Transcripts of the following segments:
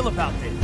all about this.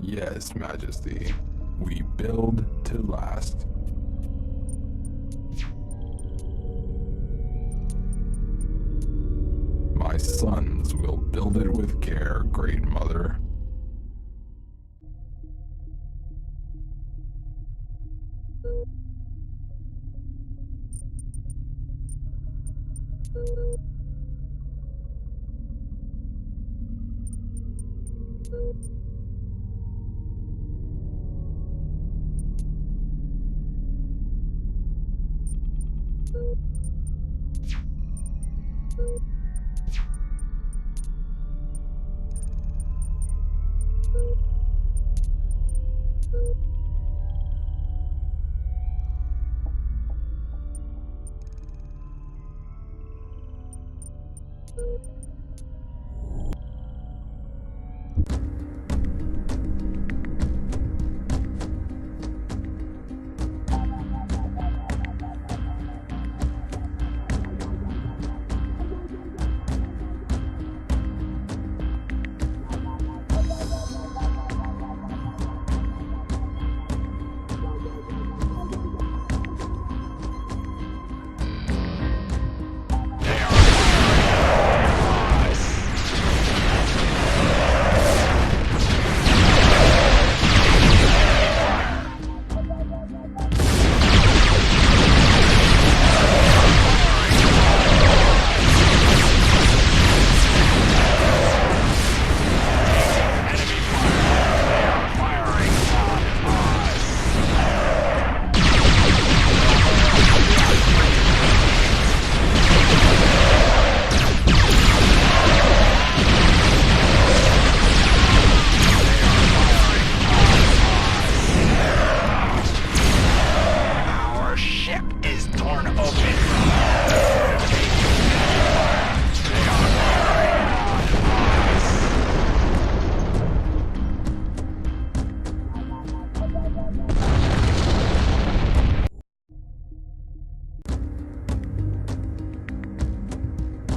Yes, Majesty. We build to last. My sons will build it with care, Great Mother.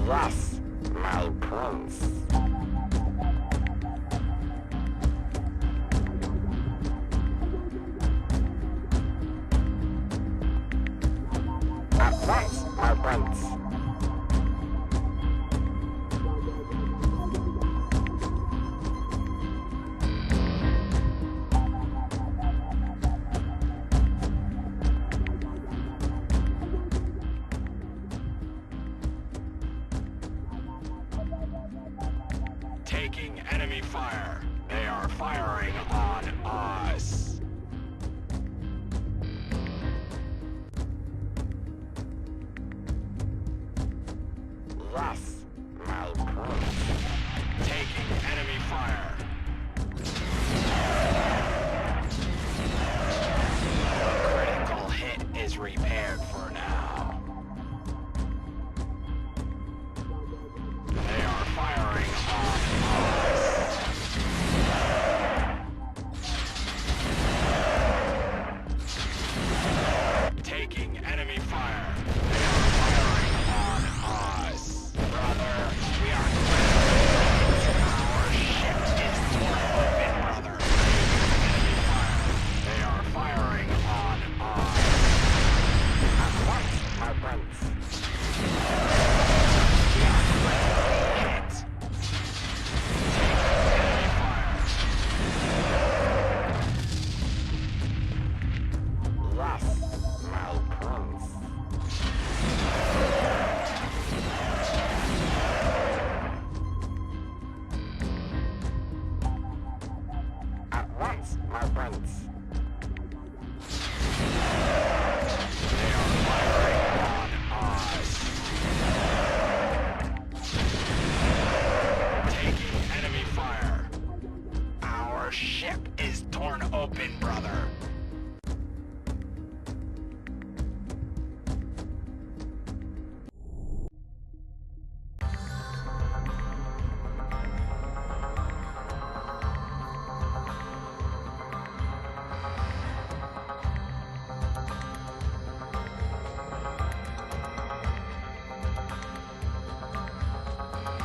Yes, my prince. At once, my prince. Taking enemy fire. They are firing on us. Yes, my prince. Taking enemy fire. Critical hit is repaired for now. They are firing on us. That's my prince. They are firing on us. Taking enemy fire. Our ship is torn open, brother.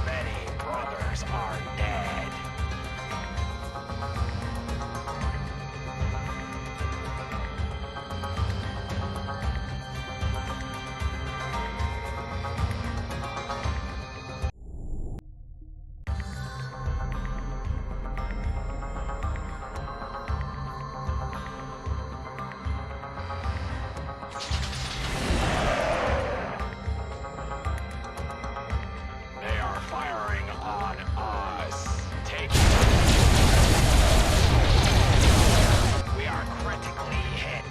Many brothers are dead. They are firing on us. We are critically hit.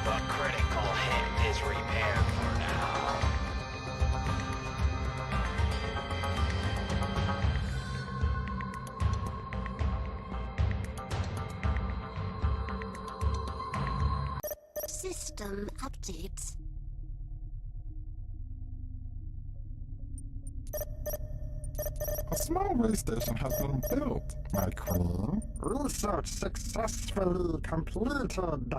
The critical hit is repaired for now. System updates. A small way station has been built, my queen. Research successfully completed.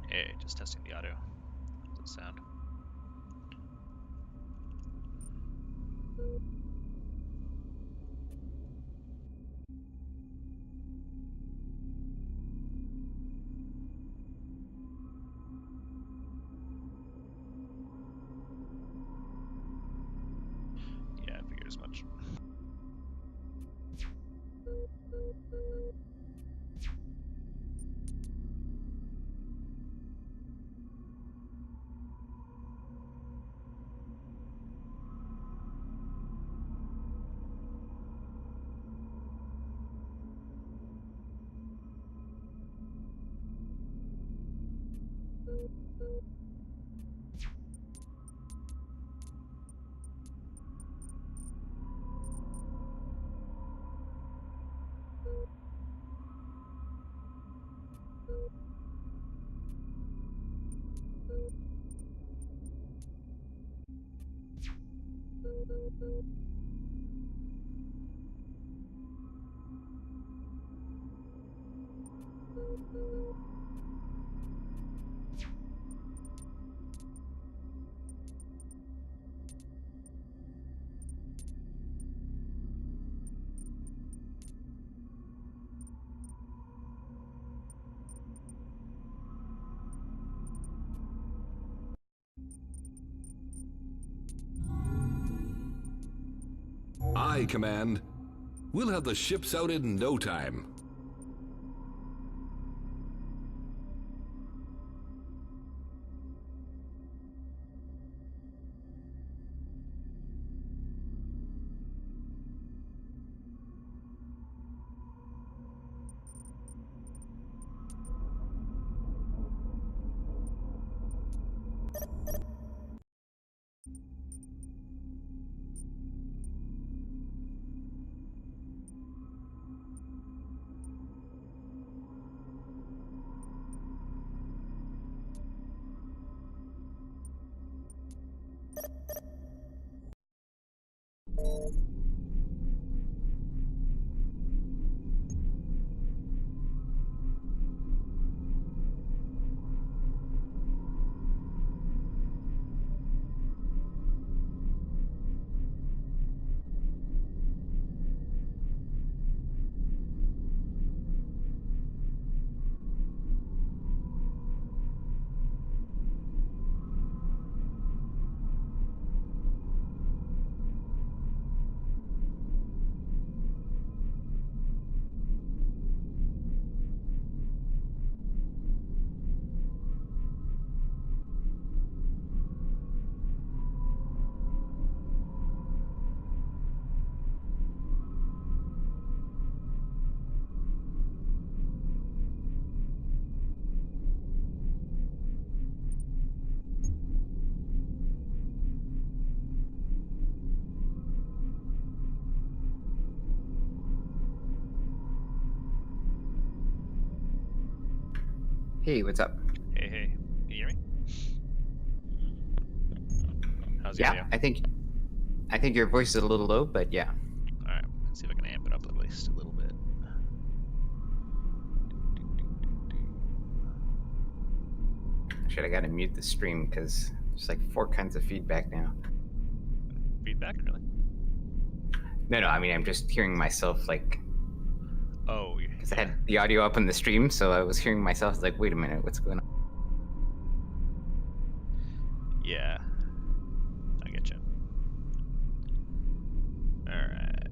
Hey, just testing the audio. How's it sound? Aye, Command. We'll have the ships out in no time. Hey, what's up? Hey, hey. Can you hear me? How's the Yeah, audio? I think your voice is a little low, but yeah. Alright, let's see if I can amp it up at least a little bit. Shit, I gotta mute the stream because there's like 4 kinds of feedback now. Feedback, really? No, I mean I'm just hearing myself like Oh, because I had the audio up on the stream, so I was hearing myself like, wait a minute, what's going on? yeah. I get you. Alright,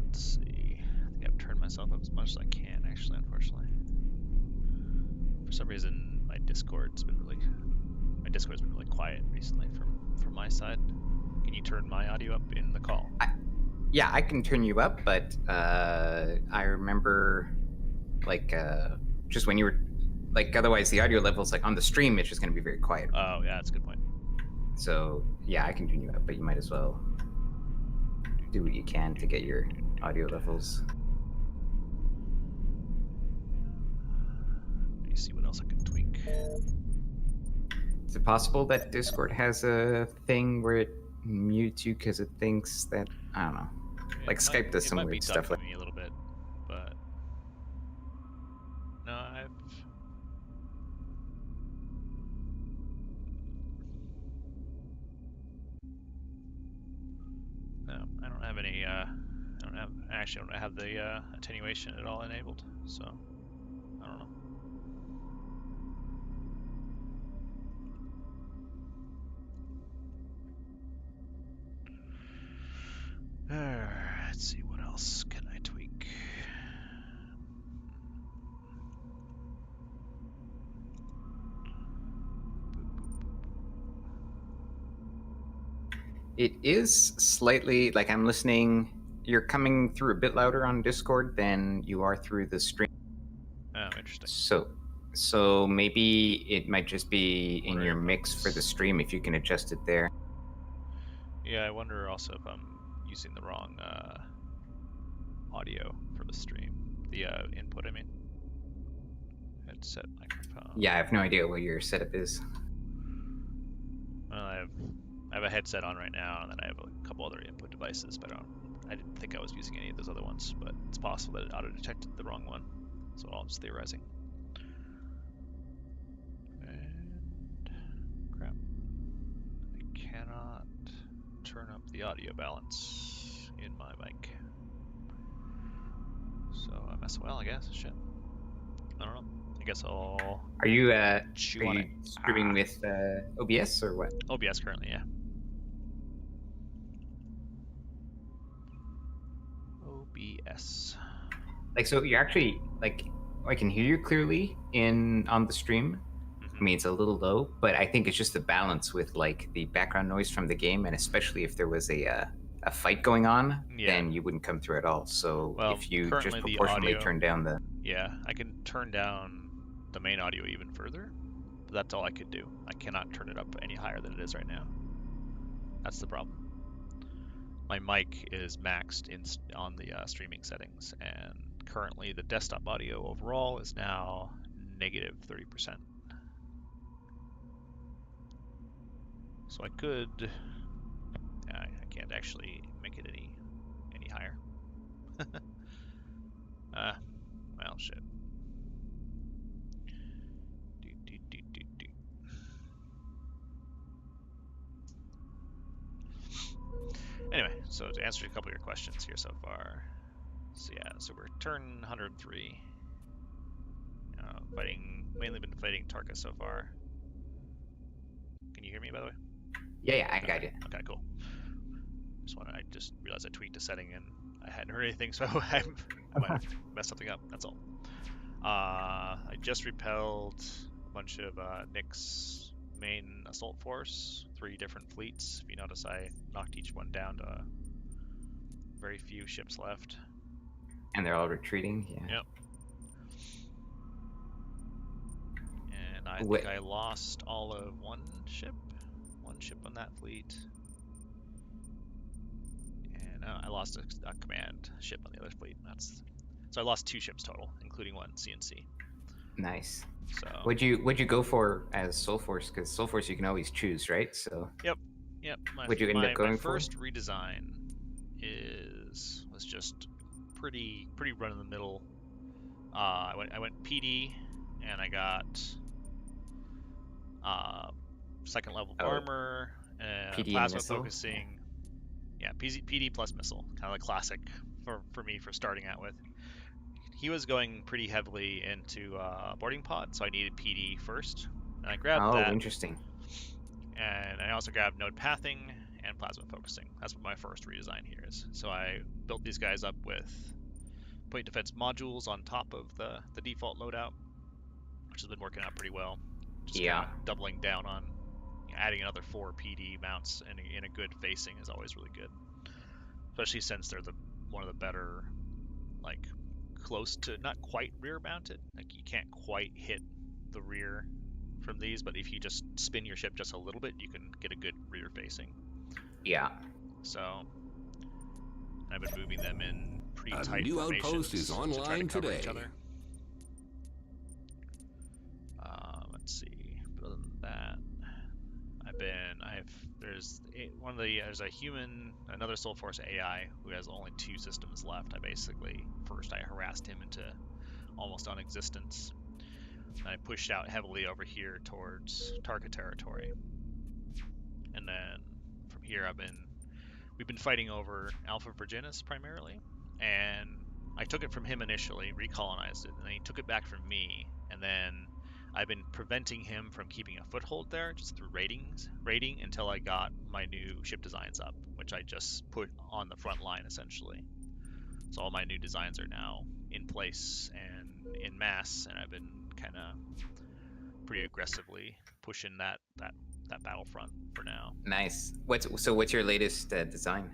let's see. I think I've turned myself up as much as I can, actually, unfortunately. For some reason, my Discord's been really quiet recently from my side. Can you turn my audio up in the call? Yeah, I can turn you up, but I remember like just when you were like otherwise the audio levels like on the stream it's just gonna be very quiet. Oh, yeah, that's a good point. So yeah, I can turn you up, but you might as well do what you can to get your audio levels. Let me see what else I can tweak. Is it possible that Discord has a thing where it mutes you because it thinks that I don't know? Yeah, Like Skype does some it might be weird stuff like. ducking me a little bit, but no, I don't have any. I don't have the attenuation at all enabled, so I don't know. Let's see, what else can I tweak? It is slightly like I'm listening. You're coming through a bit louder on Discord than you are through the stream. Oh, interesting. So maybe it might just be in Wonder your if mix for the stream if you can adjust it there. Yeah, I wonder also if I'm using the wrong audio for the stream. The input, I mean. Headset microphone. Yeah, I have no idea what your setup is. Well, I have a headset on right now, and then I have a couple other input devices, but I didn't think I was using any of those other ones, but it's possible that it auto-detected the wrong one. So I'm just theorizing. cannot turn up the audio balance in my mic. So well, I guess. Shit. I don't know. I guess I'll Are you chew on it. streaming with OBS or what? OBS currently, yeah. OBS. Like, so you're actually like, I can hear you clearly on the stream. I mean, it's a little low, but I think it's just the balance with like the background noise from the game, and especially if there was a fight going on, then you wouldn't come through at all. So Well, if you just currently the proportionally audio- turn down the Yeah, I can turn down the main audio even further, but that's all I could do. I cannot turn it up any higher than it is right now. That's the problem. My mic is maxed on the streaming settings, and currently the desktop audio overall is now negative 30%. So I could... I can't actually make it any higher. Well, shit. Anyway, so to answer a couple of your questions here so far. So yeah, so we're turn 103. Mainly been fighting Tarka so far. Can you hear me, by the way? Yeah, I got you. Okay, cool. I just realized I tweaked a setting and I hadn't heard anything, so I might have messed something up. That's all. I just repelled a bunch of Nick's main assault force, 3 different fleets. If you notice, I knocked each one down to very few ships left. And they're all retreating. Yeah. Yep. And I think I lost all of one ship on that fleet. And I lost a command ship on the other fleet. So I lost 2 ships total, including 1 CNC. Nice. So what'd you go for as Soul Force? Because Soul Force you can always choose, right? So Yep. What'd you end up going my for? first redesign was just pretty run of the mill. I went PD, and I got second level armor and PD plasma and missile? focusing. Yeah, PD plus missile, kind of the classic for me for starting out with. He was going pretty heavily into boarding pod, so I needed PD first, and I grabbed that. Oh, interesting. And I also grabbed node pathing and plasma focusing. That's what my first redesign here is. So I built these guys up with point defense modules on top of the default loadout, which has been working out pretty well. Just kind of doubling down on adding another 4 PD mounts in a good facing is always really good, especially since they're one of the better, like, close to not quite rear mounted. Like, you can't quite hit the rear from these, but if you just spin your ship just a little bit, you can get a good rear facing. Yeah. So I've been moving them in pretty A tight new formations outpost is to try online to cover today. each other. Let's see. But other than that, there's another Soul Force AI who has only 2 systems left. I harassed him into almost non-existence. And I pushed out heavily over here towards Tarka territory. And then from here we've been fighting over Alpha Virginis primarily. And I took it from him initially, recolonized it, and then he took it back from me. And then I've been preventing him from keeping a foothold there just through raiding until I got my new ship designs up, which I just put on the front line essentially. So all my new designs are now in place and in mass, and I've been kind of pretty aggressively pushing that battlefront for now. Nice. What's your latest design?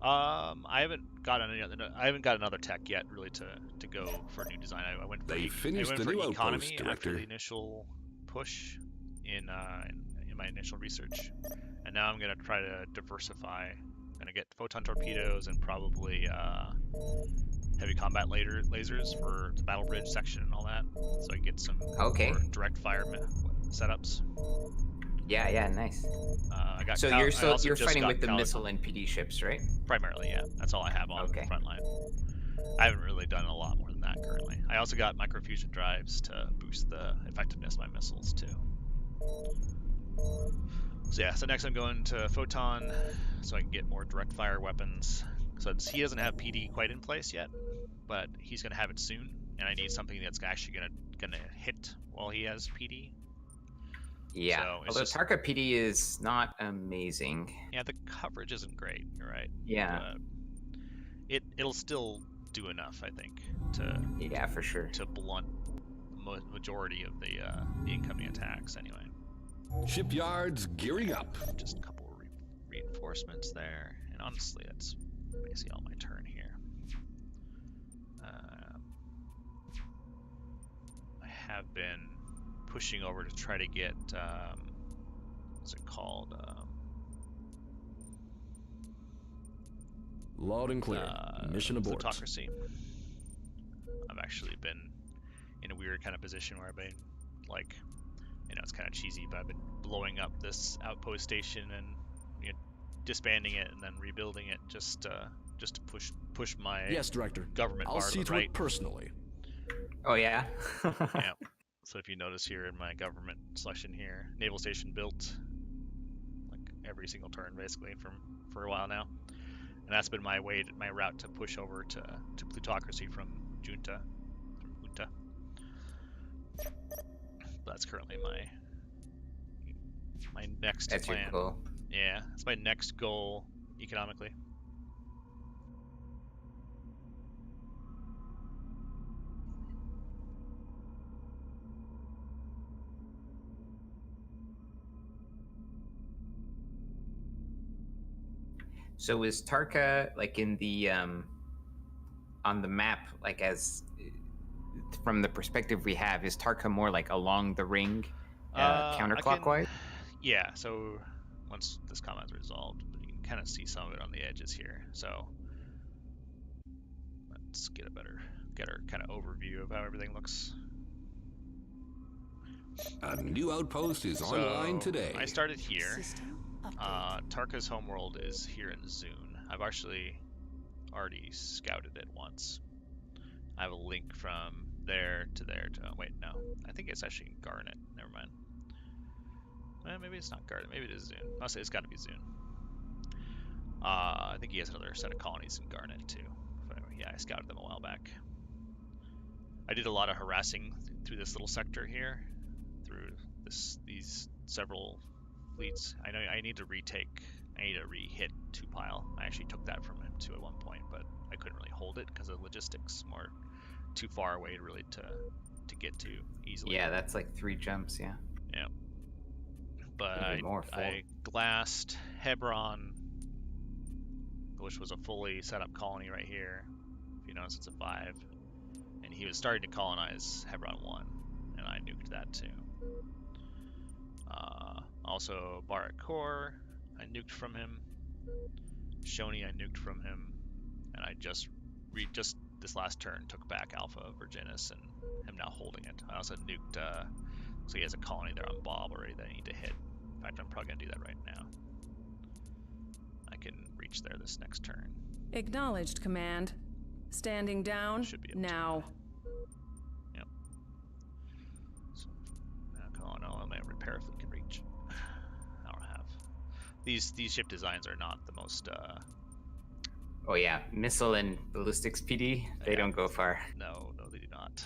I haven't got another tech yet really to go for a new design. I went for They finished the new economy outpost, after Director. the initial push in my initial research, and now I'm gonna try to diversify. I'm gonna get photon torpedoes and probably heavy combat lasers for the battle bridge section and all that, so I can get some more direct fire setups. Yeah, nice. So you're fighting with the missile and PD ships, right? Primarily, yeah. That's all I have on the front line. I haven't really done a lot more than that currently. I also got microfusion drives to boost the effectiveness of my missiles too. So yeah, so next I'm going to Photon so I can get more direct fire weapons. So he doesn't have PD quite in place yet, but he's gonna have it soon, and I need something that's actually gonna hit while he has PD. Yeah. So it's Although just, Tarka PD is not amazing. yeah, the coverage isn't great. You're right. Yeah. But it'll still do enough, I think, to Yeah, for sure. to blunt majority of the incoming attacks anyway. Shipyards gearing up. Just a couple of reinforcements there, and honestly, that's basically all my turn here. I have been pushing over to try to get what's it called? Loud and clear. Mission abort. Plutocracy. I've actually been in a weird kind of position where I've been, like, you know, it's kind of cheesy, but I've been blowing up this outpost station and, you know, disbanding it and then rebuilding it just to push my Yes, Director. government I'll bar see to to the right. it personally. Oh yeah. Yeah. So if you notice here in my government selection here, naval station built like every single turn basically for a while now, and that's been my route to push over to plutocracy from junta. That's currently my next That's plan. your goal. Yeah, that's my next goal economically. So is Tarka like in the on the map, like as from the perspective we have, is Tarka more like along the ring, counterclockwise? Yeah. So once this combat's resolved, you can kind of see some of it on the edges here. So let's get our kind of overview of how everything looks. A new outpost is So online today. I started here. System update. Tarka's homeworld is here in Zune. I've actually already scouted it once. I have a link from there to wait, no. I think it's actually in Garnet. Never mind. Well, maybe it's not Garnet. Maybe it is Zune. I'll say it's got to be Zune. I think he has another set of colonies in Garnet too. But anyway, yeah, I scouted them a while back. I did a lot of harassing through this little sector here, through these several fleets. I know I need to re-hit 2-pile. I actually took that from him too at one point, but I couldn't really hold it because of logistics. More too far away really to get to easily. Yeah, that's like 3 jumps. Yeah. Yeah. But I glassed Hebron, which was a fully set up colony right here. If you notice, it's a 5. And he was starting to colonize Hebron 1, and I nuked that too. Also, Barak Kor, I nuked from him. Shoni, I nuked from him. And I just this last turn took back Alpha Virginis and am now holding it. I also nuked, so he has a colony there on Bob already that I need to hit. In fact, I'm probably going to do that right now. I can reach there this next turn. Acknowledged, Command. Standing down Should be able now. Yep. So, oh no, my repair fleet can reach. I don't have. These ship designs are not the most, Oh yeah, missile and ballistics PD, they Yeah. don't go far. No, they do not.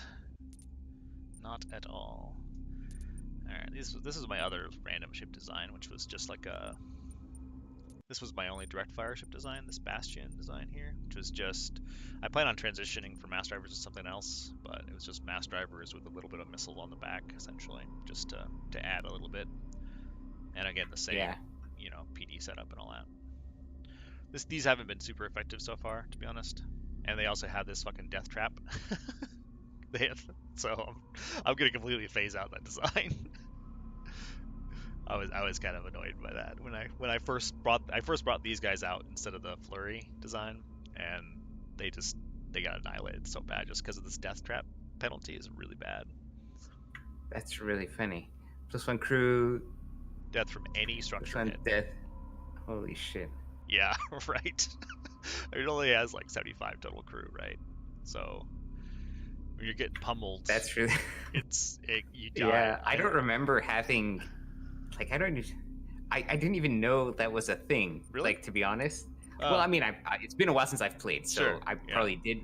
Not at all. Alright, this is my other random ship design, which was just like this was my only direct fire ship design, this Bastion design here, which was just, I plan on transitioning from mass drivers to something else, but it was just mass drivers with a little bit of missile on the back, essentially, just to add a little bit. And again, the same, you know, PD setup and all that. These haven't been super effective so far, to be honest. And they also have this fucking death trap. So I'm gonna completely phase out that design. I was kind of annoyed by that when I first brought these guys out instead of the flurry design, and they got annihilated so bad just because of this death trap penalty is really bad. That's really funny. +1 crew. Death from any structure +1 hit. death. Holy shit. Yeah, right. It only has like 75 total crew, right? So when you're getting pummeled, That's really. you die. Yeah, I don't remember having. Like, I didn't even know that was a thing. Really? Like, to be honest. Well, I mean, it's been a while since I've played, so Sure, I yeah. probably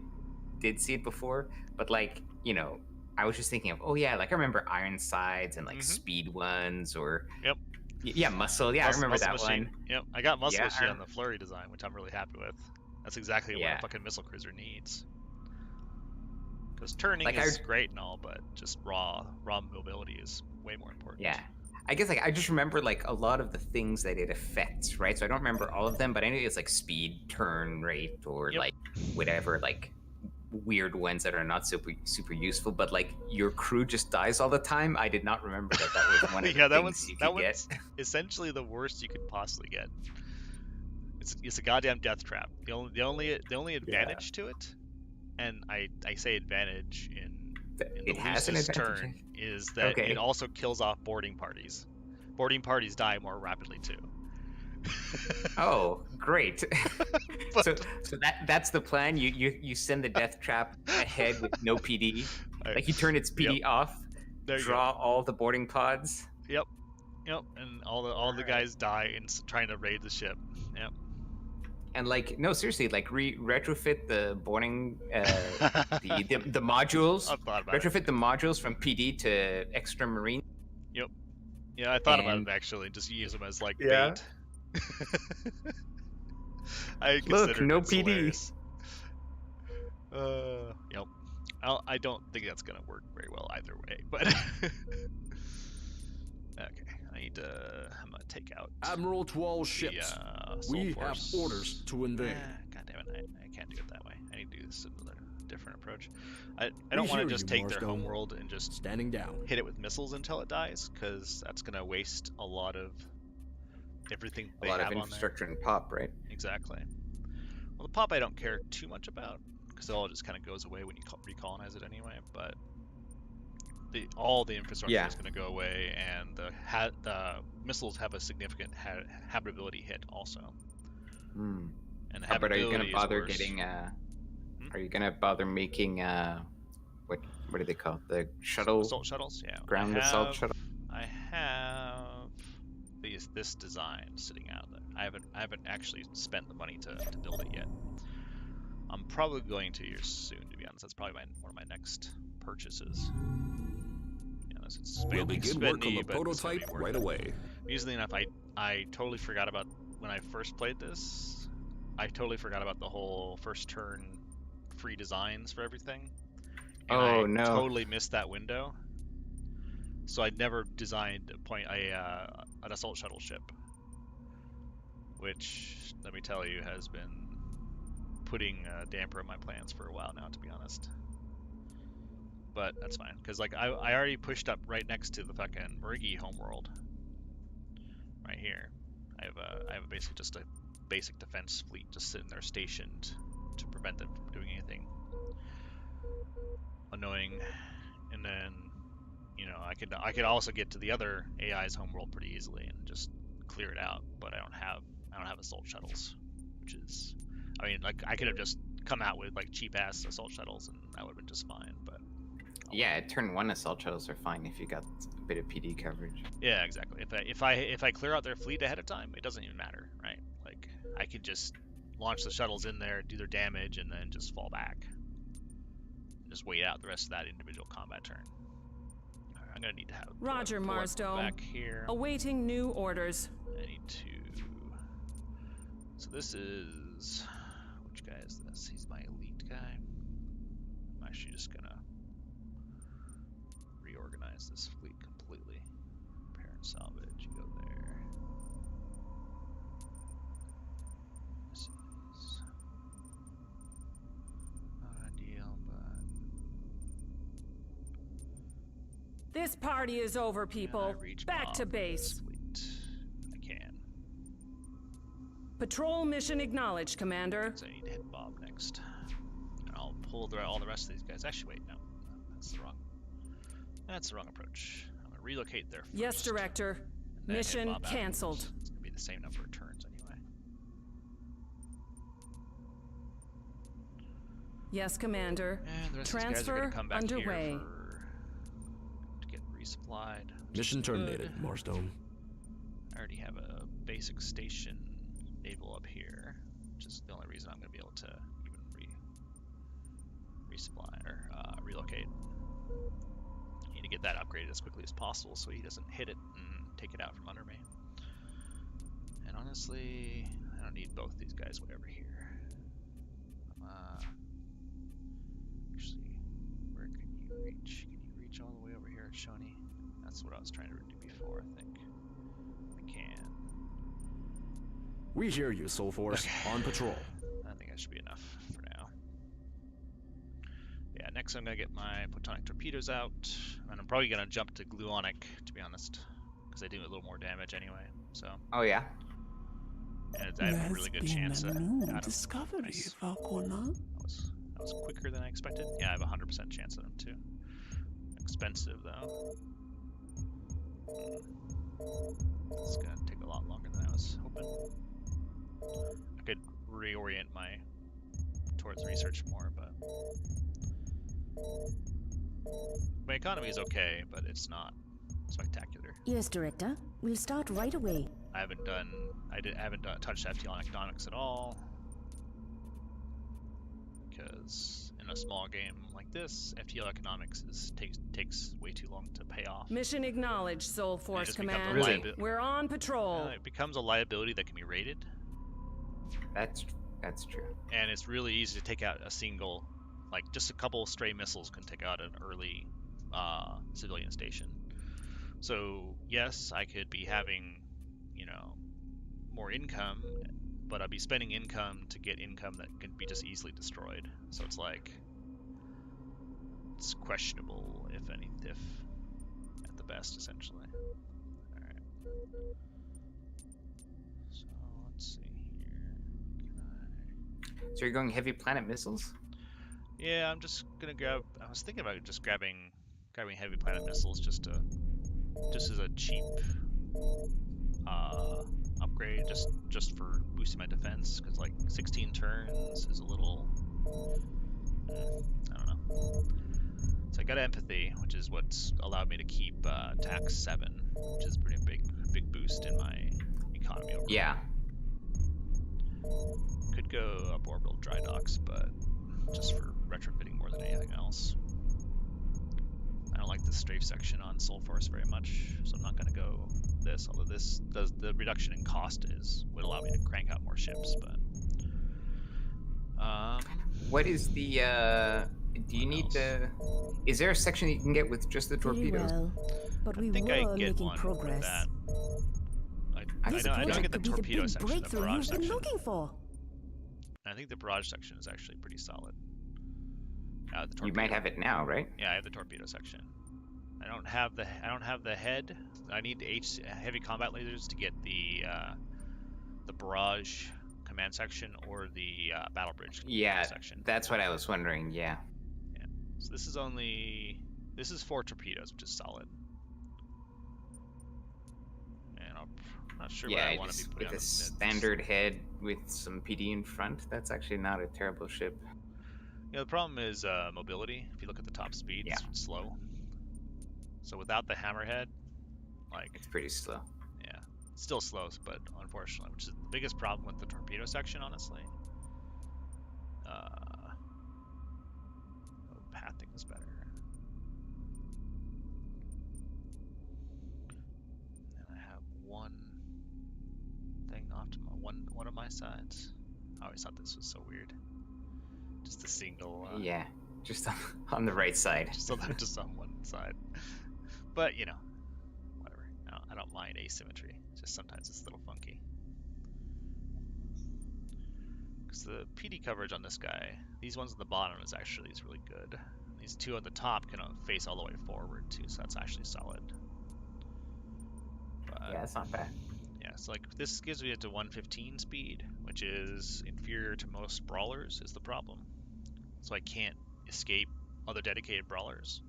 did see it before. But like, you know, I was just thinking of, oh yeah, like I remember Iron Sides and like Speed ones or Yep. Yeah, Muscle. Yeah, I remember Muscle that Machine. one. Yep, I got Muscle Yeah, Machine on the Flurry design, which I'm really happy with. That's exactly what a fucking missile cruiser needs. Because turning is great and all, but just raw mobility is way more important. Yeah. I guess like I just remember like a lot of the things that it affects, right? So I don't remember all of them, but I know it's like speed, turn rate, or like whatever, like weird ones that are not super useful. But like your crew just dies all the time. I did not remember that was one of the things you could get. Essentially the worst you could possibly get. It's a goddamn death trap. The only advantage to it, and I say advantage in the loosest turn, is that it also kills off boarding parties. Boarding parties die more rapidly too. Oh, great! so that's the plan. You send the death trap ahead with no PD. Like you turn its PD off. Draw all the boarding pods. Yep, and all the guys die in trying to raid the ship. Yep. And like, no, seriously, like retrofit the boarding, the modules. I've thought about retrofit the modules from PD to extra marine. Yep. Yeah, I thought about it actually. Just use them as like bait. Look, no PD. Yep. I don't think that's gonna work very well either way, but okay. I'm gonna take out Admiral to all ships. We have orders to invade. God damn it, I can't do it that way. I need to do this another different approach. I don't want to just take their homeworld and just standing down, hit it with missiles until it dies, because that's gonna waste a lot of everything they have on there. A lot of infrastructure and pop, right? Exactly. Well, the pop I don't care too much about, because it all just kind of goes away when you recolonize it anyway, but all the infrastructure is going to go away, and the missiles have a significant habitability hit also. And but are you going to bother getting? Are you going to bother making what do they call it? The shuttle? Assault shuttles, yeah. Ground assault shuttle. I have this design sitting out there. I haven't actually spent the money to build it yet. I'm probably going to here soon, to be honest. That's probably one of my next purchases. We'll begin work on the prototype right away. Easily enough, I totally forgot about when I first played this. I totally forgot about the whole first turn free designs for everything. And I totally missed that window. So I never designed an assault shuttle ship, which, let me tell you, has been putting a damper on my plans for a while now, to be honest. But that's fine, because like I already pushed up right next to the fucking Merigi homeworld. Right here, I have basically just a basic defense fleet just sitting there stationed to prevent them from doing anything annoying. And then, you know, I could also get to the other AI's homeworld pretty easily and just clear it out. But I don't have assault shuttles, which is, I mean, like I could have just come out with like cheap ass assault shuttles and that would have been just fine. But yeah, turn 1 assault shuttles are fine if you got a bit of PD coverage. Yeah, exactly. If I clear out their fleet ahead of time, it doesn't even matter, right? Like I could just launch the shuttles in there, do their damage, and then just fall back. And just wait out the rest of that individual combat turn. Right, I'm gonna need to have Roger, Marsdome. Back here. Awaiting new orders. I need to. So this is, which guy is this? He's my elite guy. I'm actually just gonna reorganize this fleet completely. Repair and salvage, you go there. This is not ideal, but this party is over, people. Back to base. I can. Patrol mission acknowledged, Commander. So I need to hit Bob next. And I'll pull all the rest of these guys. Actually, wait, no. That's the wrong approach. I'm going to relocate there first. Yes, Director. Mission canceled. It's going to be the same number of turns anyway. Yes, Commander. And the rest Transfer of these guys are going to come back underway. Here to get resupplied. Mission terminated, Marsdome. I already have a basic station naval up here, which is the only reason I'm going to be able to even resupply or relocate. I need to get that upgraded as quickly as possible so he doesn't hit it and take it out from under me. And honestly, I don't need both these guys way over here. Actually, where can you reach? Can you reach all the way over here at Shawnee? That's what I was trying to do before, I think. I can. We hear you, Soul Force. Okay. On patrol. I think that should be enough for now. Yeah, next I'm going to get my photonic torpedoes out. And I'm probably going to jump to gluonic, to be honest. Because they do a little more damage anyway, so... Oh, yeah? And I have a really good chance of... discovery, nice. Falcona. That was quicker than I expected. Yeah, I have a 100% chance of them, too. Expensive, though. It's going to take a lot longer than I was hoping. I could reorient towards research more, but... My economy is okay, but it's not spectacular. Yes, Director. We'll start right away. I haven't touched FTL economics at all, because in a small game like this, FTL economics takes way too long to pay off. Mission acknowledged, Soul Force Command. Really? We're on patrol. It becomes a liability that can be rated. That's true. And it's really easy to take out a single, like just a couple stray missiles can take out an early civilian station. So yes, I could be having, more income, but I'd be spending income to get income that can be just easily destroyed. So it's like, it's questionable, if at the best, essentially. Alright. So let's see here. So you're going heavy planet missiles? Yeah, I'm just gonna grab. I was thinking about just grabbing heavy planet missiles just as a cheap upgrade, just for boosting my defense, because like 16 turns is a little. I don't know. So I got empathy, which is what's allowed me to keep tax 7, which is a pretty big boost in my economy overall. Yeah. Could go up orbital dry docks, but just for retrofitting more than anything else. I don't like the strafe section on Soul Force very much, so I'm not going to go this, although this does the reduction in cost would allow me to crank out more ships, but what is the do you need the is there a section you can get with just the torpedoes? Well, but we I think were I get making one progress. with that. I don't get the torpedo section, the barrage section. Looking for. I think the barrage section is actually pretty solid. You might have it now, right? Yeah, I have the torpedo section. I don't have the head. I need the heavy combat lasers to get the barrage command section or the battle bridge section. That's what I was wondering. Yeah. Yeah. So this is 4 torpedoes, which is solid. And I'm not sure what I want to be putting with on a standard head with some PD in front. That's actually not a terrible ship. The problem is mobility. If you look at the top speed, it's slow. So without the hammerhead, it's pretty slow. Yeah, it's still slow, but unfortunately, which is the biggest problem with the torpedo section, honestly. Pathing is better. And I have one thing off to one of my sides. I always thought this was so weird. Just a single. Yeah, just on the right side. just on one side. But whatever. No, I don't mind asymmetry. Just sometimes it's a little funky. Because the PD coverage on this guy, these ones at the bottom is really good. These 2 on the top can face all the way forward too, so that's actually solid. But, yeah, it's not bad. Yeah, so this gives me it to 115 speed, which is inferior to most brawlers, is the problem. So I can't escape other dedicated brawlers.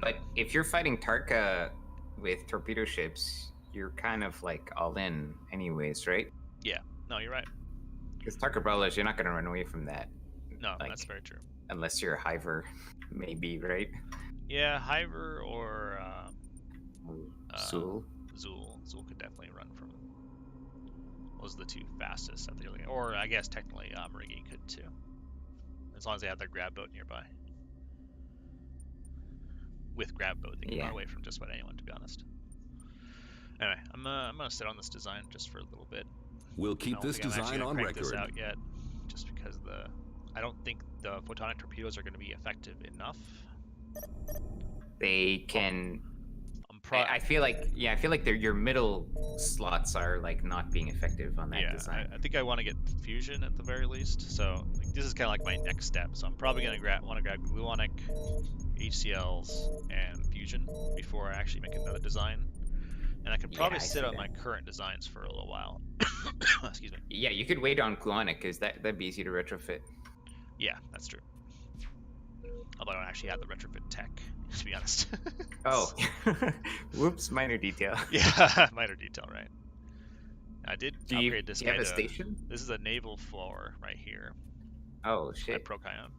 But if you're fighting Tarka with torpedo ships, you're kind of all in anyways, right? Yeah, no, you're right. Because Tarka brawlers, you're not going to run away from that. No, that's very true. Unless you're a Hiver, maybe, right? Yeah, Hiver or Sul. Zool. Zool could definitely run from. Those are the two fastest that they're looking. Or I guess technically Marigi could too, as long as they have their grab boat nearby. With grab boat, they can run away from just about anyone, to be honest. Anyway, I'm gonna sit on this design just for a little bit. We'll keep this design on record. This out yet, just because I don't think the photonic torpedoes are going to be effective enough. They can. I feel like your middle slots are like not being effective on that design. I think I want to get fusion at the very least. So like, this is kind of like my next step. So I'm probably gonna want to grab gluonic, HCLs, and fusion before I actually make another design. And I could probably sit on my current designs for a little while. Excuse me. Yeah, you could wait on gluonic because that'd be easy to retrofit. Yeah, that's true. Although I don't actually have the retrofit tech, to be honest. Oh, whoops! Minor detail. Yeah, minor detail, right? I did upgrade this. Do you have a station? This is a naval floor right here. Oh shit! At Procyon.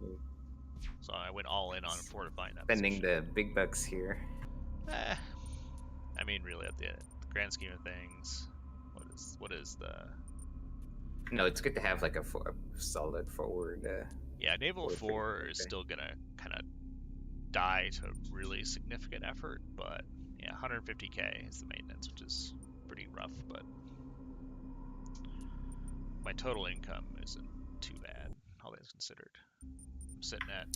So I went all in on fortifying that. Spending the big bucks here. I mean, really, at the grand scheme of things, what is the? No, it's good to have like a solid forward. Yeah, naval 4 is still gonna kind of die to really significant effort, but yeah, 150k is the maintenance, which is pretty rough. But my total income isn't too bad, all things considered. I'm sitting at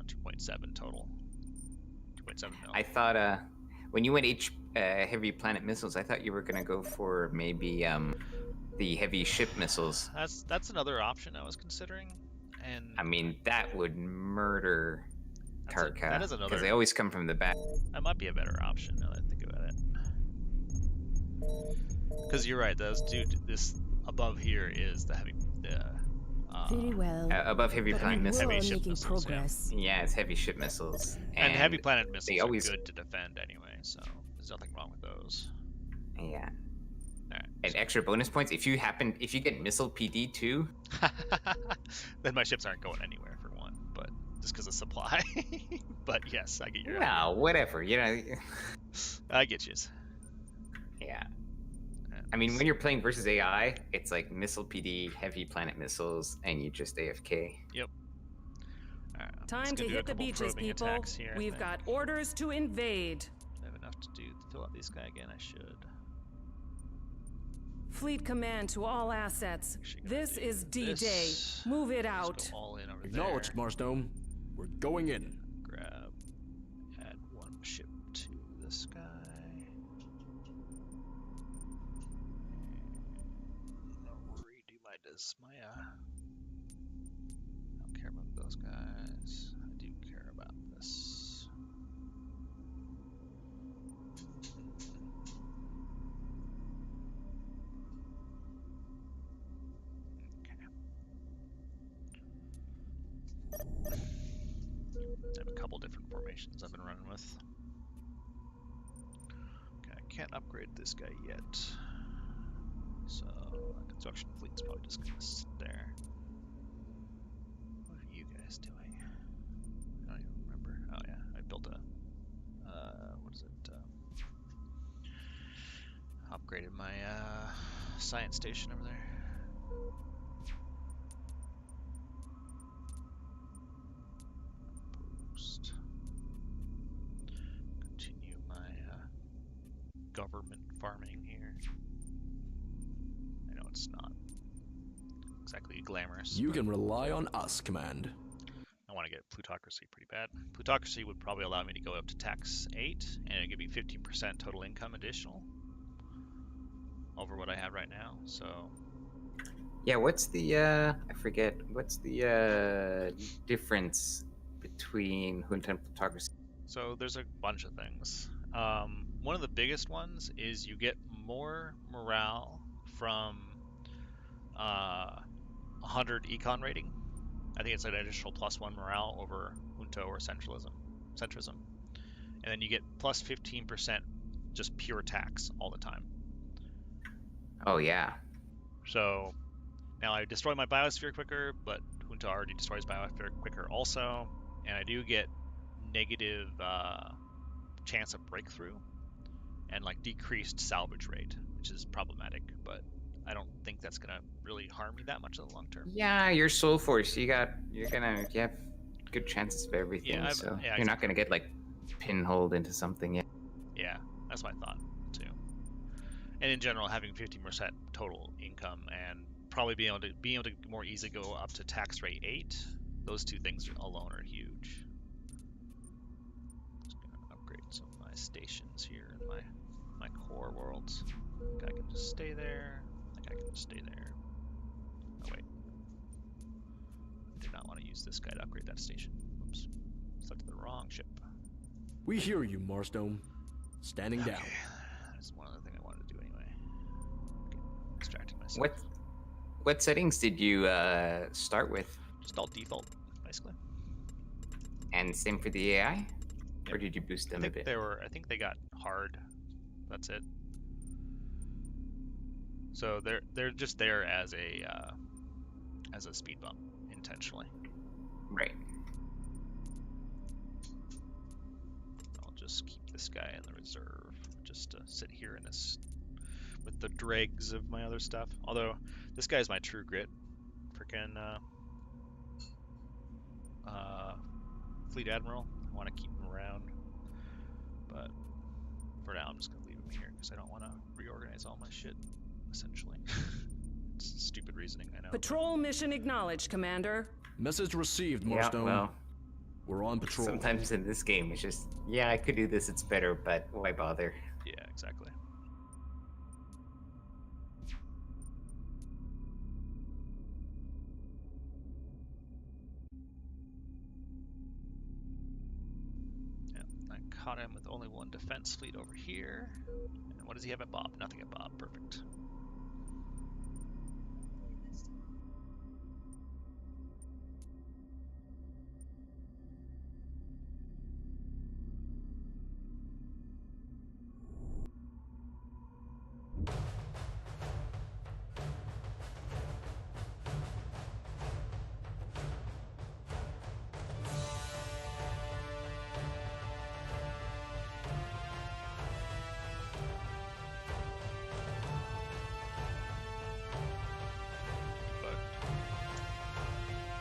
2.7 total. 2.7 mil. I thought when you went heavy planet missiles, I thought you were gonna go for maybe the heavy ship missiles. That's another option I was considering, and I mean that would murder Tarka. That is another, because they always come from the back. That might be a better option now that I think about it. Because you're right, this above here is the heavy. Very well. Above heavy planet missiles. Heavy ship missiles, progress. Yeah, it's heavy ship missiles. And heavy planet missiles are good to defend anyway, so there's nothing wrong with those. Yeah. Right, and extra bonus points if you get missile PD too. Then my ships aren't going anywhere for one, but just because of supply. But yes, I get your. No, whatever. I get you. Yeah. I mean, when you're playing versus AI, it's like missile PD, heavy planet missiles, and you just AFK. Yep. Time to hit the beaches, people. We've got orders to invade. I have enough to fill out this guy again. I should. Fleet command to all assets. This is D-Day. Move it out. All in over Acknowledged, Marsdome. We're going in. Add one ship to this guy. Redo my I don't care about those guys. I do care about this. I have a couple different formations I've been running with. Okay, I can't upgrade this guy yet. So, construction fleet's probably just gonna sit there. What are you guys doing? I don't even remember. Oh yeah, I built a, what is it? Upgraded my, science station over there. Boost. Continue my, government farming here. I know it's not exactly glamorous. You can rely on us, Command. I want to get plutocracy pretty bad. Plutocracy would probably allow me to go up to tax 8, and it'd give me 15% total income additional over what I have right now. So yeah, what's the I forget, what's the difference between junta and plutocracy? So there's a bunch of things. One of the biggest ones is you get more morale from 100 econ rating. I think it's an additional +1 morale over junta or centrism. And then you get plus 15% just pure tax all the time. Oh yeah. So now I destroy my biosphere quicker, but junta already destroys biosphere quicker also, and I do get negative chance of breakthrough and like decreased salvage rate, which is problematic, but I don't think that's gonna really harm me that much in the long term. Yeah, you're Soul Force. You have good chances of everything, Yeah, so yeah, you're not gonna get like pinholed into something yet. Yeah, that's my thought too. And in general, having 15% total income and probably being able to more easily go up to tax rate 8, those two things alone are huge. Just gonna upgrade some of my stations here in my core worlds. I think I can just stay there. I think I can just stay there. Oh wait, I did not want to use this guy to upgrade that station. Whoops, selected the wrong ship. We hear you, Marstone. Standing down. That's one other thing I wanted to do anyway. Okay, extracting myself. What settings did you start with? Just all default, basically. And same for the AI? Yep. Or did you boost them a bit? I think they got hard. That's it. So they're just there as a speed bump intentionally. Right. I'll just keep this guy in the reserve just to sit here in this with the dregs of my other stuff. Although this guy's my true grit, freaking fleet admiral. I want to keep him around, but for now I'm just gonna leave him here because I don't want to reorganize all my shit. Essentially, it's stupid reasoning, I know. Patrol mission acknowledged, Commander. Message received, Marstone. Yeah, well, we're on patrol. Sometimes in this game, it's just, yeah, I could do this, it's better, but why bother? Yeah, exactly. Yeah, I caught him with only one defense fleet over here. And what does he have at Bob? Nothing at Bob. Perfect.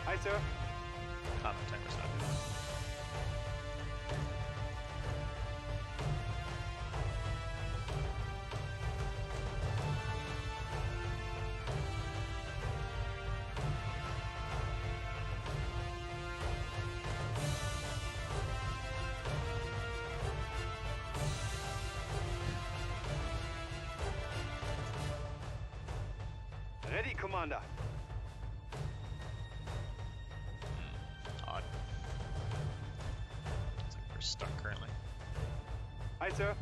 Hi, sir. Common timer's not good. Ready, Commander. Odd. Looks like we're stuck currently. Hi, sir.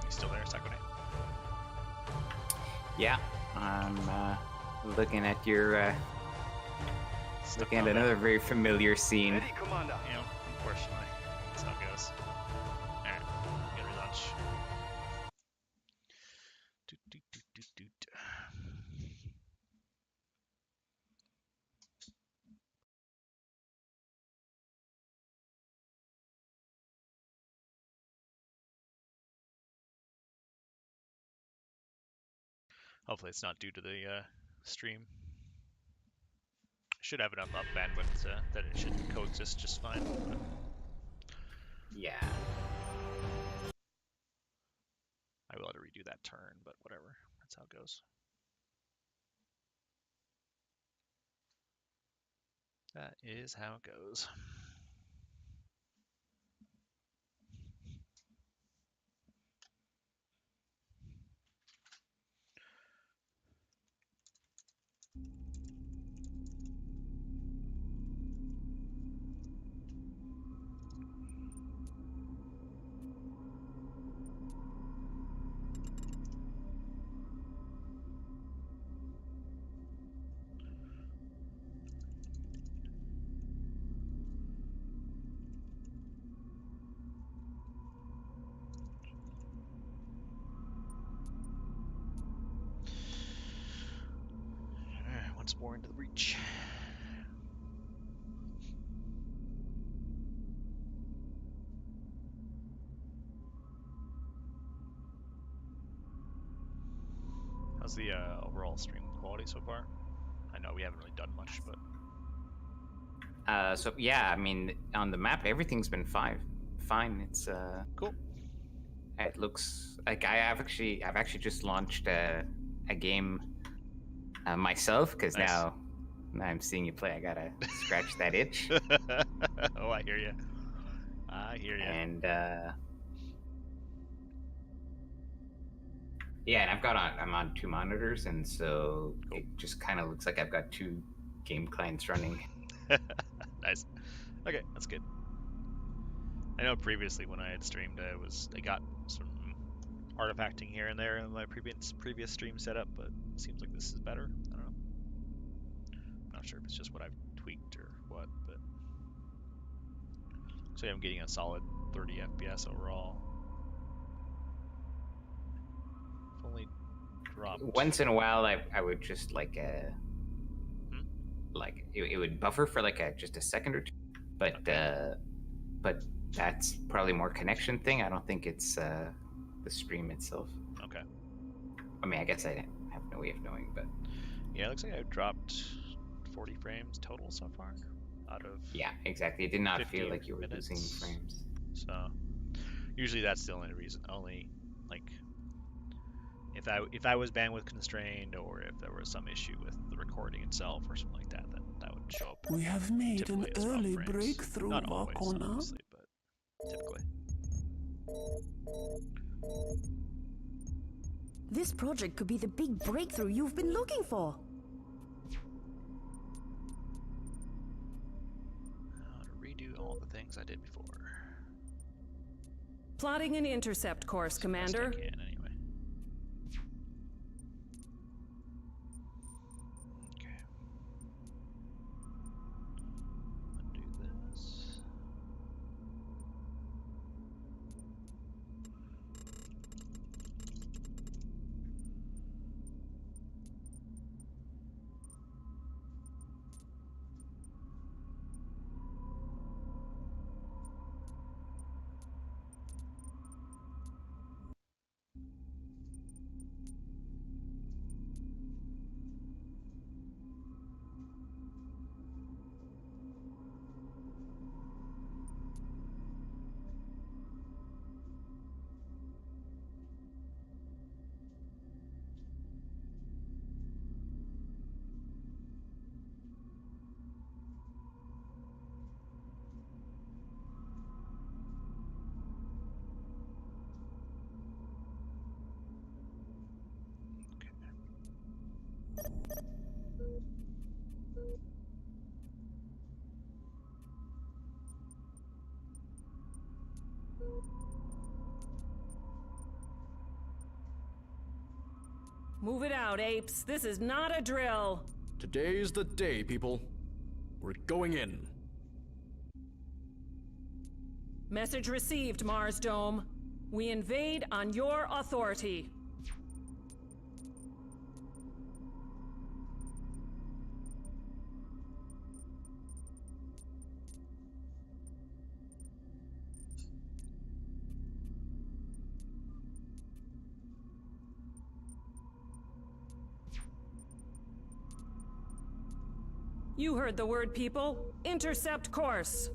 You still there, Sakune? Yeah, I'm looking at your looking at another very familiar scene. Ready, Commander. Yeah, unfortunately. That's how it goes. Alright, get a relaunch. Doot, doot, doot, doot, doot. Hopefully it's not due to the stream. I should have enough up bandwidth that it should coexist just fine. But Yeah. I will have to redo that turn, but whatever. That's how it goes. That is how it goes. once more into the breach. How's the overall stream quality so far? I know we haven't really done much, but so yeah, I mean, on the map, everything's been fine. It's cool. It looks like I've actually just launched a game myself because Nice. now I'm seeing you play. I gotta scratch that itch. Oh, I hear you. I hear you. And yeah, and I'm on 2 monitors, and so Cool. it just kind of looks like I've got 2 game clients running. Nice. Okay, that's good. I know previously when I had streamed, I got some artifacting here and there in my previous stream setup, but it seems like this is better. I don't know. I'm not sure if it's just what I've tweaked or what, but so I'm getting a solid 30 FPS overall. I've only dropped. Once in a while, I would just like like it would buffer for like just a second or two, but Okay. But that's probably more connection thing. I don't think it's the stream itself. Okay. I mean, I guess I have no way of knowing, but Yeah, it looks like I've dropped 40 frames total so far out of. yeah, exactly. It did not 50 feel like you were minutes. losing frames. So usually that's the only reason. Only like if I was bandwidth constrained or if there was some issue with the recording itself or something like that, then that would show up. We have made an typically as early frames. breakthrough, Not always, Vakona. obviously, but typically. This project could be the big breakthrough you've been looking for. How to redo all the things I did before. Plotting an intercept course, Commander. Best I can, anyway. Okay. Undo this. Move it out, apes. This is not a drill. Today's the day, people. We're going in. Message received, Mars Dome. We invade on your authority. You heard the word, people. Intercept course.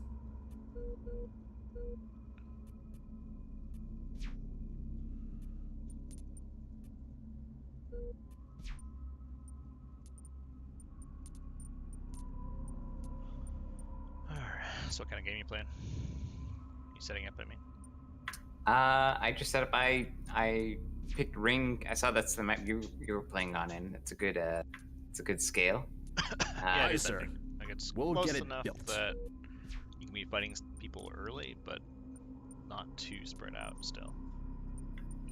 Alright, so what kind of game you playing? You setting up, I mean? I just set up. I picked Ring. I saw that's the map you were playing on, and it's a good scale. Yeah, Aye, sir. Like it's We'll close get it enough built. that you can be fighting people early, but not too spread out still.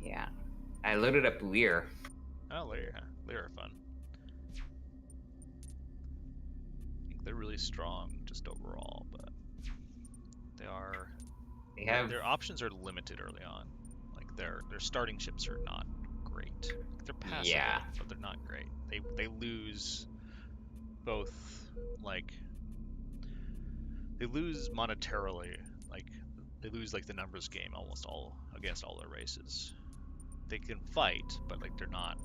Yeah, I loaded up Lear. Oh, Lear, huh? Lear are fun. I think they're really strong just overall, but their options are limited early on. Like their starting ships are not great. They're passive, Yeah. but they're not great. They lose both, like, they lose monetarily, like, they lose, like, the numbers game almost all, against all their races. They can fight, but, like, they're not,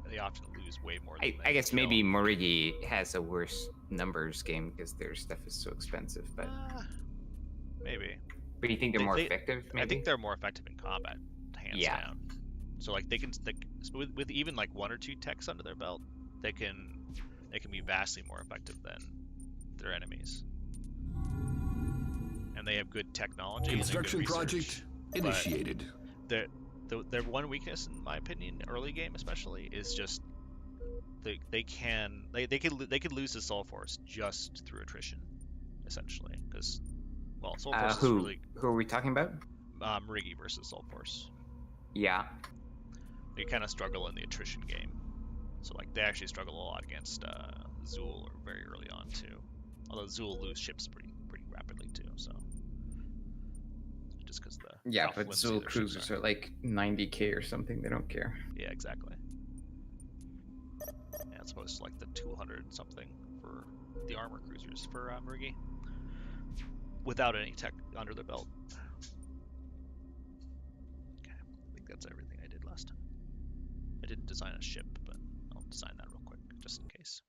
they often lose way more than I guess maybe Morigi has a worse numbers game because their stuff is so expensive, but... maybe. But you think they're more effective, maybe? I think they're more effective in combat, hands down. So, like, they can, with even, like, 1 or 2 techs under their belt, they can be vastly more effective than their enemies. And they have good technology. Construction and good project initiated. Their one weakness, in my opinion, early game especially, is just they could lose the Soul Force just through attrition, essentially. Because, well, Soul Force is really... Who are we talking about? Morigi versus Soul Force. Yeah. They kind of struggle in the attrition game. So, like, they actually struggle a lot against Zool very early on, too. Although Zool lose ships pretty rapidly, too, so... Just because the... Yeah, but Zool cruisers are like 90k or something, they don't care. Yeah, exactly. Yeah, it's supposed to like the 200-something for the armor cruisers for Morigi. Without any tech under their belt. Okay, I think that's everything I did last time. I didn't design a ship, but I'll design that real quick, just in case.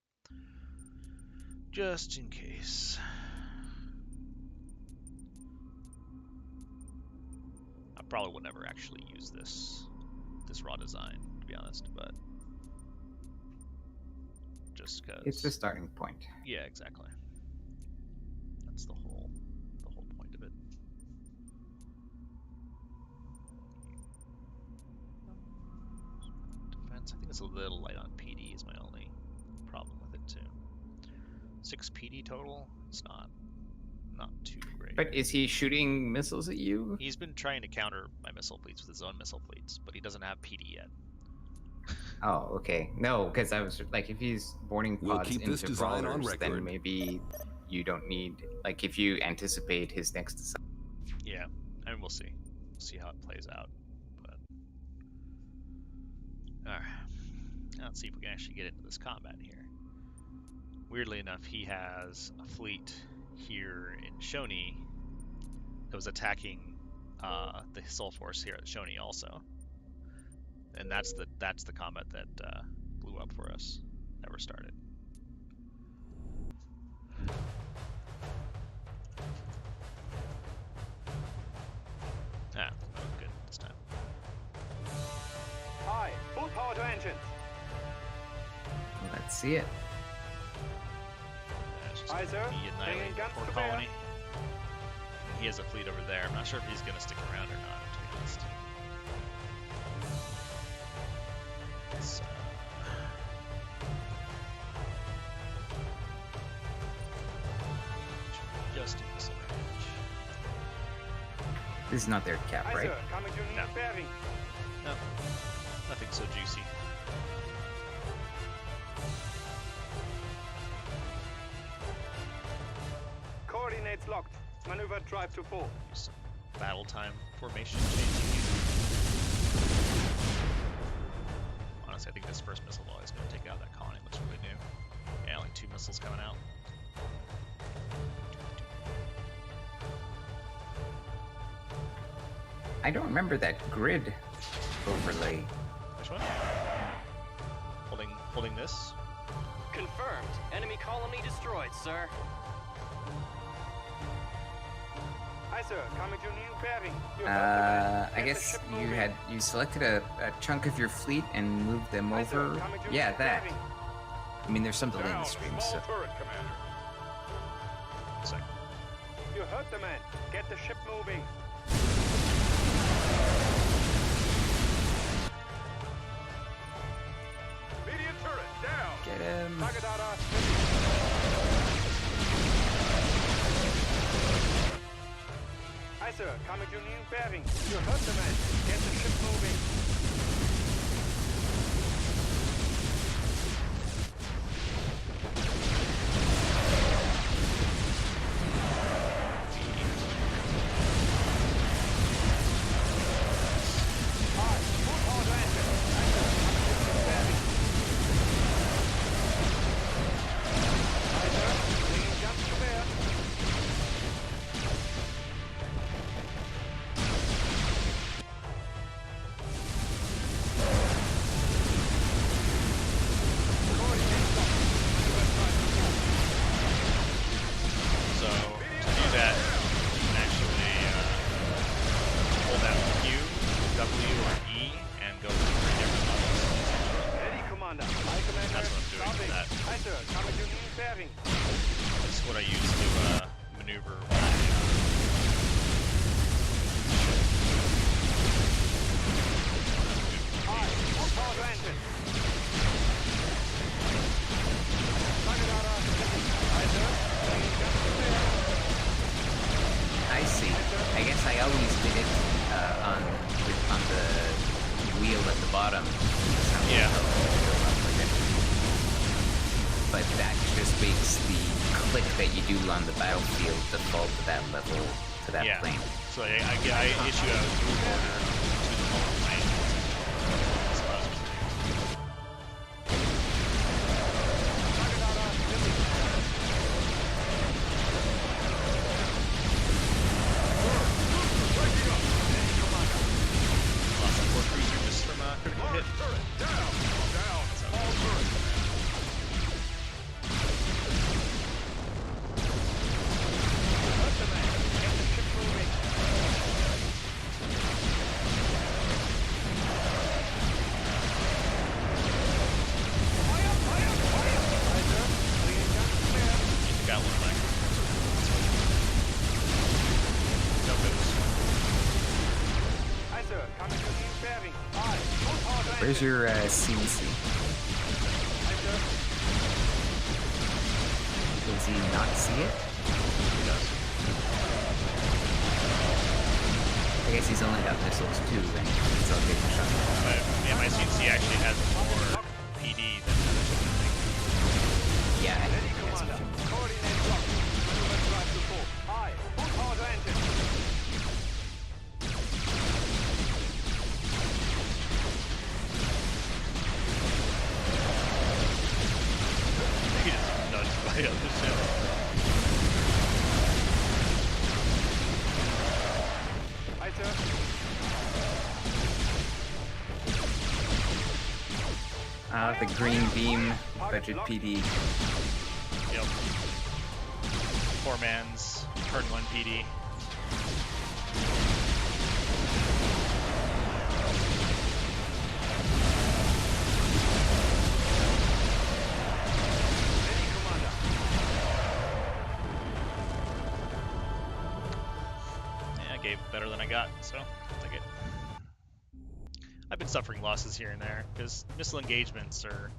Just in case. I probably will never actually use this raw design, to be honest, but just because it's the starting point. Yeah, exactly. That's the whole point of it. Defense, I think it's a little light on PD is my only problem with it too. 6 PD total. It's not too great. But is he shooting missiles at you? He's been trying to counter my missile fleets with his own missile fleets, but he doesn't have PD yet. Oh, okay. No, because I was like, if he's boarding pods into brawlers, then maybe you don't need, like, if you anticipate his next design. Yeah, I mean, we'll see. We'll see how it plays out. But alright, let's see if we can actually get into this combat here. Weirdly enough, he has a fleet here in Shoni that was attacking the Soul Force here at Shoni also, and that's the combat that blew up for us. Never started. That was good this time. Hi, full power to engines. Let's see it. Hi, sir. He annihilated the core colony. He has a fleet over there. I'm not sure if he's going to stick around or not, to be honest. It's, just in this range. This is not their cap, Hi, right? Sir. Coming to new bearing. No, nothing so juicy. Coordinates locked. Maneuver drive to 4. Some battle time formation changing. Honestly, I think this first missile volley is going to take out that colony. Looks really new. Yeah, only 2 missiles coming out. I don't remember that grid overlay. Which one? Holding this? Confirmed. Enemy colony destroyed, sir. Hi, sir. Coming to new bearing. I guess you selected a chunk of your fleet and moved them over. Yeah, that. I mean, there's some delay in the stream, so. You heard the man. Get the ship moving. Medium turret down. Get him. Target data. Hi, sir. Coming to new bearing. You heard the man. Get the ship moving. W or E and go through 3 different levels. Ready, Commander. High Commander. That's what I'm doing with that. Aye, sir. Coming to new bearing. This is what I use to maneuver. Aye, full power to engine. Target order. Aye, sir. I see. I guess I always did it on the wheel at the bottom. Yeah. But that just makes the click that you do on the battlefield default to that level, to that plane. So I issue a move order to the lower plane. That's what I was doing. Lost support cruiser just from a critical hit. Down. All turret. Got one back. No boost. Aye, sir. Coming to new bearing. Aye, full power to engine. Where's your CEC? Aye, sir. Does he not see it? He does. I guess he's only got missiles too, then he's all taking shots. Yeah, my CNC actually has more PD than the other two, I think. Yeah, I Ready, think he has Commander. a few. Coordinate lock. Maneuver drive to full. Aye, full power to engine. He just nudged by the other ship. Aye, sir. The green beam, budget PD. Yep. 4 man's, turn 1 PD. Ready, Commander. Yeah, I gave better than I got, so I'll take it. I've been suffering losses here and there, because missile engagements are...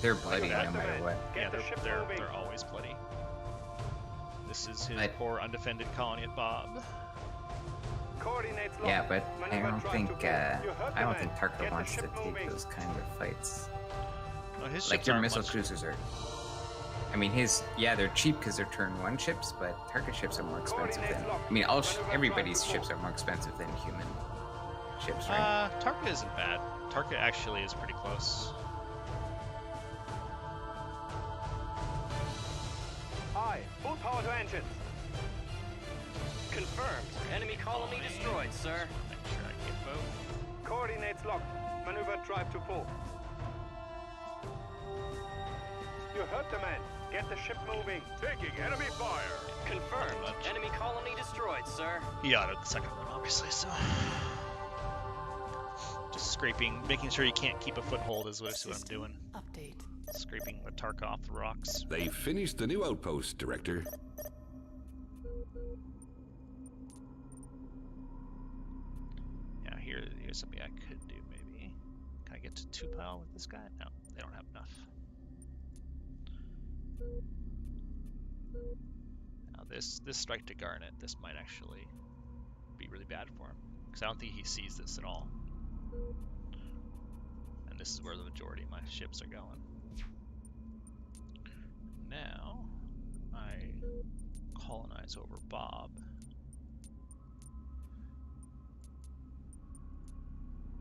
They're bloody no matter what. Yeah, they're always bloody. This is his poor undefended colony at Bob. Coordinates locked. Yeah, but I Maneuver don't drive think to full. You heard the man. Tarka Get the wants to ship take moving. those kind of fights. No, his Like ships your aren't missile much- cruisers are. I mean, they're cheap because they're turn 1 ships, but Tarka ships are more expensive than. I mean, everybody's ships are more expensive than human ships, right? Tarka isn't bad. Tarka actually is pretty close. Aye, full power to engines. Confirmed. Enemy colony destroyed, sir. Make sure I get both. Coordinates locked. Maneuver drive to full. You heard the man. Get the ship moving. Taking enemy fire. Confirmed. much. Enemy colony destroyed, sir. He autoed the second one, obviously, so... Just scraping, making sure you can't keep a foothold is what I'm doing. Update. Scraping the Tarka off the rocks. They finished the new outpost, Director. Yeah, here's something I could do, maybe. Can I get to 2 pile with this guy? No, they don't have enough. Now this strike to Garnet, this might actually be really bad for him. Because I don't think he sees this at all. And this is where the majority of my ships are going. Now, I colonize over Bob.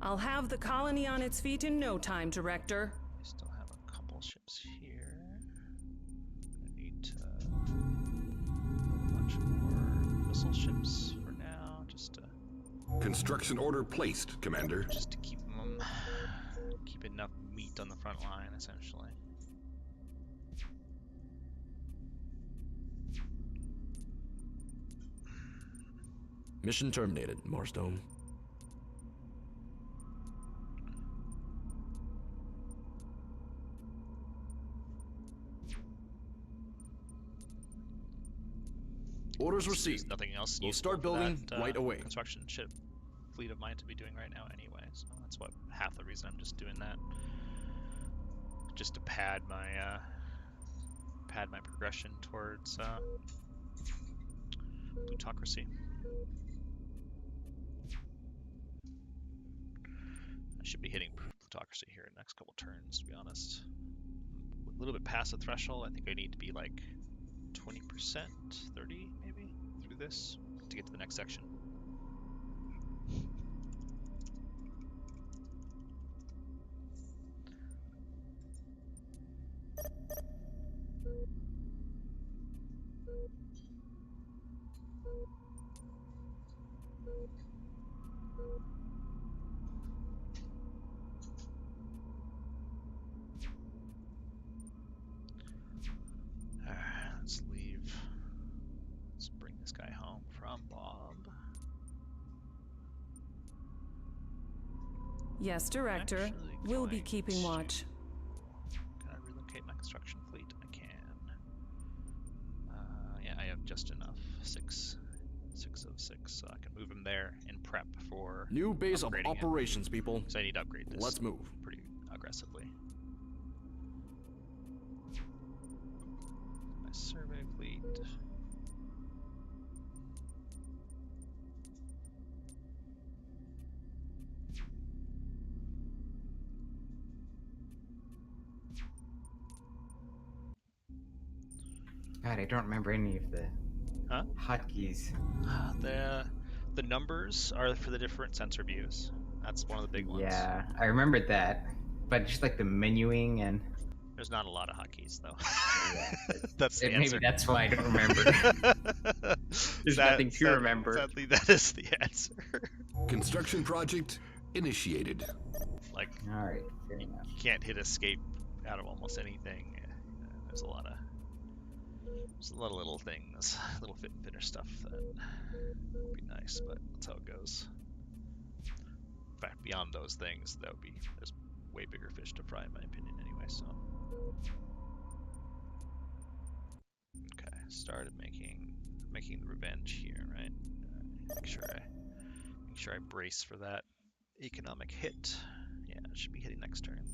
I'll have the colony on its feet in no time, Director. I still have a couple ships here. I need to build a bunch more missile ships for now, just to Construction order placed, Commander. just to keep them, keep enough meat on the front line, essentially. Mission terminated, Marstone. Orders received. There's nothing else. We'll start building that, right away. Construction ship fleet of mine to be doing right now anyway. So that's what half the reason I'm just doing that. Just to pad my progression towards plutocracy. I should be hitting plutocracy here in the next couple turns, to be honest. A little bit past the threshold. I think I need to be like 20%, 30 maybe, through this to get to the next section. Let's leave. Let's bring this guy home from Bob. Yes, Director. We'll be keeping watch. Can I relocate my construction fleet? I can. Yeah, I have just enough. Six of 6, so I can move him there in prep for new base of operations, people. So I need to upgrade this. Let's move pretty aggressively. My survey fleet. God, I don't remember any of the hotkeys. The numbers are for the different sensor views. That's one of the big ones. Yeah, I remembered that, but just like the menuing and. There's not a lot of hotkeys though. Yeah, that's the answer. Maybe that's why I don't remember. There's nothing to remember. Sadly, that is the answer. Construction project initiated. Like, all right, you can't hit escape out of almost anything. There's a lot of little things, little fit and finish stuff that would be nice, but that's how it goes. In fact, beyond those things, there's way bigger fish to fry, in my opinion, anyway. So, okay, started making the revenge here, right? Make sure I brace for that economic hit. Yeah, it should be hitting next turn.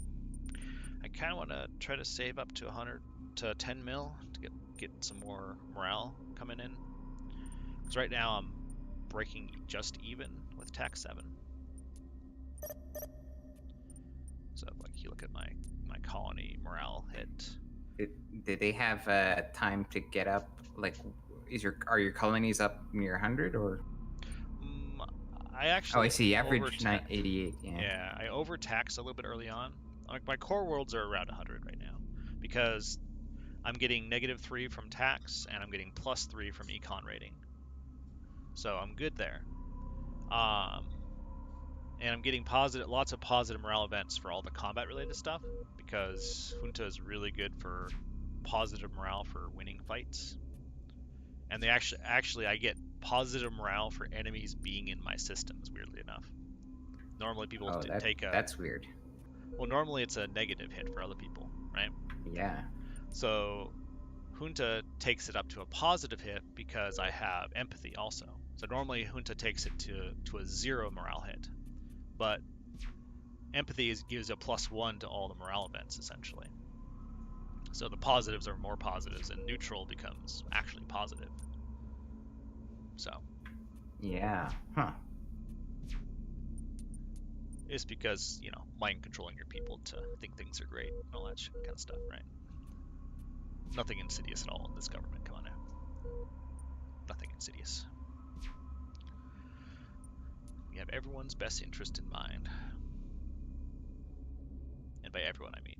I kind of want to try to save up to 100 to 10 mil to get some more morale coming in. Because right now I'm breaking just even with Tac 7. So if, like, you look at my colony morale hit. Did they have time to get up? Like, are your colonies up near 100 or? I actually. Oh, I see. Average 88. Yeah. Yeah, I overtaxed a little bit early on. Like, my core worlds are around 100 right now because I'm getting -3 from tax and I'm getting +3 from econ rating. So I'm good there. And I'm getting lots of positive morale events for all the combat related stuff because Junta is really good for positive morale for winning fights. And they actually I get positive morale for enemies being in my systems, weirdly enough. Normally people that's weird. Well, normally it's a negative hit for other people, right? Yeah. So Junta takes it up to a positive hit because I have empathy also. So normally Junta takes it to a 0 morale hit, but empathy gives a +1 to all the morale events essentially. So the positives are more positives, and neutral becomes actually positive. So. Yeah. Huh. It's because, mind controlling your people to think things are great and all that kind of stuff, right? Nothing insidious at all in this government. Come on now. Nothing insidious. We have everyone's best interest in mind. And by everyone, I mean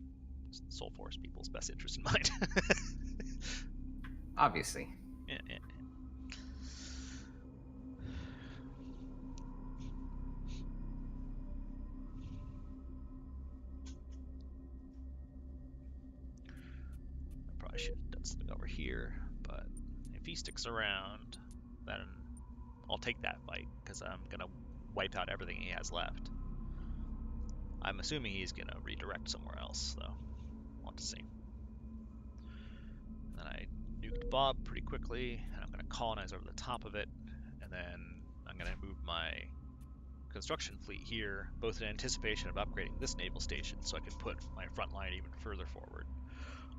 Soul Force people's best interest in mind. Obviously. Yeah. I should have done something over here, but if he sticks around, then I'll take that fight because I'm gonna wipe out everything he has left. I'm assuming he's gonna redirect somewhere else, though. We'll have to see. And then I nuked Bob pretty quickly, and I'm gonna colonize over the top of it, and then I'm going to move my construction fleet here, both in anticipation of upgrading this naval station so I can put my front line even further forward,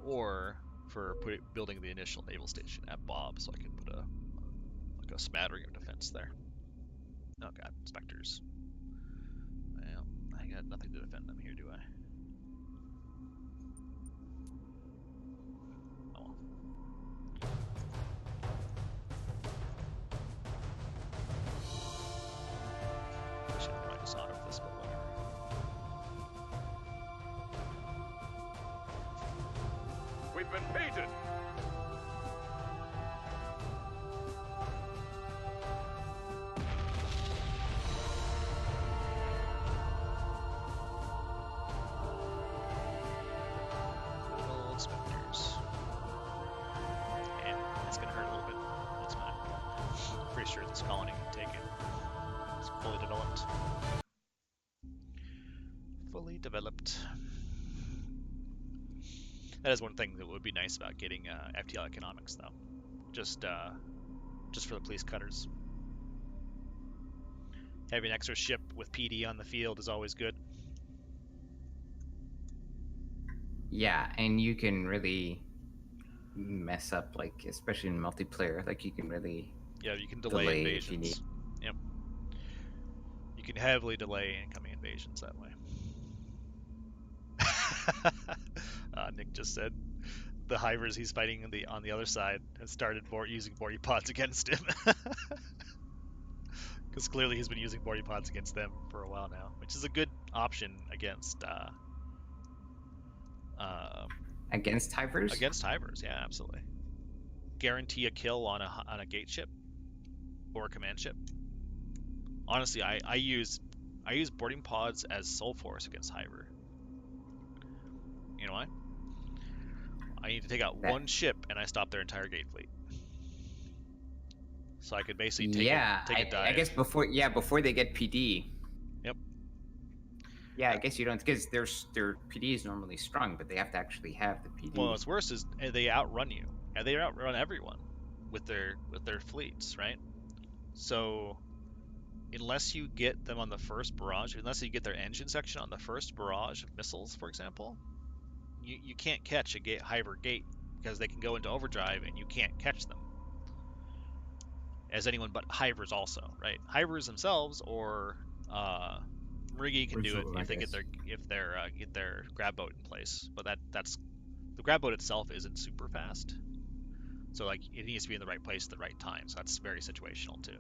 or for building the initial naval station at Bob so I can put a smattering of defense there. Oh god, specters. Well, I got nothing to defend them here, do I? Oh well. I should probably dishonored this, but whatever. We've been beaten! Little specters. And it's gonna hurt a little bit. That's fine. I'm pretty sure this colony can take it. It's fully developed. Fully developed. That is one thing that would be nice about getting FTL economics, though. Just for the police cutters. Having an extra ship with PD on the field is always good. Yeah, and you can really mess up, like, especially in multiplayer, like you can really you can delay invasions. Yep. You can heavily delay incoming invasions that way. Nick just said the hivers he's fighting on the other side has started using boarding pods against him. Because clearly he's been using boarding pods against them for a while now, which is a good option against hivers. Against hivers, yeah, absolutely. Guarantee a kill on a gate ship or a command ship. Honestly, I use boarding pods as sole force against hiver. You know why? I need to take out one ship and I stop their entire gate fleet. So I could basically take a dive. I guess before they get PD. Yep. Yeah, I guess you don't, because their PD is normally strong, but they have to actually have the PD. Well, what's worse is they outrun you, and they outrun everyone with their fleets, right? So unless you get them on the first barrage, unless you get their engine section on the first barrage of missiles, for example, you can't catch a hiver gate because they can go into overdrive and you can't catch them. As anyone but hivers also, right? Hivers themselves or Marigi can do it if they get their grab boat in place, but that's the grab boat itself isn't super fast, so like it needs to be in the right place at the right time. So that's very situational too.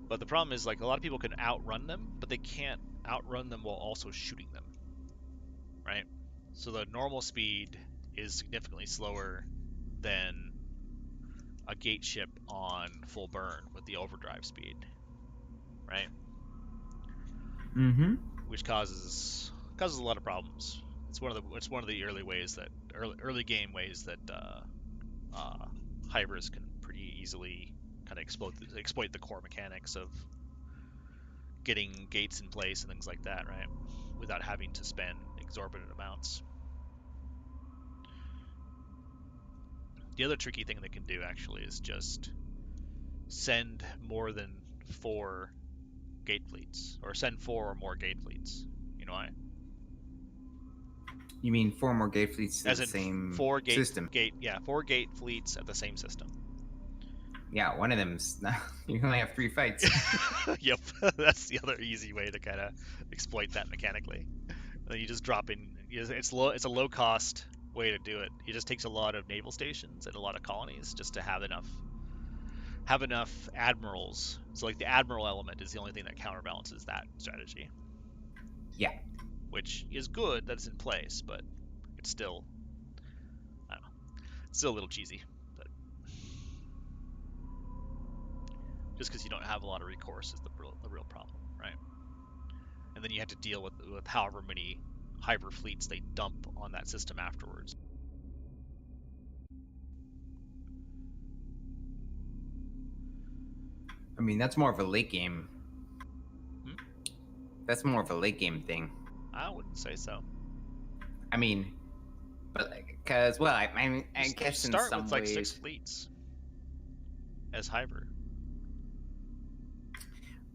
But the problem is, like, a lot of people can outrun them, but they can't outrun them while also shooting them, right? So the normal speed is significantly slower than a gate ship on full burn with the overdrive speed, right? Mm-hmm. Which causes a lot of problems. It's one of the early game ways that hivers can pretty easily kind of exploit the core mechanics of getting gates in place and things like that, right? Without having to spend exorbitant amounts. The other tricky thing they can do actually is just send more than 4 gate fleets, or send 4 or more gate fleets. You know why? You mean 4 more gate fleets at the same 4 gate system? 4 gate fleets at the same system. Yeah, one of them's you only have 3 fights. Yep, that's the other easy way to kind of exploit that mechanically. You just drop in. It's a low cost way to do it. It just takes a lot of naval stations and a lot of colonies just to have enough admirals. So like the admiral element is the only thing that counterbalances that strategy. Yeah. Which is good that it's in place, but it's still, I don't know, it's still a little cheesy. But just because you don't have a lot of recourse is the real problem, right? And then you have to deal with however many hiver fleets they dump on that system afterwards. I mean, that's more of a late game. That's more of a late game thing. I wouldn't say so. I mean, but because, well, I guess in some start with like ways, 6 fleets. as Hiver.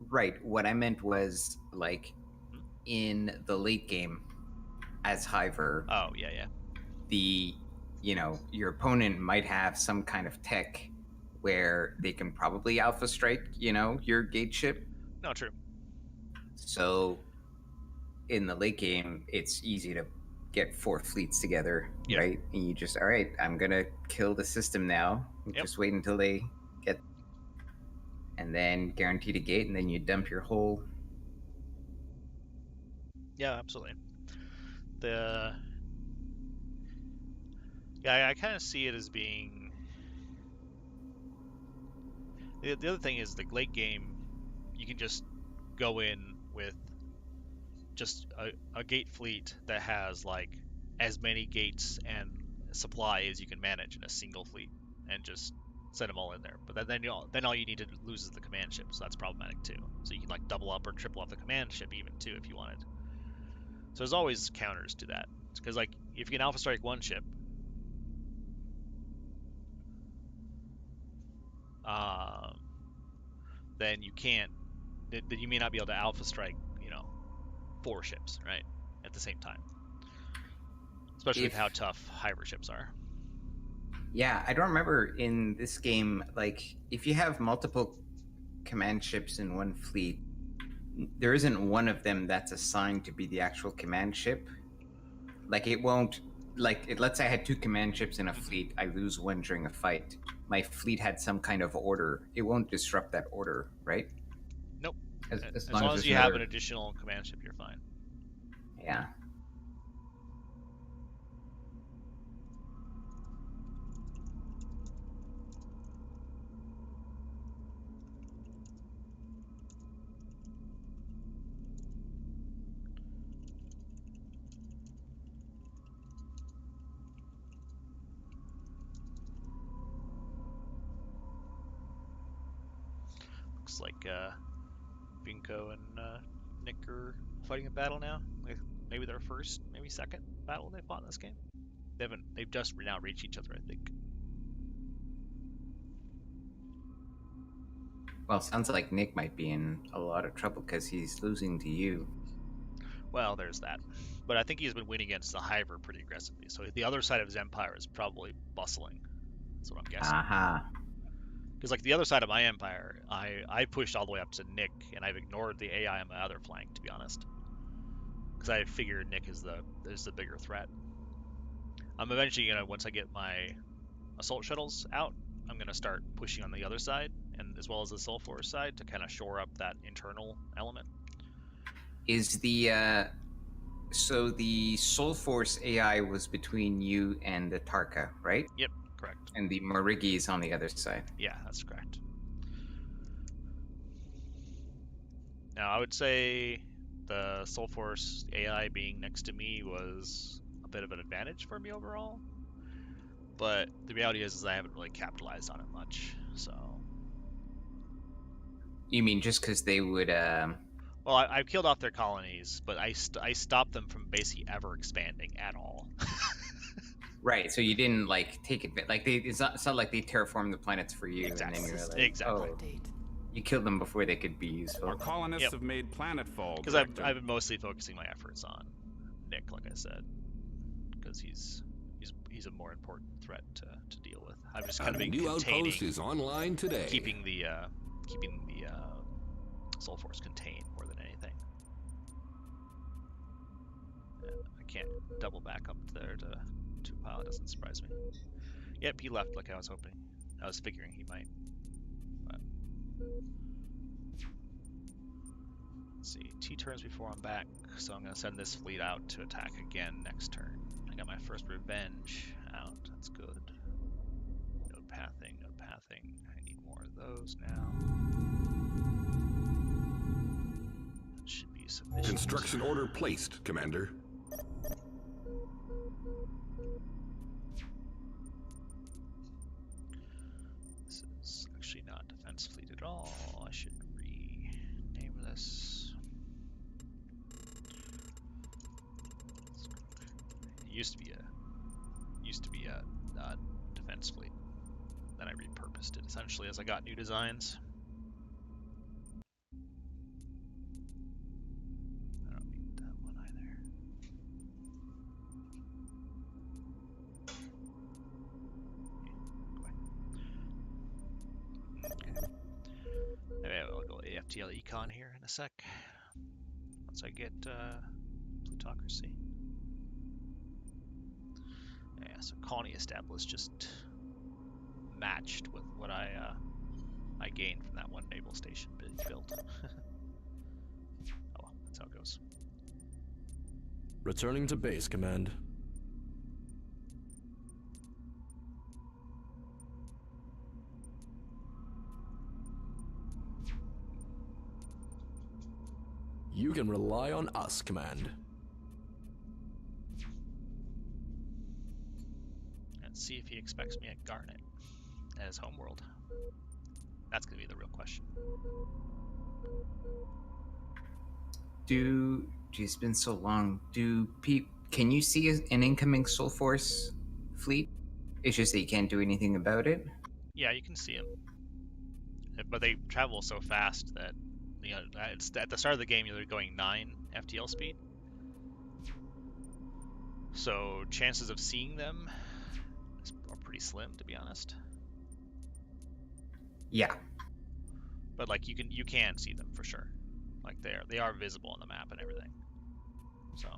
Right. What I meant was like in the late game as Hiver. Oh, yeah. Your opponent might have some kind of tech where they can probably alpha strike, your gate ship. No, true. So in the late game, it's easy to get 4 fleets together, right? And you just, all right, I'm going to kill the system now. Just wait until they get, and then guarantee the gate, and then you dump your whole. Yeah, absolutely. I kind of see it as being. The other thing is the late game, you can just go in with just a gate fleet that has like as many gates and supply as you can manage in a single fleet, and just send them all in there. But then all you need to lose is the command ship, so that's problematic too. So you can like double up or triple up the command ship even too if you wanted. So there's always counters to that, because like if you can alpha strike one ship, then you can't. Then you may not be able to alpha strike, 4 ships, right, at the same time. Especially with how tough Hiver ships are. Yeah, I don't remember in this game, like, if you have multiple command ships in one fleet, there isn't one of them that's assigned to be the actual command ship. Like, it won't, let's say I had 2 command ships in a fleet, I lose one during a fight. My fleet had some kind of order. It won't disrupt that order, right? Nope. As long as you have an additional command ship, you're fine. Yeah. Looks like Binko and Nick are fighting a battle now. Like maybe their first, maybe second battle they fought in this game. They've just now reached each other, I think. Well, sounds like Nick might be in a lot of trouble because he's losing to you. Well, there's that. But I think he's been winning against the Hiver pretty aggressively. So the other side of his empire is probably bustling. That's what I'm guessing. Aha. Because like the other side of my empire, I pushed all the way up to Nick, and I've ignored the AI on my other flank, to be honest. Because I figured Nick is the bigger threat. I'm eventually gonna, once I get my assault shuttles out, I'm gonna start pushing on the other side, and as well as the Soul Force side, to kind of shore up that internal element. Is so the Soul Force AI was between you and the Tarka, right? Yep, correct. And the Marigi is on the other side. Yeah, that's correct. Now, I would say the Soul Force AI being next to me was a bit of an advantage for me overall, but the reality is I haven't really capitalized on it much, so... You mean just because they would... Well, I've killed off their colonies, but I stopped them from basically ever expanding at all. Right, so you didn't take it, it's not like they terraformed the planets for you, exactly. And then you're like, exactly. Oh, you killed them before they could be useful. Our colonists have made planetfall. Because I've been mostly focusing my efforts on Nick, like I said, because he's a more important threat to deal with. I'm just kind of being new outpost is online today. Keeping the Soul Force contained more than anything. I can't double back up there to pile. It doesn't surprise me. Yep, he left like I was hoping. I was figuring he might. But let's see, 2 turns before I'm back, so I'm gonna send this fleet out to attack again next turn. I got my first revenge out. That's good. Node pathing. I need more of those now. That should be sufficient. Construction order placed, Commander. This is actually not defense fleet at all. I should rename this. It used to be a defense fleet. then I repurposed it essentially as I got new designs. I don't need that one either. Okay. Maybe I'll go AFTL Econ here in a sec. Once I get plutocracy. Yeah, so colony established just matched with what I gained from that one naval station built. Oh well, that's how it goes. Returning to base, Command. You can rely on us, Command. Let's see if he expects me at Garnet, at his homeworld. That's gonna be the real question. It's been so long. Can you see an incoming Soul Force fleet? It's just that you can't do anything about it? Yeah, you can see them. But they travel so fast that, you know, it's at the start of the game you're going 9 FTL speed. So chances of seeing them are pretty slim, to be honest. Yeah. But like you can see them for sure. Like they are visible on the map and everything. So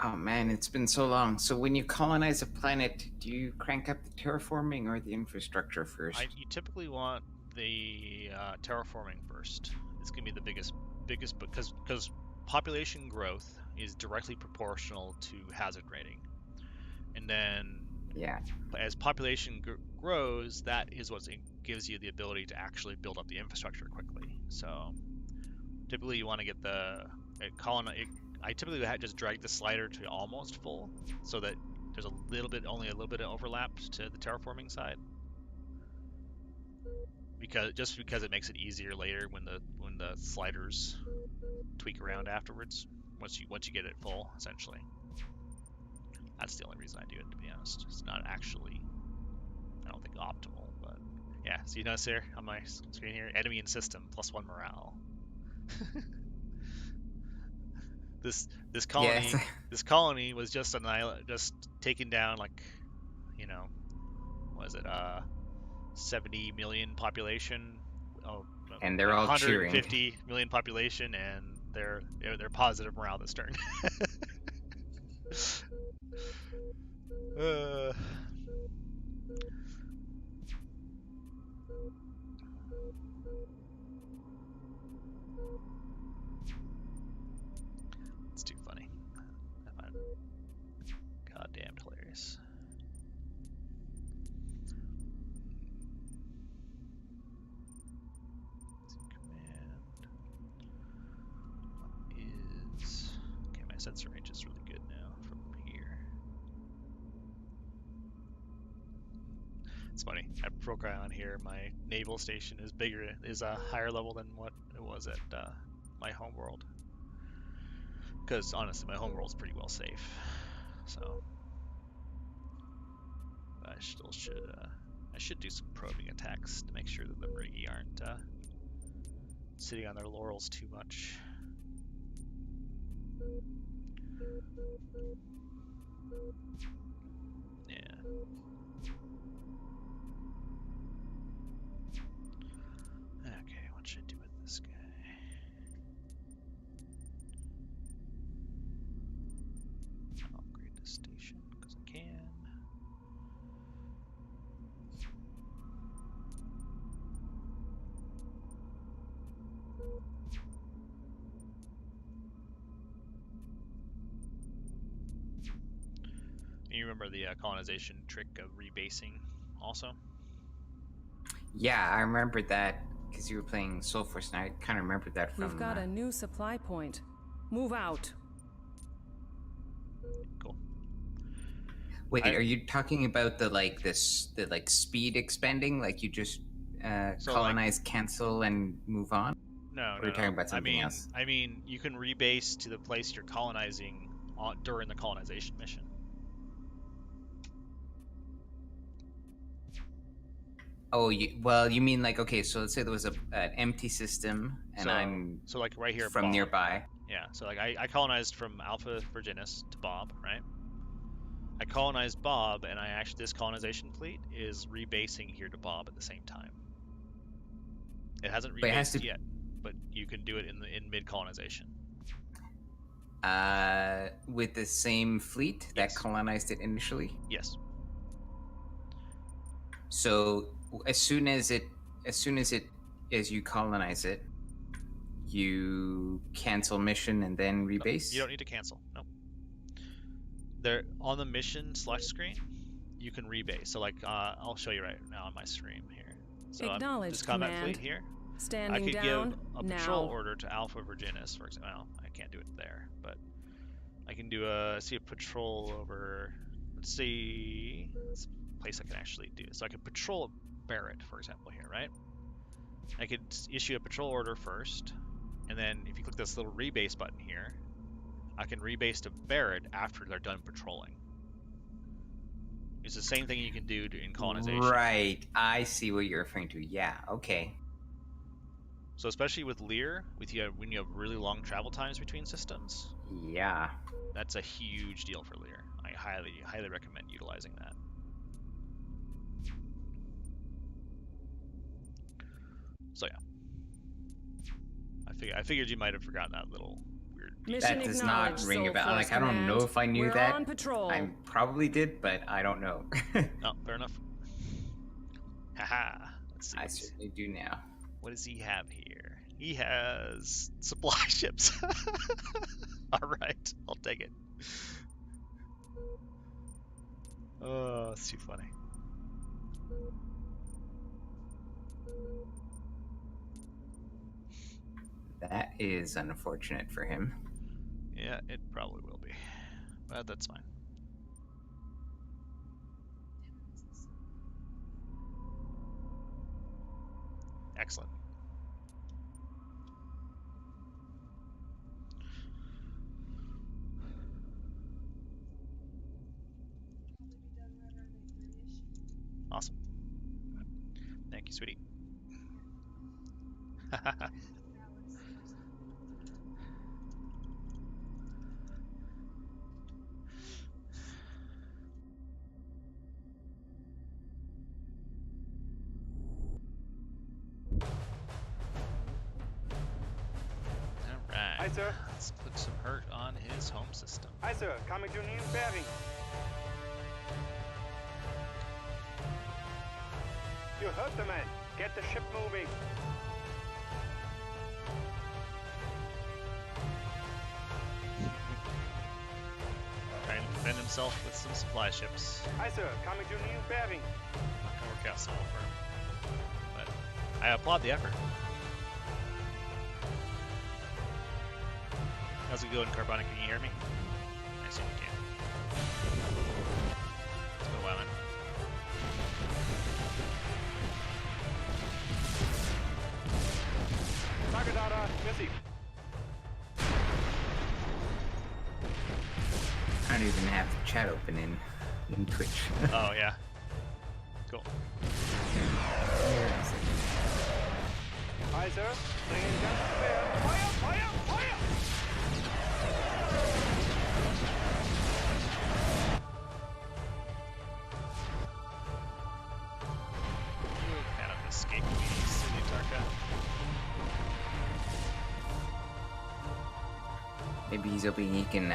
oh man, it's been so long. So when you colonize a planet, do you crank up the terraforming or the infrastructure first? You typically want the terraforming first. It's gonna be the biggest because population growth is directly proportional to hazard rating, and then as population grows, that is what gives you the ability to actually build up the infrastructure quickly. So typically you want to get I typically just drag the slider to almost full, so that there's only a little bit of overlap to the terraforming side. Because it makes it easier later when the sliders tweak around afterwards. Once you get it full, essentially. That's the only reason I do it, to be honest. It's not actually, I don't think, optimal, but yeah. So you notice here on my screen here, enemy in system +1 morale. This colony this colony was just taken down, like, you know, what is it, 70 million population, and they're all 150 cheering. million population, and they're positive morale this turn. It's too funny. I find it goddamn hilarious. My sensor range is really good now from here. It's funny, at Procyon here, my naval station is a higher level than what it was at my homeworld. Because honestly, my homeworld's pretty well safe. So I still should do some probing attacks to make sure that the Briggy aren't sitting on their laurels too much. Yeah. Okay, what should I do with this guy? I'll upgrade this station because I can. You remember the colonization trick of rebasing also? Yeah, I remember that because you were playing Soul Force, and I kind of remembered that from... We've got a new supply point. Move out. Cool. Wait, are you talking about the speed expanding? Like you just colonize, cancel, and move on? No, we're talking about something else. I mean, you can rebase to the place you're colonizing during the colonization mission. Oh, you mean like, okay, so let's say there was an empty system, and I'm so like right here from Bob. nearby. Yeah, so like I colonized from Alpha Virginis to Bob, right? I colonized Bob, and this colonization fleet is rebasing here to Bob at the same time. It hasn't rebased yet, but you can do it in mid colonization. With the same fleet that colonized it initially. Yes. So as soon as you colonize it, you cancel mission and then rebase. You don't need to cancel. No. There on the mission select screen, you can rebase. So like I'll show you right now on my stream here. So Acknowledge this combat command. fleet here. Standing I could down, give a patrol order to Alpha Virginis, for example. Well, I can't do it there, but I can do a patrol over. Let's see, it's a place I can actually do. So I could patrol Barrett, for example, here, right? I could issue a patrol order first, and then if you click this little rebase button here, I can rebase to Barrett after they're done patrolling. It's the same thing you can do in colonization. Right, I see what you're referring to. Yeah, okay. So especially with Lear, when you have really long travel times between systems, yeah, that's a huge deal for Lear. I highly recommend utilizing that. So yeah, I figured you might have forgotten that little weird. Mission that does not ring a bell. Like I don't know if I knew that. On patrol. I probably did, but I don't know. Oh, fair enough. Haha. Let's see. I certainly do now. What does he have here? He has supply ships. All right, I'll take it. Oh, it's too funny. That is unfortunate for him. Yeah, it probably will be, but that's fine. Excellent. Awesome. Thank you, sweetie. Aye, sir. Let's put some hurt on his home system. Aye, sir. Coming to new bearing. You heard the man. Get the ship moving. Trying to defend himself with some supply ships. Aye, sir. Coming to new bearing. Not gonna work out so well for him, but I applaud the effort. How's it going, Carbonic? Can you hear me? I assume you can. It's been a while, man. Tagadata, Missy. I don't even have the chat open in Twitch. Oh, yeah. Cool. Aye, sir. Bringing guns to bear. Fire! Fire! Fire! You kind of escaped me, silly Tarka. Maybe he's hoping he can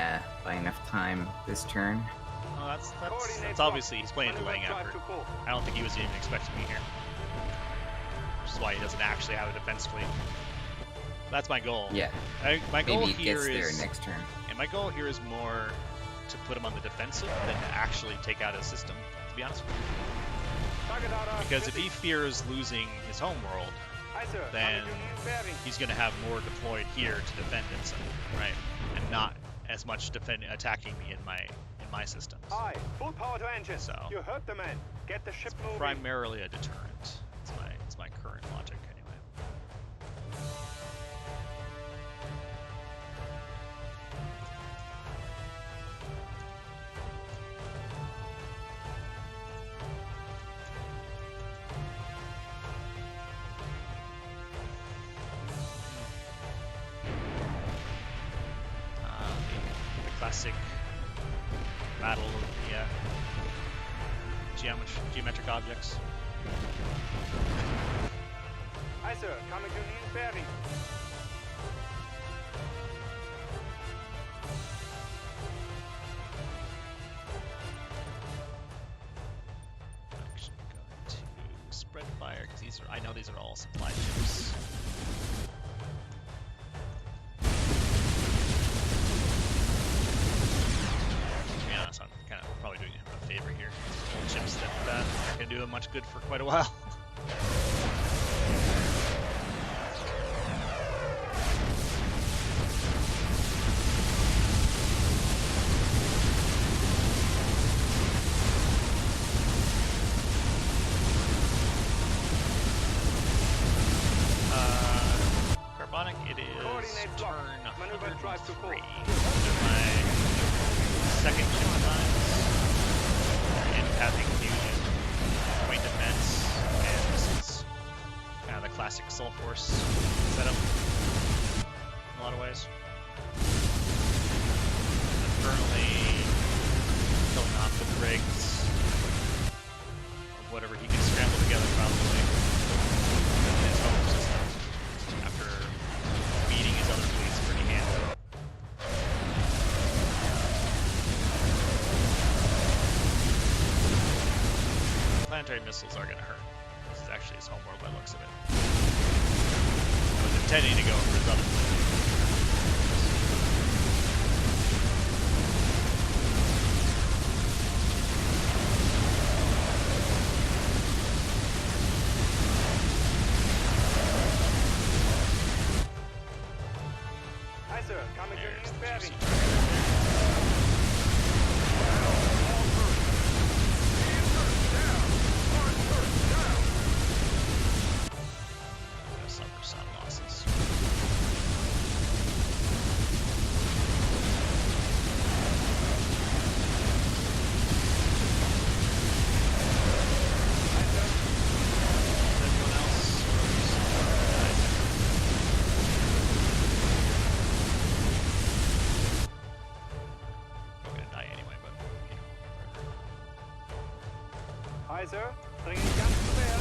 buy enough time this turn. Oh, that's obviously he's playing delaying effort. I don't think he was even expecting me here. Which is why he doesn't actually have a defense fleet. That's my goal. Yeah. My goal Maybe he here gets is there next turn. And my goal here is more to put him on the defensive than to actually take out his system, to be honest with you. Because if he fears losing his home world, then he's going to have more deployed here to defend himself, right? And not as much attacking me in my systems. Aye, full power to engine. So you heard the man. Get the ship moving. Primarily a deterrent. It's my current logic anyway. classic battle of the geometric objects. Aye, sir. Coming to new bearing. Actually, going to spread fire because I know these are all supply ships. To be honest, I'm kind of probably doing him a favor here. Old ships that aren't going to do him much good for quite a while. It is turn 103. My second ship designs, empathic fusion, point defense, and missiles. Kind of the classic Soul Force setup in a lot of ways. I'm currently killing off the rigs of whatever he can scramble together, probably. In his home system. After beating his other fleets pretty handily. Planetary missiles are gonna hurt. This is actually his homeworld by the looks of it. I was intending to go for his other fleet. Aye, sir. Bringing guns to bear.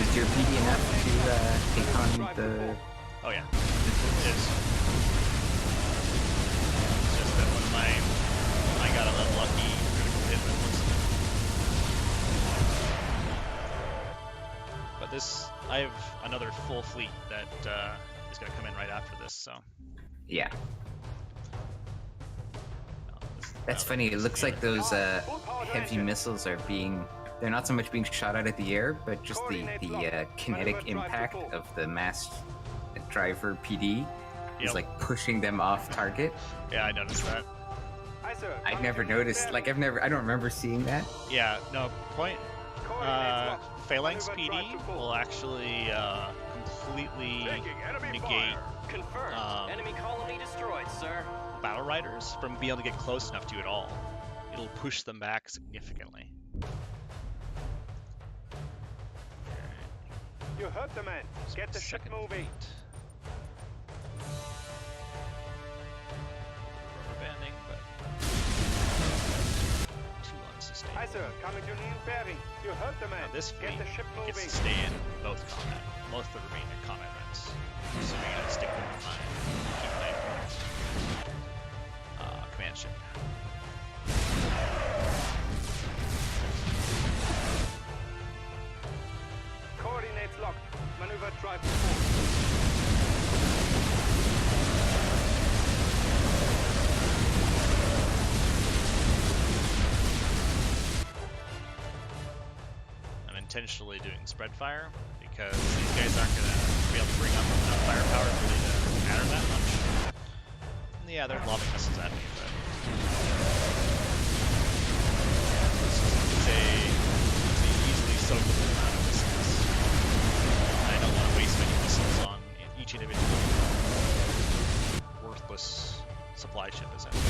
Is your PD enough to take on the... Oh yeah, it is. It's just that one of I got an unlucky critical hit that looks like. But this, I have another full fleet that is going to come in right after this, so. Yeah. That's funny, it looks like those heavy missiles are they're not so much being shot out of the air, but just the kinetic impact of the mass driver PD is like pushing them off target. Yeah, I noticed that. I've never noticed, like I don't remember seeing that. Yeah, no, Phalanx PD will actually completely negate enemy colony destroyed, sir. battle riders from being able to get close enough to you at all. It'll push them back significantly. You heard the man. Get the ship moving. Rubber banding, but too unsustained. Aye, sir. Coming to new bearing. You heard the man. Now this fleet Get the ship moving. gets to stay in both combat, both the remaining combat runs. So we gotta stick with my keep playing. Command ship. Coordinates locked. Maneuver drive to I'm intentionally doing spread fire because these guys aren't going to be able to bring up enough firepower really to matter that much. And yeah, they're lobbing missiles at me, but it's a easily soakable amount of missiles. I don't want to waste many missiles on each individual worthless supply ship, essentially.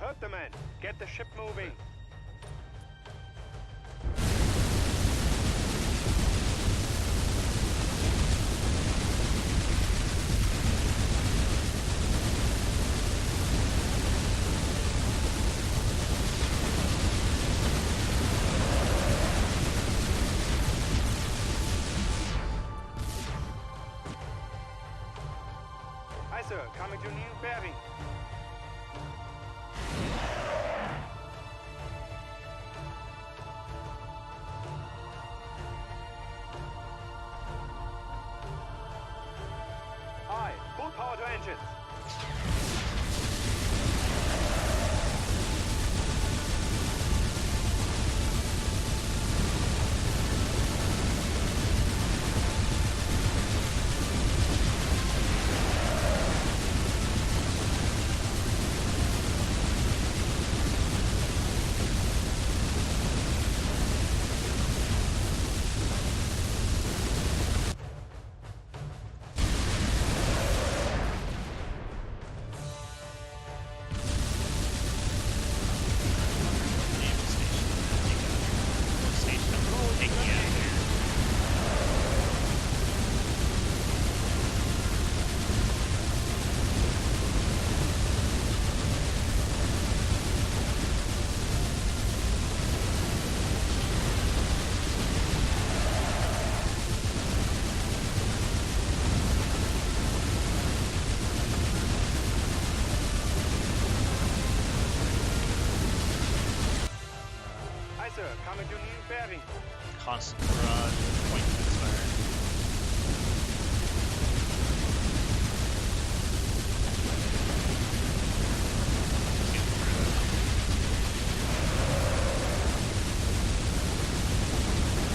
heard the man. Get the ship moving. Aye, sir. Coming to new bearing. Aye, full power to engines. Aye, sir. Coming to new bearing. Constant barrage, point to expire.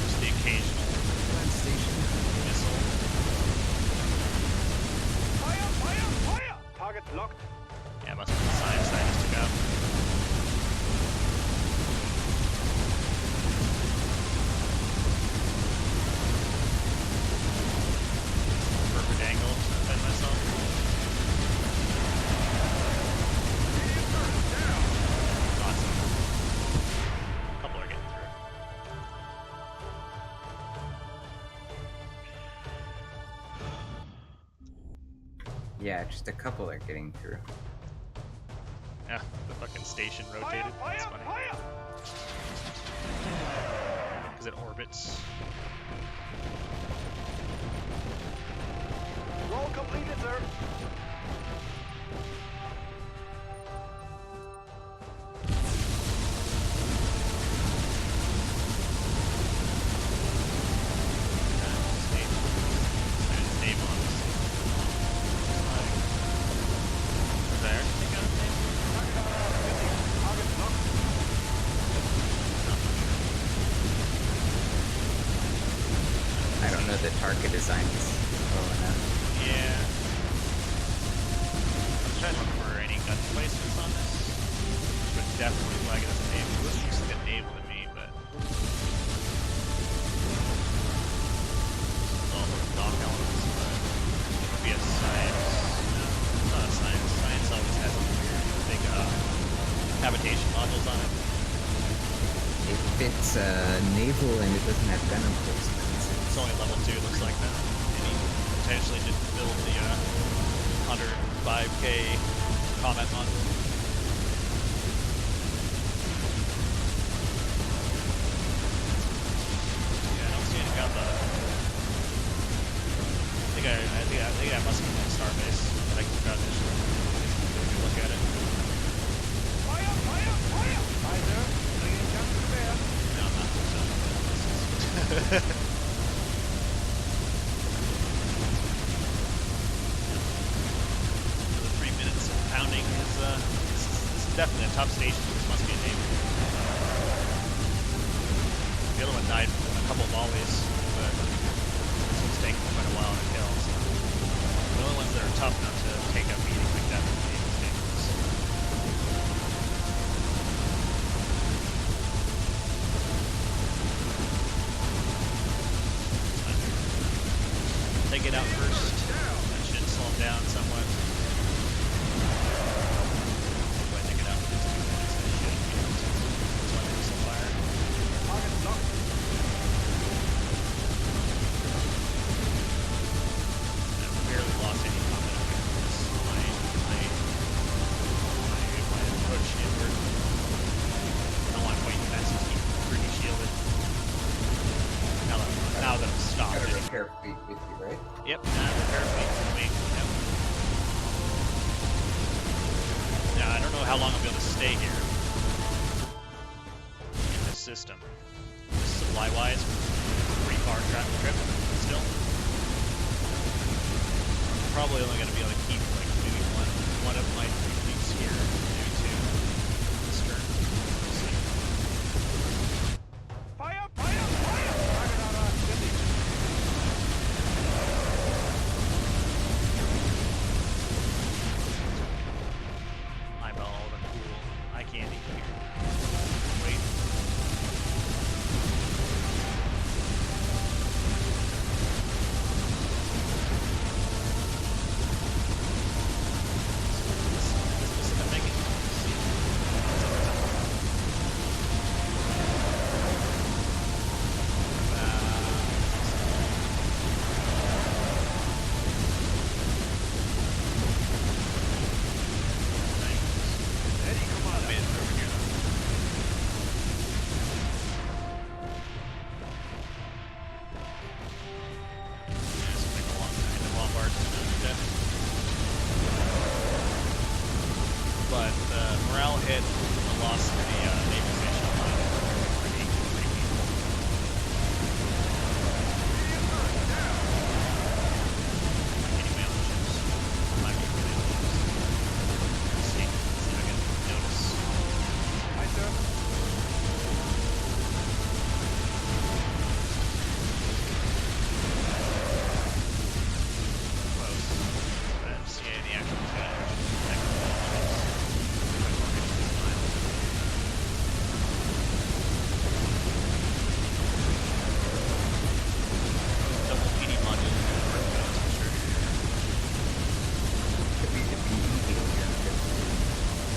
Just the occasional station missile. Fire! Fire! Fire! Target locked. Yeah, must be the science I just took out. Perfect angle to defend myself. Awesome. A couple are getting through. Yeah, just a couple are getting through. Yeah, the fucking station rotated. That's funny. Because it orbits. Roll completed, sir. I don't know the target design is well enough. Yeah. I'm trying to look for any gun placements on this. But definitely flag it as a naval. This looks like a naval to me, but all the dock elements, but it could be a science. No, it's not a science. Science always has big habitation modules on it. If it's naval and it doesn't have gun emplacements, It's only level 2, looks like now. And he potentially didn't build the 105k combat module. Yeah, I don't see any gun though. I think I must be in Starbase. I can grab this. Look at it. Fire! Fire! Fire! Aye, sir. Bringing guns to bear. No, I'm not. The 3 minutes of pounding is this is definitely a tough station. This must be a name. The other one died from a couple volleys, but this one's taken quite a while to kill. So the only ones that are tough enough to take a beating like that are the naval stations. Take it out first. That should slow him down somewhat. Take it out. fleet with you, right? Yep, repair fleet with me. Yep. Now, I don't know how long I'll be able to stay here in this system. Supply-wise, pretty far trip still. Probably only going to be able to keep like maybe one of my 3 fleets here, maybe 2 this turn. We'll see. Fire! Fire! Fire! Target on our city. Eyeball the cool eye candy here. Wait. But the morale hit, the loss of the Navy station online is pretty painful. Any mail ships. Might be really Let's see if I can notice. Hi, sir. Close. I didn't see any actual damage. Double PD module. That's for sure.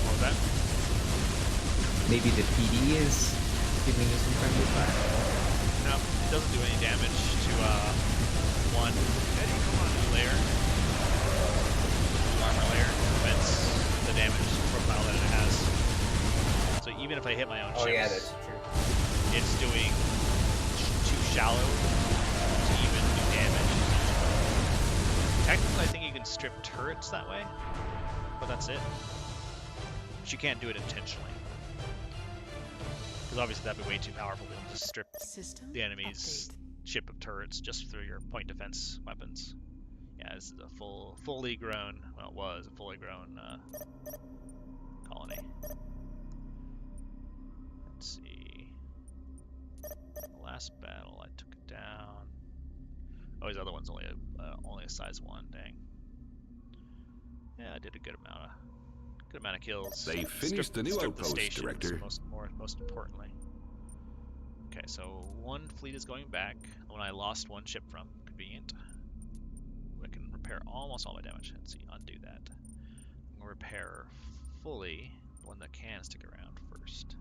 What was that? Maybe the PD is giving you some friendly fire. No, it doesn't do any damage to one layer. Armor layer prevents the damage profile that it has. So even if I hit my own ships, yeah, that's true. it's doing too shallow to even do damage. Technically, I think you can strip turrets that way, but that's it. But you can't do it intentionally. Because obviously that'd be way too powerful to just strip the enemy's ship of turrets just through your point defense weapons. Yeah, this is a fully grown, well, it was a fully grown colony. Let's see. The last battle, I took it down. Oh, his other one's only a size 1. Dang. Yeah, I did a good amount of kills. They finished the new outpost, Director. Most importantly. Okay, so 1 fleet is going back. The one I lost 1 ship from. Convenient. I can repair almost all my damage. Let's see, undo that. I'm gonna repair fully the one that can stick around first.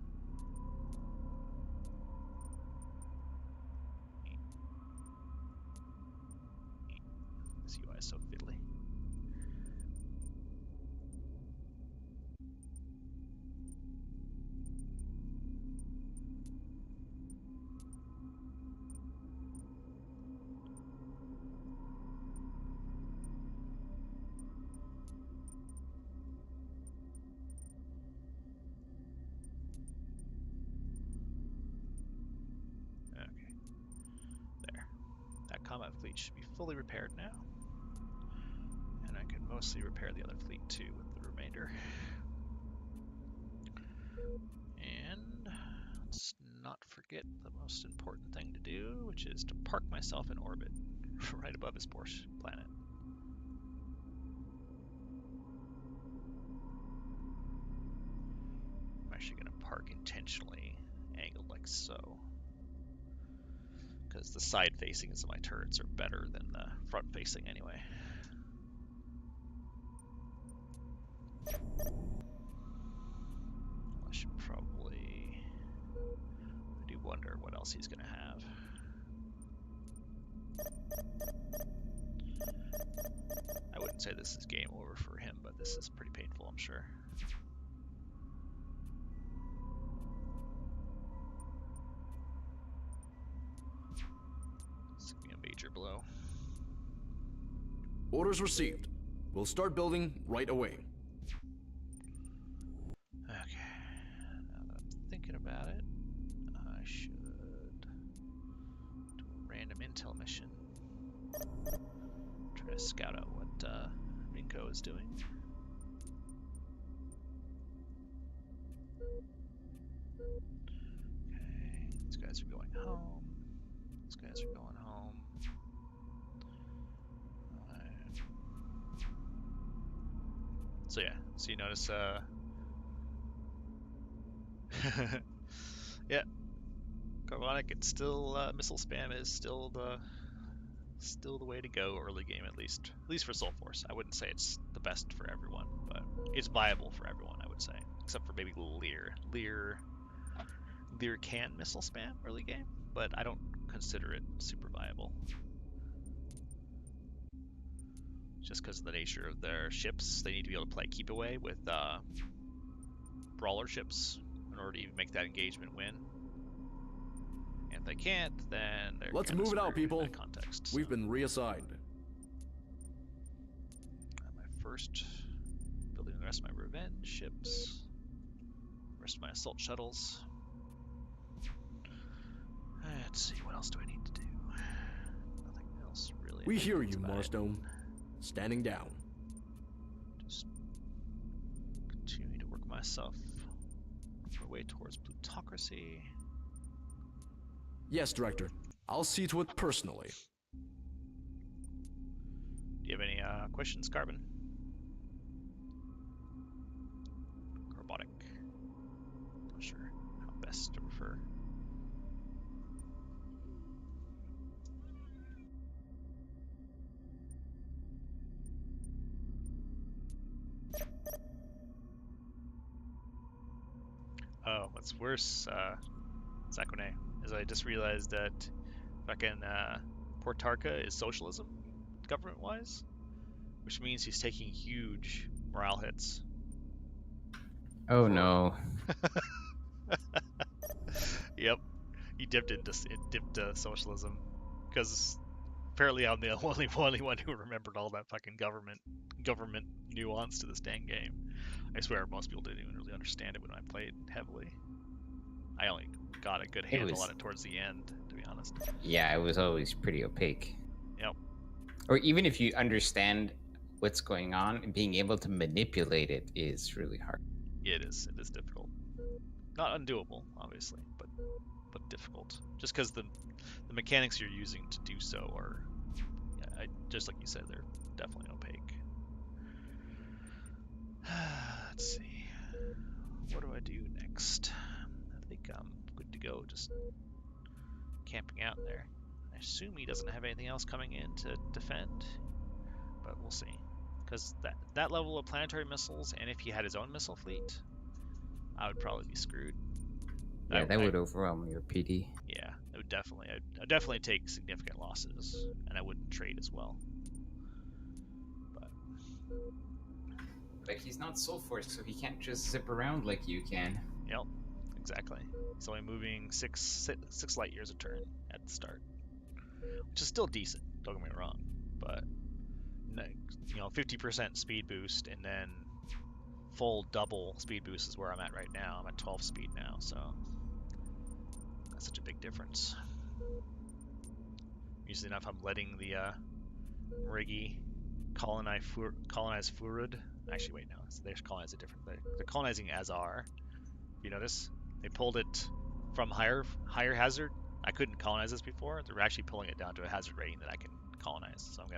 This UI is so fiddly. Combat fleet should be fully repaired now. And I can mostly repair the other fleet too with the remainder. And let's not forget the most important thing to do, which is to park myself in orbit right above his Porsche planet. I'm actually going to park intentionally angled like so, because the side facings of my turrets are better than the front facing anyway. I should probably... I do wonder what else he's going to have. I wouldn't say this is game over for him, but this is pretty painful, I'm sure. It's gonna be a major blow. Orders received. We'll start building right away. Okay. Now that I'm thinking about it, I should do a random intel mission. Try to scout out what Rinko is doing. Okay, these guys are going home. These guys are going home. So yeah, so you notice, yeah, Carbonic, it's still, missile spam is still the way to go early game, at least for Soul Force. I wouldn't say it's the best for everyone, but it's viable for everyone, I would say, except for maybe Lear. Lear can missile spam early game, but I don't consider it super viable. Just because of the nature of their ships, they need to be able to play keep away with brawler ships in order to even make that engagement win. And if they can't, then they're Let's move it out, people. Context, so. We've been reassigned. My first building the rest of my revenge ships, the rest of my assault shuttles. Let's see, what else do I need to do? Nothing else really. We hear you, Marstone. Standing down. Just continue to work myself my way towards plutocracy. Yes, Director. I'll see to it personally. Do you have any questions, Carbon? Carbonic. Not sure how best to refer. Oh, what's worse, Sakune, is I just realized that fucking Portarka is socialism, government-wise, which means he's taking huge morale hits. Oh no. Yep, he dipped socialism, because apparently I'm the only one who remembered all that fucking government nuance to this dang game. I swear most people didn't even really understand it when I played heavily. I only got a good handle on it towards the end, to be honest. Yeah, it was always pretty opaque. Yep. Or even if you understand what's going on, being able to manipulate it is really hard. Yeah, it is. It is difficult. Not undoable, obviously, but difficult. Just because the mechanics you're using to do so are, yeah, just like you said, they're definitely opaque. Let's see. What do I do next? I think I'm good to go, just camping out there. I assume he doesn't have anything else coming in to defend, but we'll see. Because that level of planetary missiles, and if he had his own missile fleet, I would probably be screwed. Yeah, that would overwhelm your PD. Yeah, it would definitely. I'd definitely take significant losses, and I wouldn't trade as well. But he's not Soul Force, so he can't just zip around like you can. Yep, exactly. He's only moving six light years a turn at the start, which is still decent. Don't get me wrong, but 50% speed boost and then full double speed boost is where I'm at right now. I'm at 12 speed now, so that's such a big difference. Usually enough, I'm letting the Marigi colonize Furud. Actually, wait, no, they're colonizing different. They're colonizing Azar. You notice they pulled it from higher hazard. I couldn't colonize this before. They're actually pulling it down to a hazard rating that I can colonize. So I'm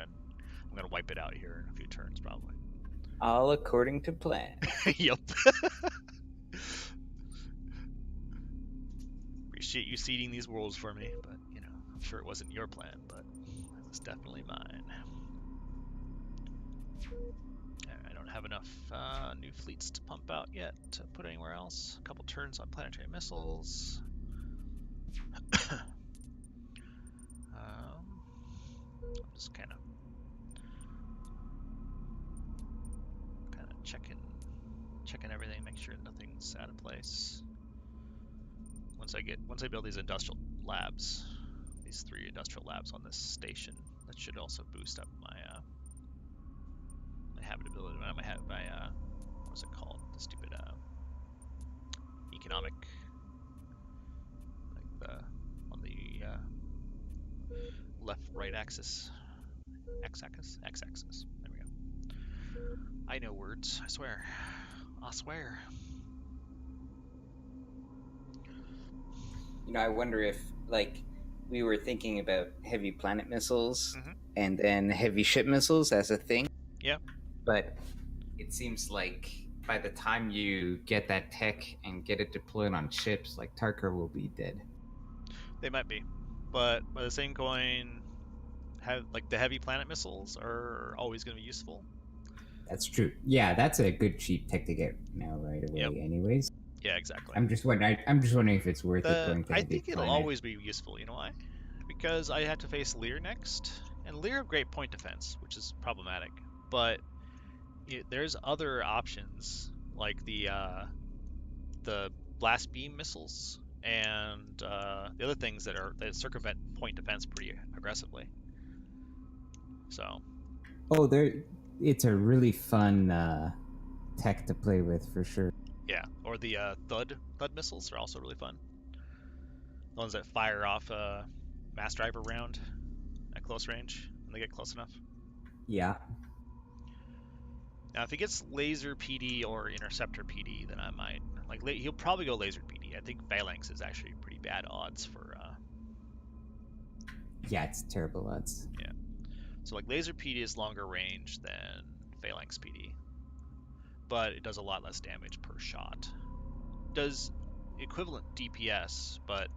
gonna wipe it out here in a few turns probably. All according to plan. Yep. Appreciate you seeding these worlds for me, but I'm sure it wasn't your plan, but it was definitely mine. I don't have enough new fleets to pump out yet to put anywhere else. A couple turns on planetary missiles. I'm just kind of checking everything, make sure nothing's out of place. Once I build these industrial labs, these 3 industrial labs on this station, that should also boost up my inhabitability. I might have my what's it called? The stupid economic, like the on the left-right axis, x-axis. There we go. I know words. I swear. I swear. You know, I wonder if, like, we were thinking about heavy planet missiles and then heavy ship missiles as a thing. Yep. But it seems like by the time you get that tech and get it deployed on ships, like, Tarkir will be dead. They might be. But by the same coin, like the heavy planet missiles are always going to be useful. That's true. Yeah, that's a good cheap tech to get now right away anyways. Yeah, exactly. I'm just wondering if it's worth it going to I think it'll always be useful, you know why? Because I had to face Lear next, and Lear have great point defense, which is problematic. But there's other options, like the blast beam missiles and the other things that circumvent point defense pretty aggressively. So. Oh, it's a really fun tech to play with for sure. Yeah, or the thud missiles are also really fun. The ones that fire off a mass driver round at close range when they get close enough. Yeah. Now, if he gets laser PD or interceptor PD, then I might he'll probably go laser PD. I think Phalanx is actually pretty bad odds for. Yeah, it's terrible odds. Yeah. So like laser PD is longer range than Phalanx PD, but it does a lot less damage per shot. Does equivalent DPS, but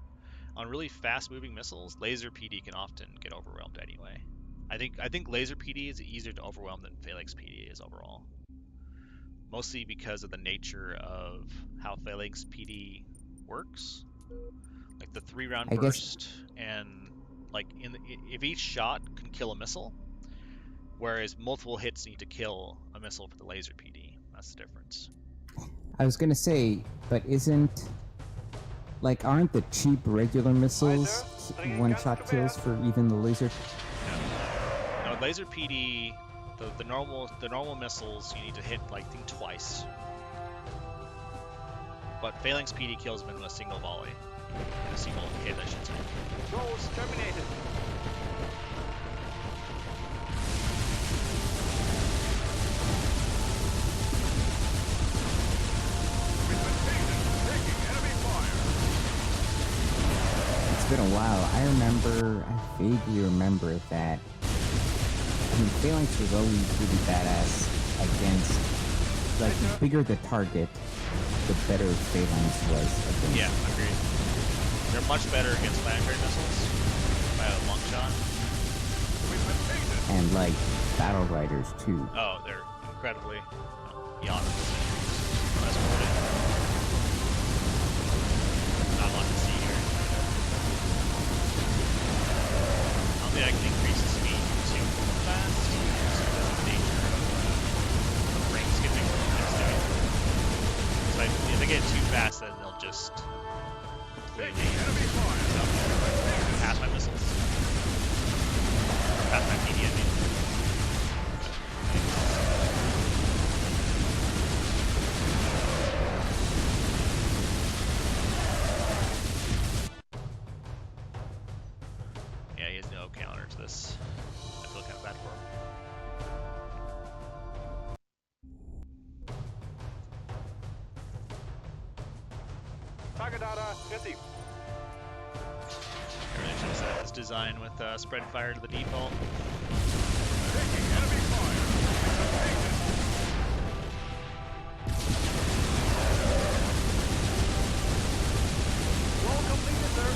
on really fast-moving missiles, laser PD can often get overwhelmed anyway. I think laser PD is easier to overwhelm than Phalanx PD is overall. Mostly because of the nature of how Phalanx PD works, like the 3-round burst, and like if each shot can kill a missile, whereas multiple hits need to kill a missile for the laser PD. That's the difference. I was gonna say, but aren't the cheap regular missiles one-shot kills for even the laser? No, laser PD, the normal missiles you need to hit twice. But Phalanx PD kills them in a single volley, in a single hit, I should say. Goals terminated. It's been a while. I vaguely remember that. I mean, Phalanx was always really badass against, the bigger the target, the better Phalanx was against. Yeah, agreed. They're much better against planetary missiles by a long shot. And battle riders too. Oh, they're incredibly beyond transported. Not a lot to see here. I don't think I can increase the speed too fast because of the nature of the ring skipping it's doing. So if they get too fast, then they'll just completely pass my missiles. Pass my PD, I mean. Yeah, he has no counter to this. I feel kind of bad for him. Target data received. Everything should set this design with spread fire to the default. Taking enemy fire. Roll completed, sir.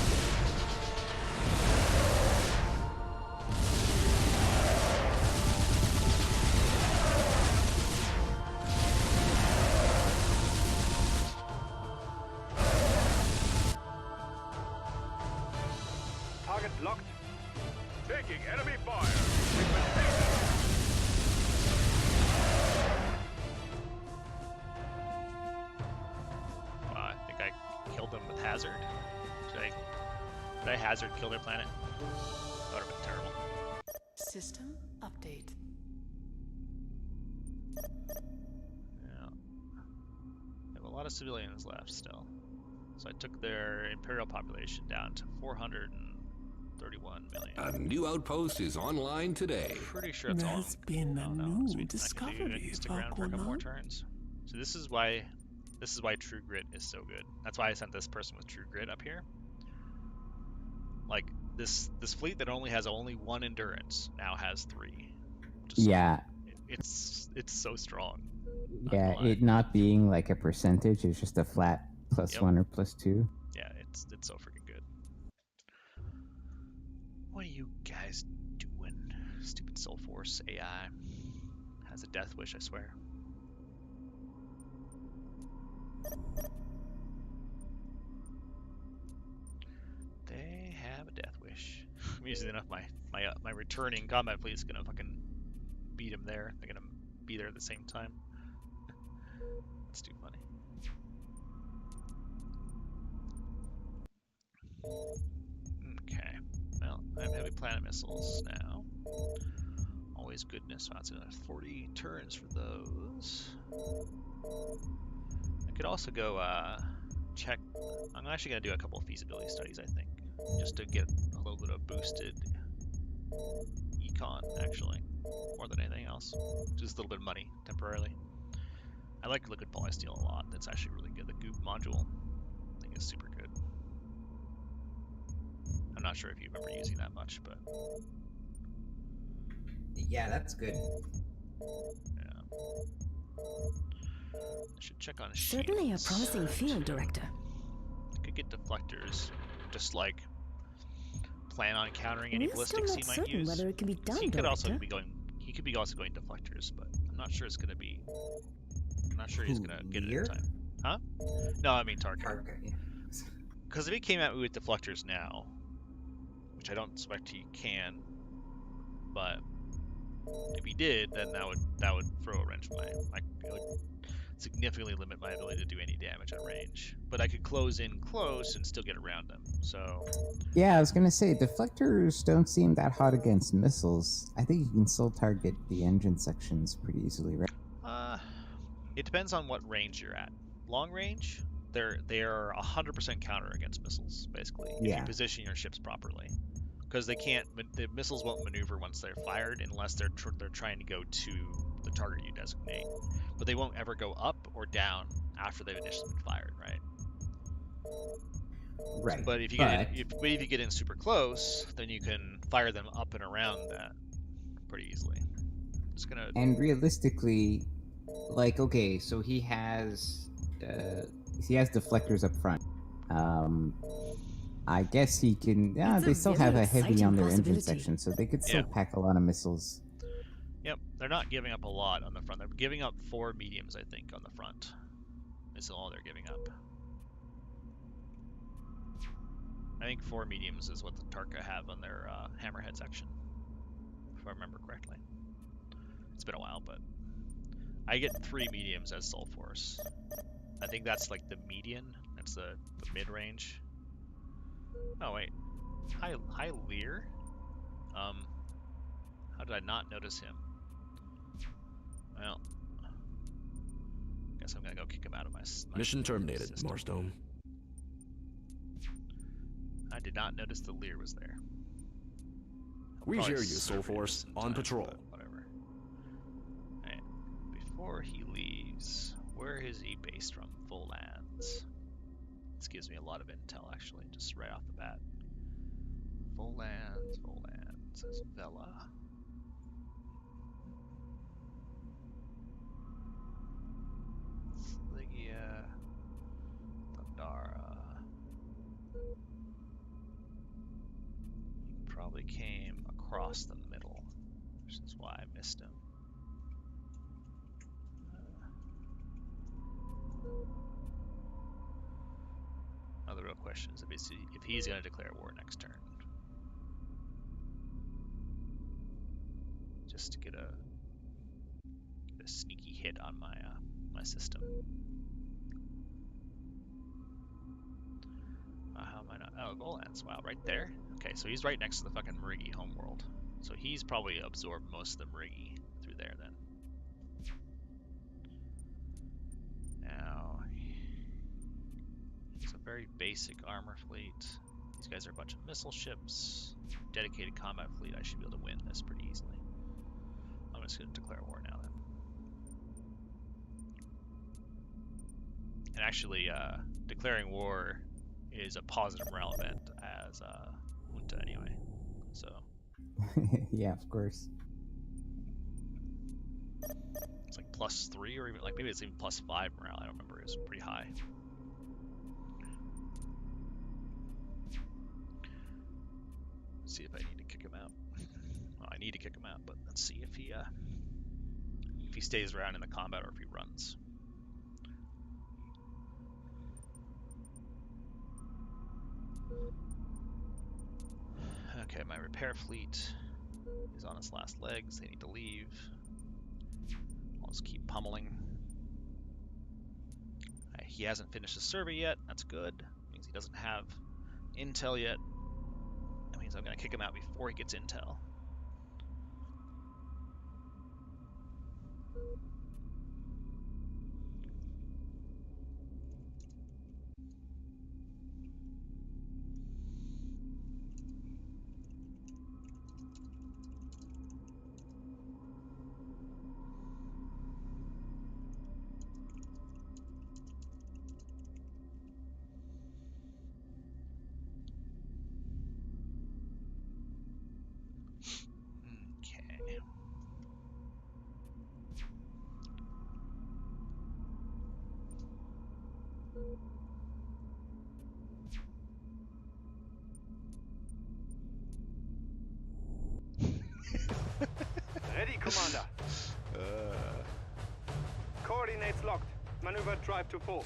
Target locked. Taking enemy fire. I think I killed them with hazard. Did I hazard kill their planet? That would have been terrible. System update. lot of civilians left still. So I took their imperial population down to 431 million. A new outpost is online today. Pretty sure it's all. There's been a new discovery, I can stick around for a couple more turns. So this is why True Grit is so good. That's why I sent this person with True Grit up here. Like this fleet that only has one endurance now has 3. Yeah. It's so strong. Yeah, it not being like a percentage, it's just a flat +1 or +2. Yeah, it's so freaking good. What are you guys doing? Stupid Soul Force AI has a death wish, I swear. They have a death wish. Amusingly enough, my returning combat fleet is gonna fucking beat him there. They're gonna be there at the same time. That's too funny. Okay. Well, I have heavy planet missiles now. Always goodness. That's another 40 turns for those. I could also go check. I'm actually going to do a couple of feasibility studies, I think, just to get a little bit of boosted econ, actually, more than anything else. Just a little bit of money temporarily. I like liquid polysteel a lot. That's actually really good. The goop module, I think, is super good. I'm not sure if you remember using that much, but yeah, that's good. Yeah. I should check on certainly a promising field, Director. I could get deflectors, just like plan on countering any ballistics he might use. Whether it can be done, he could also be going. He could be also going deflectors, but I'm not sure it's going to be. I'm not sure he's going to get it in time. Huh? No, I mean Tarka. Because if he came at me with deflectors now, which I don't expect he can, but if he did, then that would throw a wrench in my. It would significantly limit my ability to do any damage at range. But I could close in close and still get around them. So. Yeah, I was gonna say deflectors don't seem that hot against missiles. I think you can still target the engine sections pretty easily, right? It depends on what range you're at. Long range, they are 100% counter against missiles, basically. If you position your ships properly, because the missiles won't maneuver once they're fired unless they're trying to go to the target you designate. But they won't ever go up or down after they've initially been fired, right? Right. But if you get in super close, then you can fire them up and around that pretty easily. Just gonna. And realistically, like, okay, so he has deflectors up front. I guess he can. Yeah, they still have a heavy on their engine section, so they could still pack a lot of missiles. Yep, they're not giving up a lot on the front. They're giving up 4 mediums, I think, on the front. Is all they're giving up. I think 4 mediums is what the Tarka have on their hammerhead section, if I remember correctly. It's been a while, but I get 3 mediums as Soul Force. I think that's like the median. That's the mid-range. Oh wait, hi Lear. How did I not notice him? Well, guess I'm gonna go kick him out of my mission terminated, system. Marstone. I did not notice the Lear was there. We hear you, Soul Force. On patrol. Whatever. Right. Before he leaves, where is he based from? Full lands. This gives me a lot of intel, actually, just right off the bat. Full lands, Vela. Sligia, Thundara. He probably came across the middle, which is why I missed him. Now the real question is if he's going to declare war next turn. Just to get a sneaky hit on my my system. How am I not? Oh, Golands. Wow, right there. Okay, so he's right next to the fucking Marigi homeworld. So he's probably absorbed most of the Marigi through there then. Now, very basic armor fleet. These guys are a bunch of missile ships. Dedicated combat fleet. I should be able to win this pretty easily. I'm just going to declare war now then. And actually, declaring war is a positive morale event as Junta anyway. So. Yeah, of course. It's like +3 or even like maybe it's even +5 morale. I don't remember. It was pretty high. Let's see if I need to kick him out. Well, I need to kick him out, but let's see if he stays around in the combat or if he runs. Okay, my repair fleet is on its last legs. They need to leave. I'll just keep pummeling. He hasn't finished his survey yet. That's good. Means he doesn't have intel yet. That means I'm going to kick him out before he gets intel. Ready, Commander. Coordinates locked. Maneuver drive to full.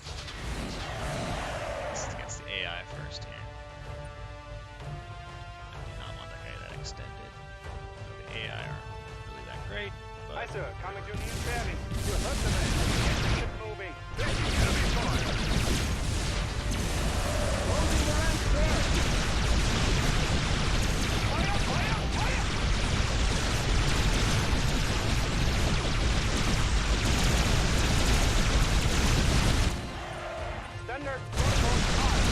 This is against the AI first here. I do not want that guy that extended. The AI aren't really that great. But... Aye, sir. Coming to new bearing. You heard the man. Get the ship moving. Enemy fire. Closing the ranks there. Fire, fire, fire! Standard protocol high.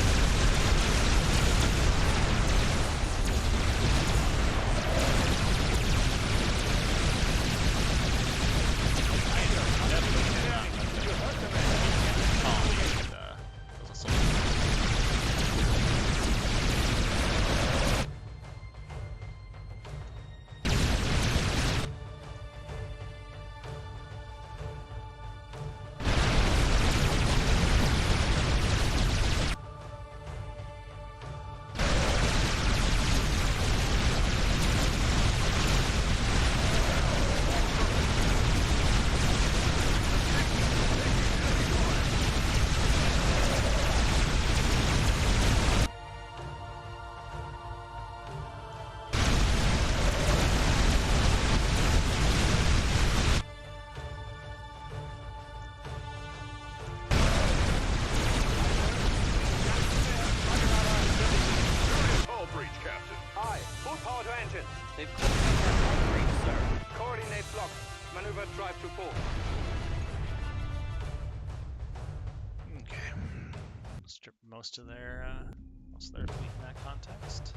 They've cut our breach, sir. Coordinates locked. Maneuver drive to full. Okay. Strip most of their fleet in that context.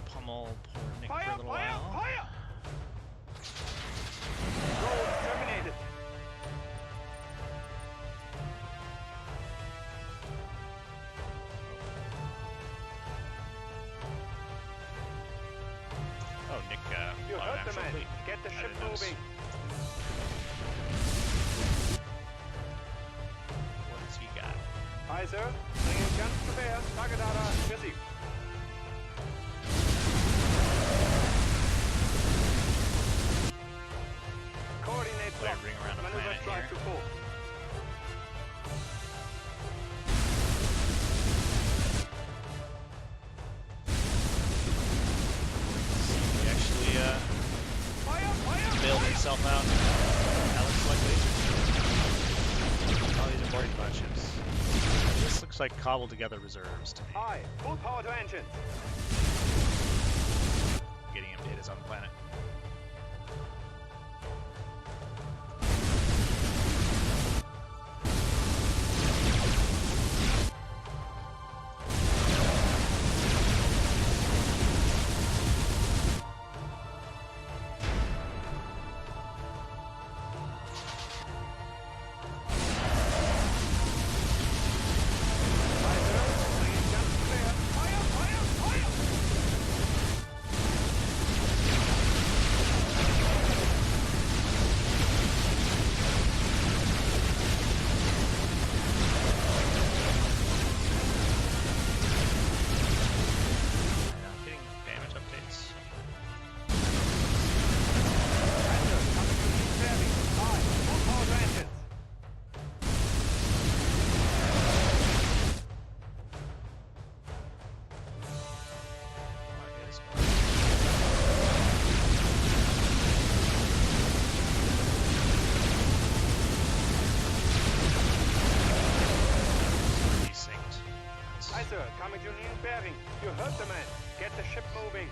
Pummel poor Nick for a little while. Fire! Roll terminated. Oh, Nick, you heard the man. Get the ship moving. What has he got? Aye, sir. Bringing guns to bear. Target data busy. Coordinates locked. Ring around a Maneuver planet drive to here. full. He actually bailed himself out. That looks like oh, these are boarding pod ships. This looks like cobbled together reserves to me. Aye, full power to engines. Getting him to hit his own planet. Aye, sir. Coming to new bearing. You heard the man. Get the ship moving.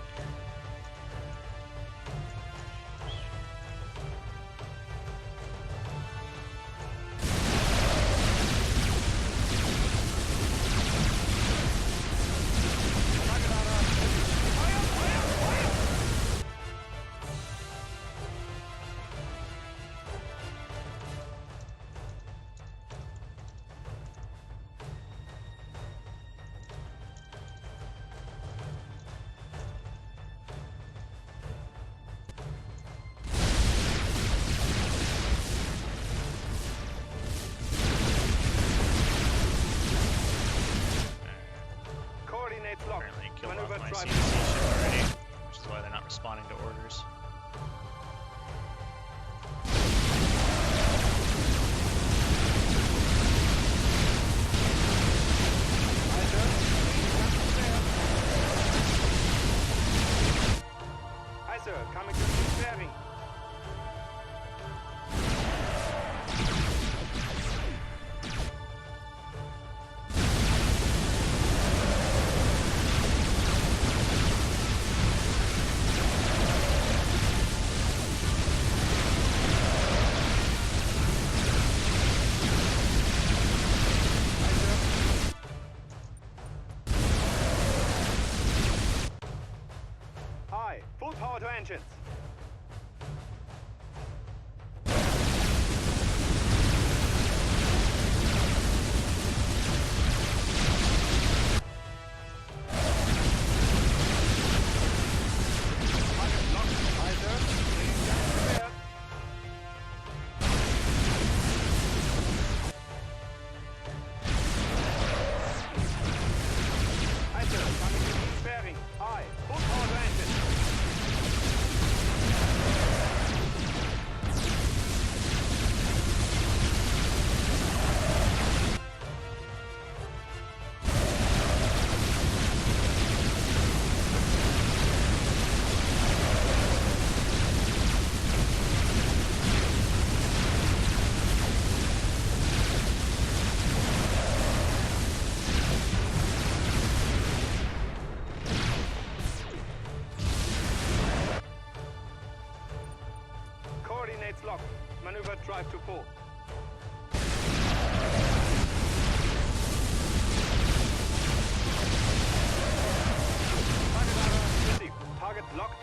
Apparently killed off my CNC ship already, which is why they're not responding to orders. Aye, sir. Coming to new bearing. Full power to engines. Coordinates locked. Maneuver drive to port. Target locked.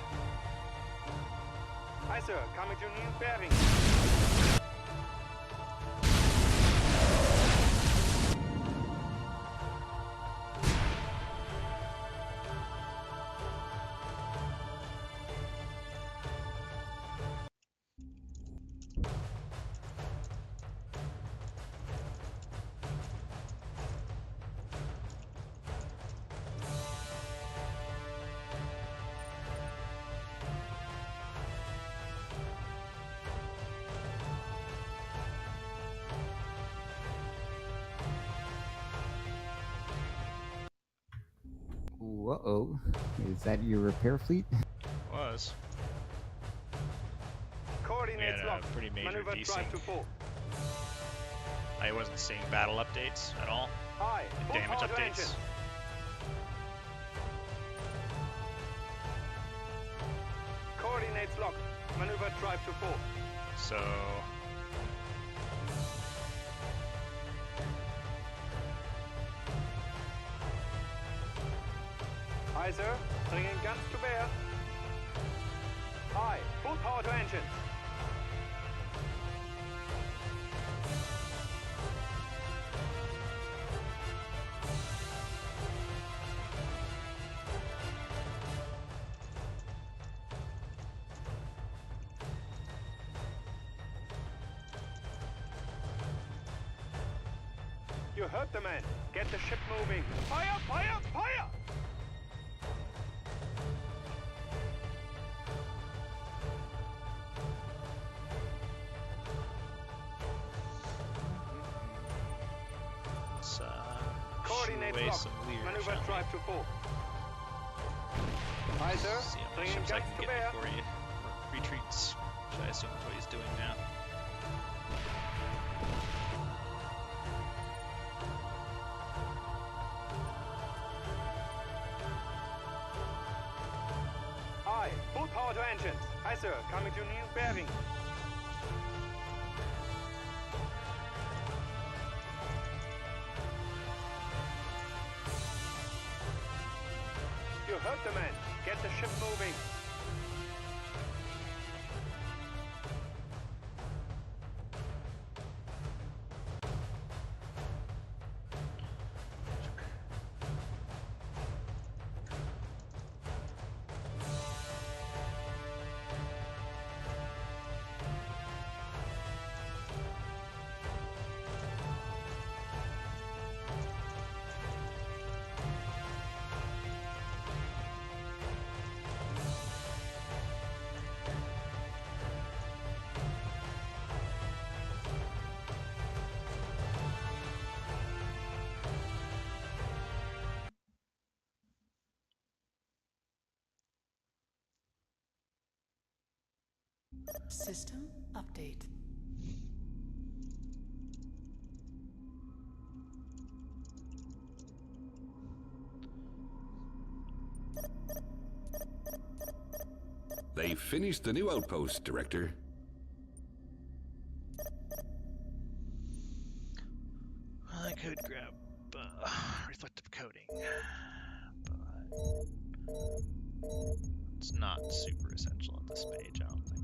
Aye, sir. Coming to new bearing. Whoa, is that your repair fleet? Was. Coordinates we had a locked. pretty major Maneuver desync. drive to port. I wasn't seeing battle updates at all. Aye, And full damage power to updates. engine. Coordinates locked. Maneuver drive to port. So Aye, sir. Bringing guns to bear. Aye, full power to engines. You heard the man. Get the ship moving. Fire, fire, fire! let's Coordinates away locked. some leaders, Maneuver shall we? drive to port. Aye, sir. See how many Bringing ships I guns can to get bear. before he retreats, which I assume is what he's doing now. engines. Aye, sir. Coming to new bearing. You heard the man. Get the ship moving. System update. They finished the new outpost, Director. Well, I could grab reflective coating, but it's not super essential at this stage, I don't think.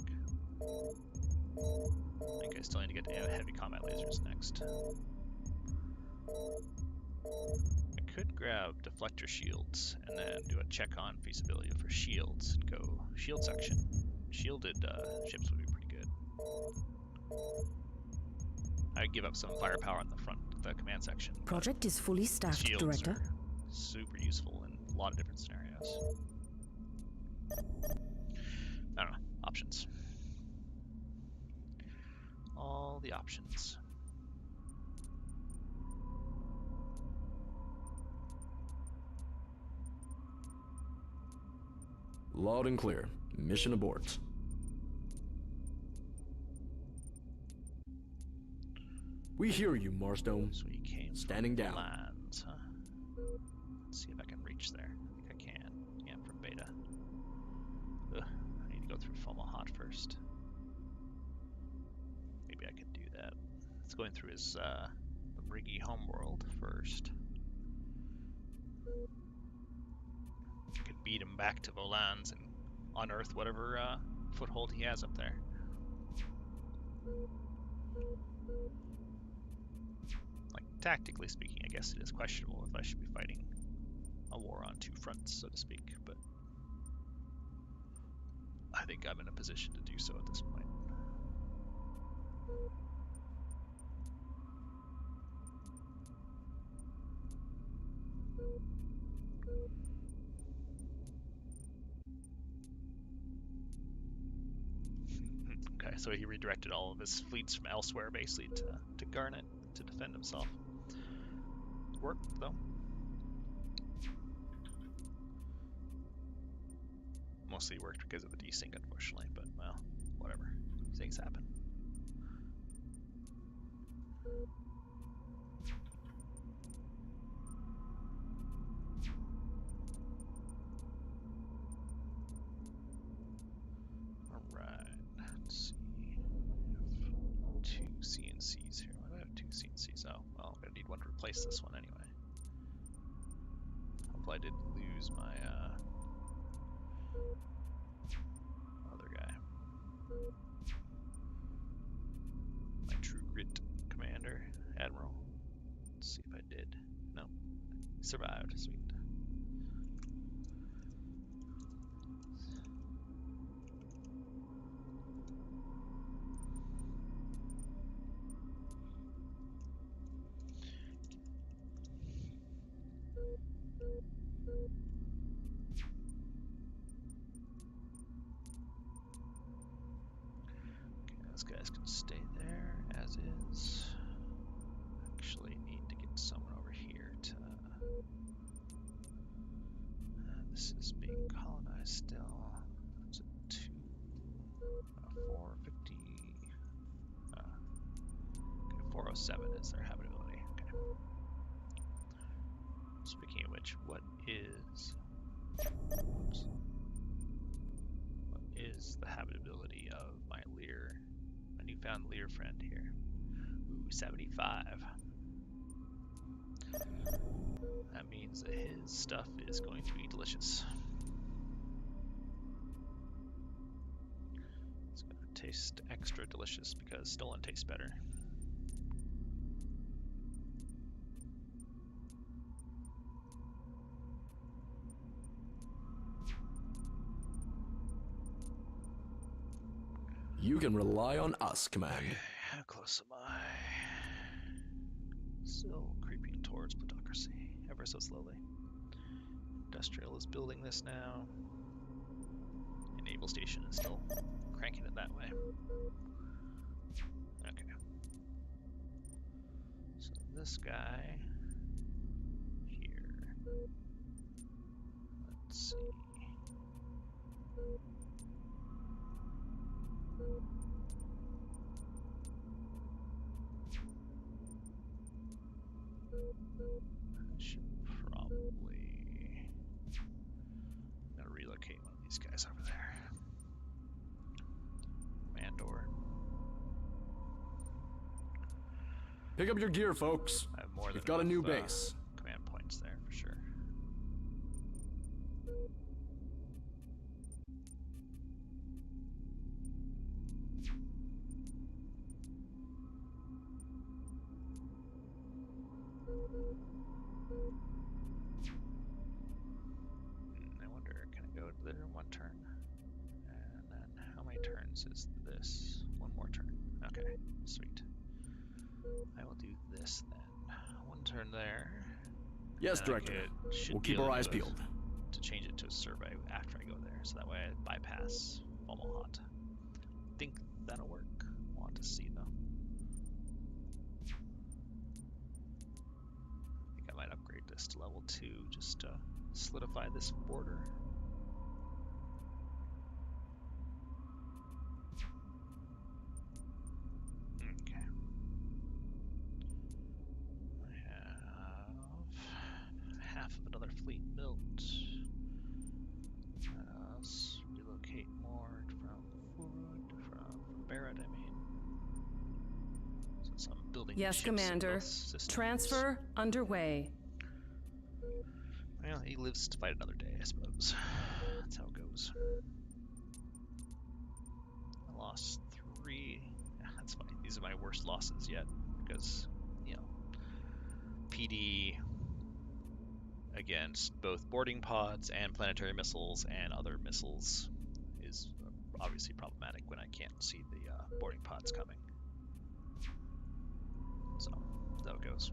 I think I still need to get to heavy combat lasers next. I could grab deflector shields and then do a check on feasibility for shields and go shield section. Shielded ships would be pretty good. I'd give up some firepower on the front, the command section. Project is fully staffed, Shields Director. are super useful in a lot of different scenarios. I don't know. Options. All the options. Loud and clear. Mission abort. We hear you, Marsdome. So you came Standing from down. Lands, huh? Let's see if I can reach there. I think I can. Yeah, from Beta. Ugh, I need to go through Fomalhaut first. Maybe I could do that. Let's go in through his the Riggy homeworld first. Could beat him back to Volans and unearth whatever foothold he has up there. Like, tactically speaking, I guess it is questionable if I should be fighting a war on two fronts, so to speak, but I think I'm in a position to do so at this point. Okay, so he redirected all of his fleets from elsewhere, basically, to Garnet to defend himself. Worked, though. Mostly worked because of the desync, unfortunately, but, well, whatever. Things happen. Alright, let's see. I have 2 CNCs here. Why do I have 2 CNCs? Oh, well, I'm gonna need one to replace this one anyway. Hopefully I didn't lose my other guy. My True Grit commander, Admiral. Let's see if I did. No. He survived. Sweet. Those guys can stay there as is. Actually need to get someone over here to... this is being colonized still. It's a 450... okay, 407 is their habitability. Okay. Speaking of which, what is... oops. What is the habitability of my Lear, my newfound Lear friend here? Ooh, 75. That means that his stuff is going to be delicious. It's going to taste extra delicious because stolen tastes better. You can rely on us, Command. Okay, how close am I? Still creeping towards plutocracy, ever so slowly. Industrial is building this now. The naval station is still cranking it that way. Okay. So this guy here. Let's see. I should probably... I'm gonna relocate one of these guys over there. Mandor. Pick up your gear, folks. I have more than We've got a new base. Command points there for sure. I wonder, can I go there in one turn? And then how many turns is this? One more turn. Okay, sweet. I will do this then. One turn there. Yes, Director. We'll keep our eyes peeled. To change it to a survey after I go there, so that way I bypass Fomalhaut. Think that'll work. Want to see though. I think I might upgrade this to level 2 just to solidify this border. Okay. I have half of another fleet built. Let's relocate more from Barrett, I mean. Since I'm building Yes, Commander. Transfer underway. Well, he lives to fight another day, I suppose. That's how it goes. I lost 3. Yeah, that's fine. These are my worst losses yet, because, you know, PD against both boarding pods and planetary missiles and other missiles is obviously problematic when I can't see the boarding pods coming. So, that's how it goes.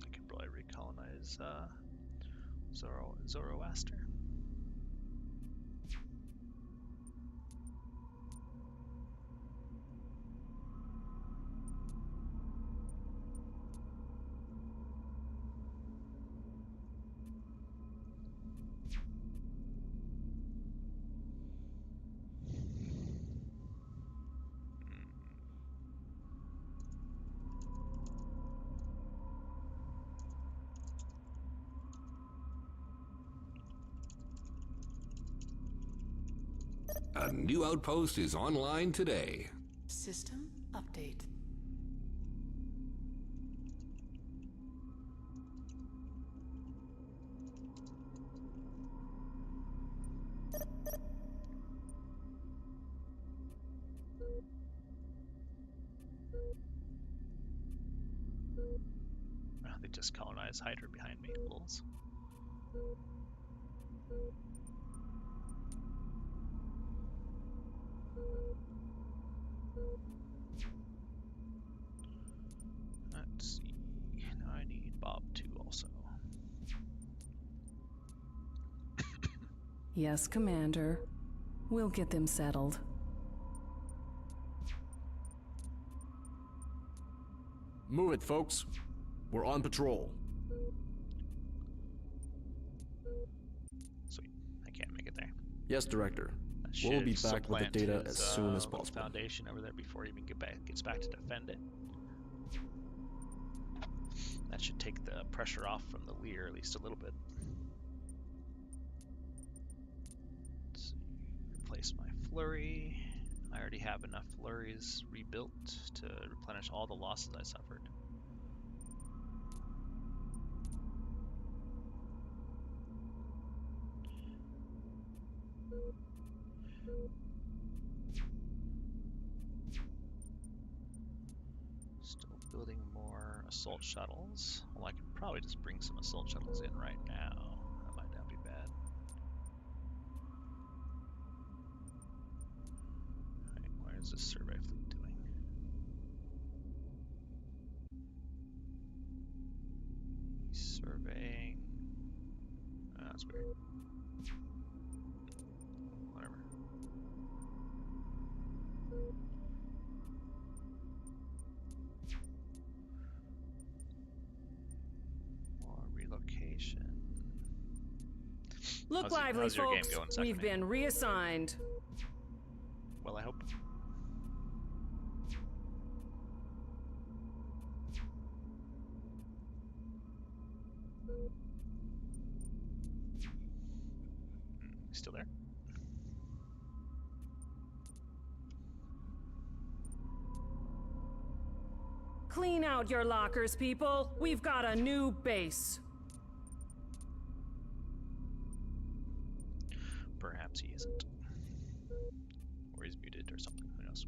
I can probably recolonize Zoroaster. A new outpost is online today. System update. They just colonized Hydra behind me, lulz. Let's see. Now I need Bob 2 also. Yes, Commander. We'll get them settled. Move it, folks. We're on patrol. Sweet. I can't make it there. Yes, Director. We'll be back with the data as soon as possible. Foundation over there before he even gets back to defend it. That should take the pressure off from the Lear at least a little bit. Let's see. Replace my flurry. I already have enough flurries rebuilt to replenish all the losses I suffered. Still building more assault shuttles. Well, I could probably just bring some assault shuttles in right now. That might not be bad. Alright, what is this survey fleet doing? Surveying. Oh, that's weird. Whatever. More relocation. Look lively, folks. We've been reassigned. Well, I hope. Still there? Clean out your lockers, people. We've got a new base. Perhaps he isn't. Or he's muted or something. Who knows?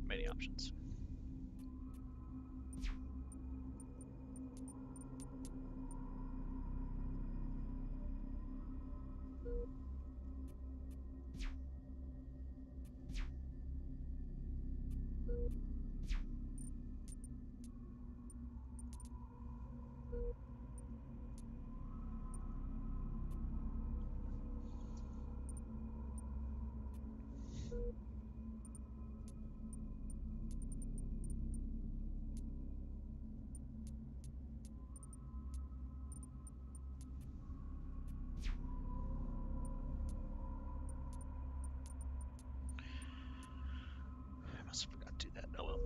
Many options. I must have forgot to do that. Oh well.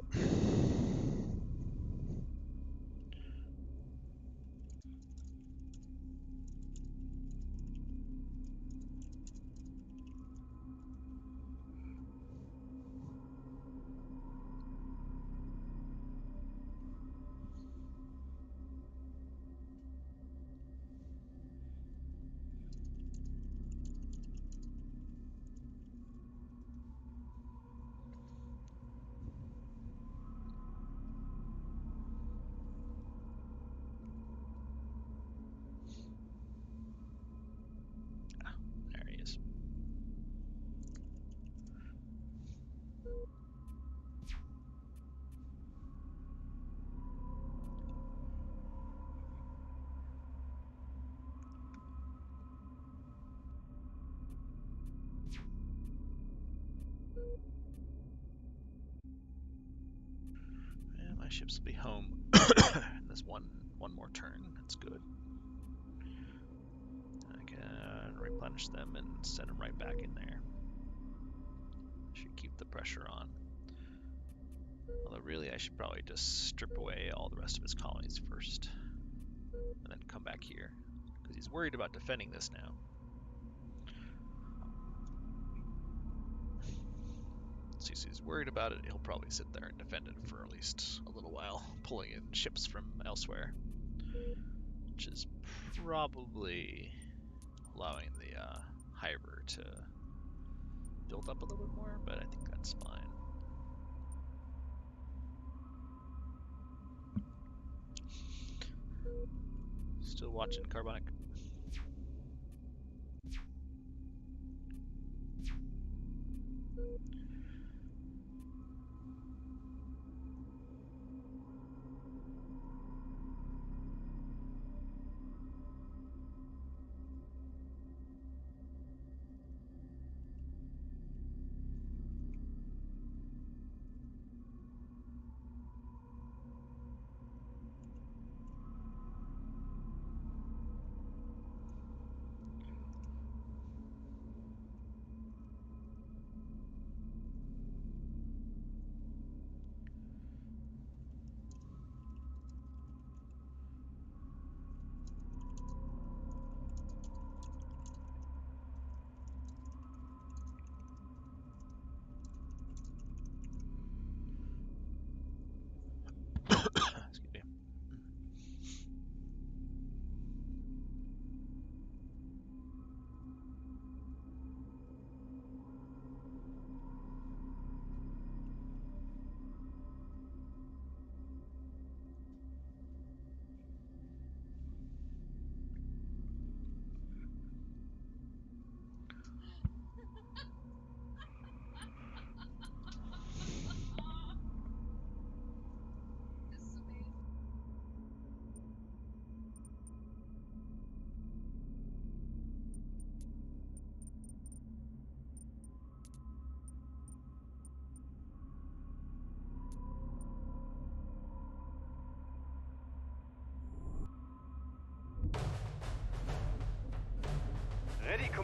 There he is. Yeah, my ships will be home in this one more turn. That's good. I can replenish them and send them right back in there. Should keep the pressure on. Although really I should probably just strip away all the rest of his colonies first. And then come back here. Because he's worried about defending this now. Since he's worried about it, he'll probably sit there and defend it for at least a little while, pulling in ships from elsewhere. Which is probably allowing the Hyber to build up a little bit more, but I think that's fine. Still watching Carbonic.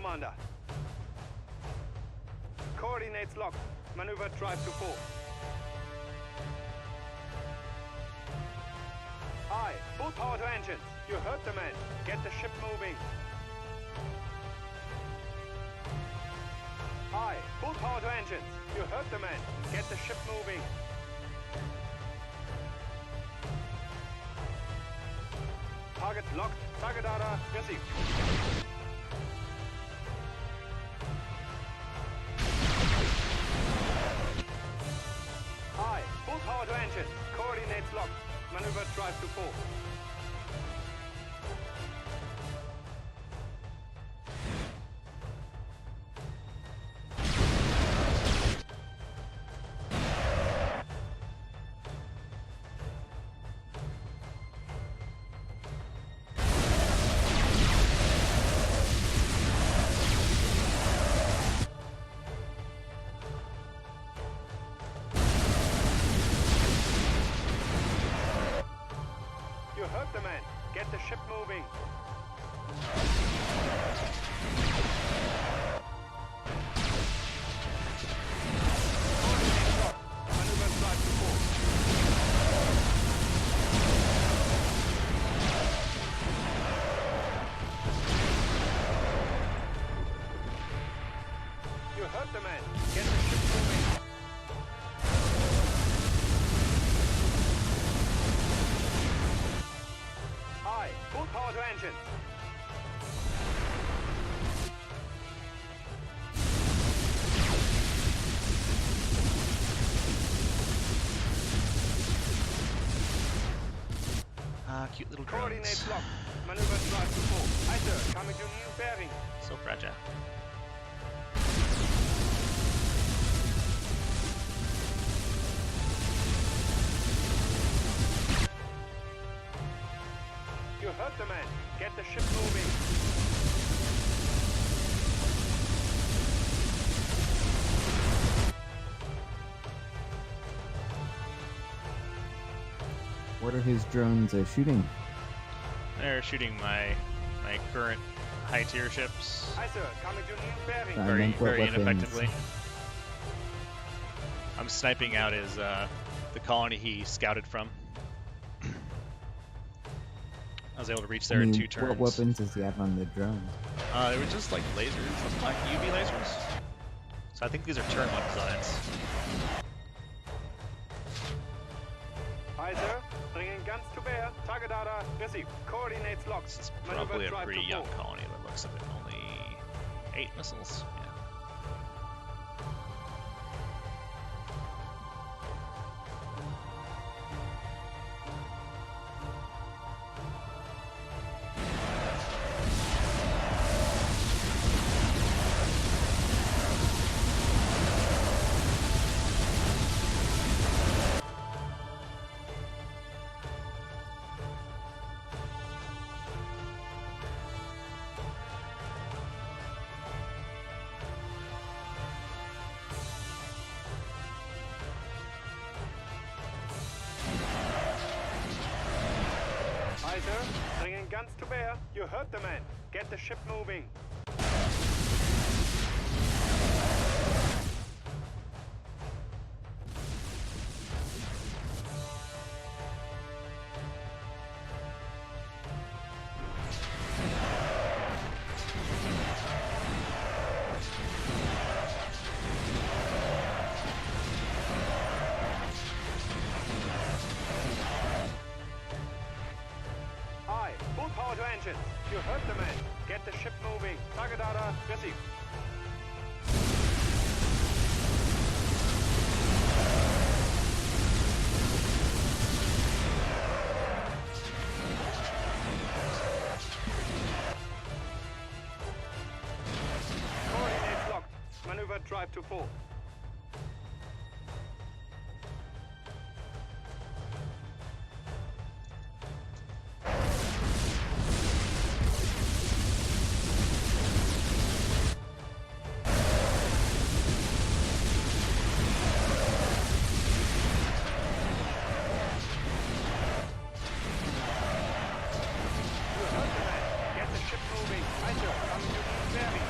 Commander. Coordinates locked. Maneuver drive to 4. Aye, full power to engines. You heard the man. Get the ship moving. Aye, full power to engines. You heard the man. Get the ship moving. Target locked. Target data received. Aye, full power to engines. Coordinates locked. Maneuver drive to 4. You heard the man. Get the ship moving. Maneuver drive to 4. You heard the man. Get the ship moving. Aye, full power to engines. Cute little drones. Coordinates locked. Maneuver drive to 4. Aye, sir. Coming to new bearing. So fragile. You heard the man. Get the ship moving. What are his drones shooting? They're shooting my current high tier ships. Aye, sir. Coming to new bearing. Very ineffectively. I'm sniping out his the colony he scouted from. I was able to reach there in 2 turns. What weapons does he have on the drone? They were just like lasers, like UV lasers. So I think these are turn 1 designs. Aye, sir. Bringing guns to bear. Target data received. Coordinates locked. It's Maneuver probably a drive pretty to young 4. colony by the looks of it. Only 8 missiles. Yeah. Aye, sir. Bringing guns to bear. You heard the man. Get the ship moving. Aye, full power to engines. You heard the man. Get the ship moving. Target data received. Coordinates locked. Maneuver drive to 4. You heard the man. Get the ship moving. Aye, sir. Coming to new bearing.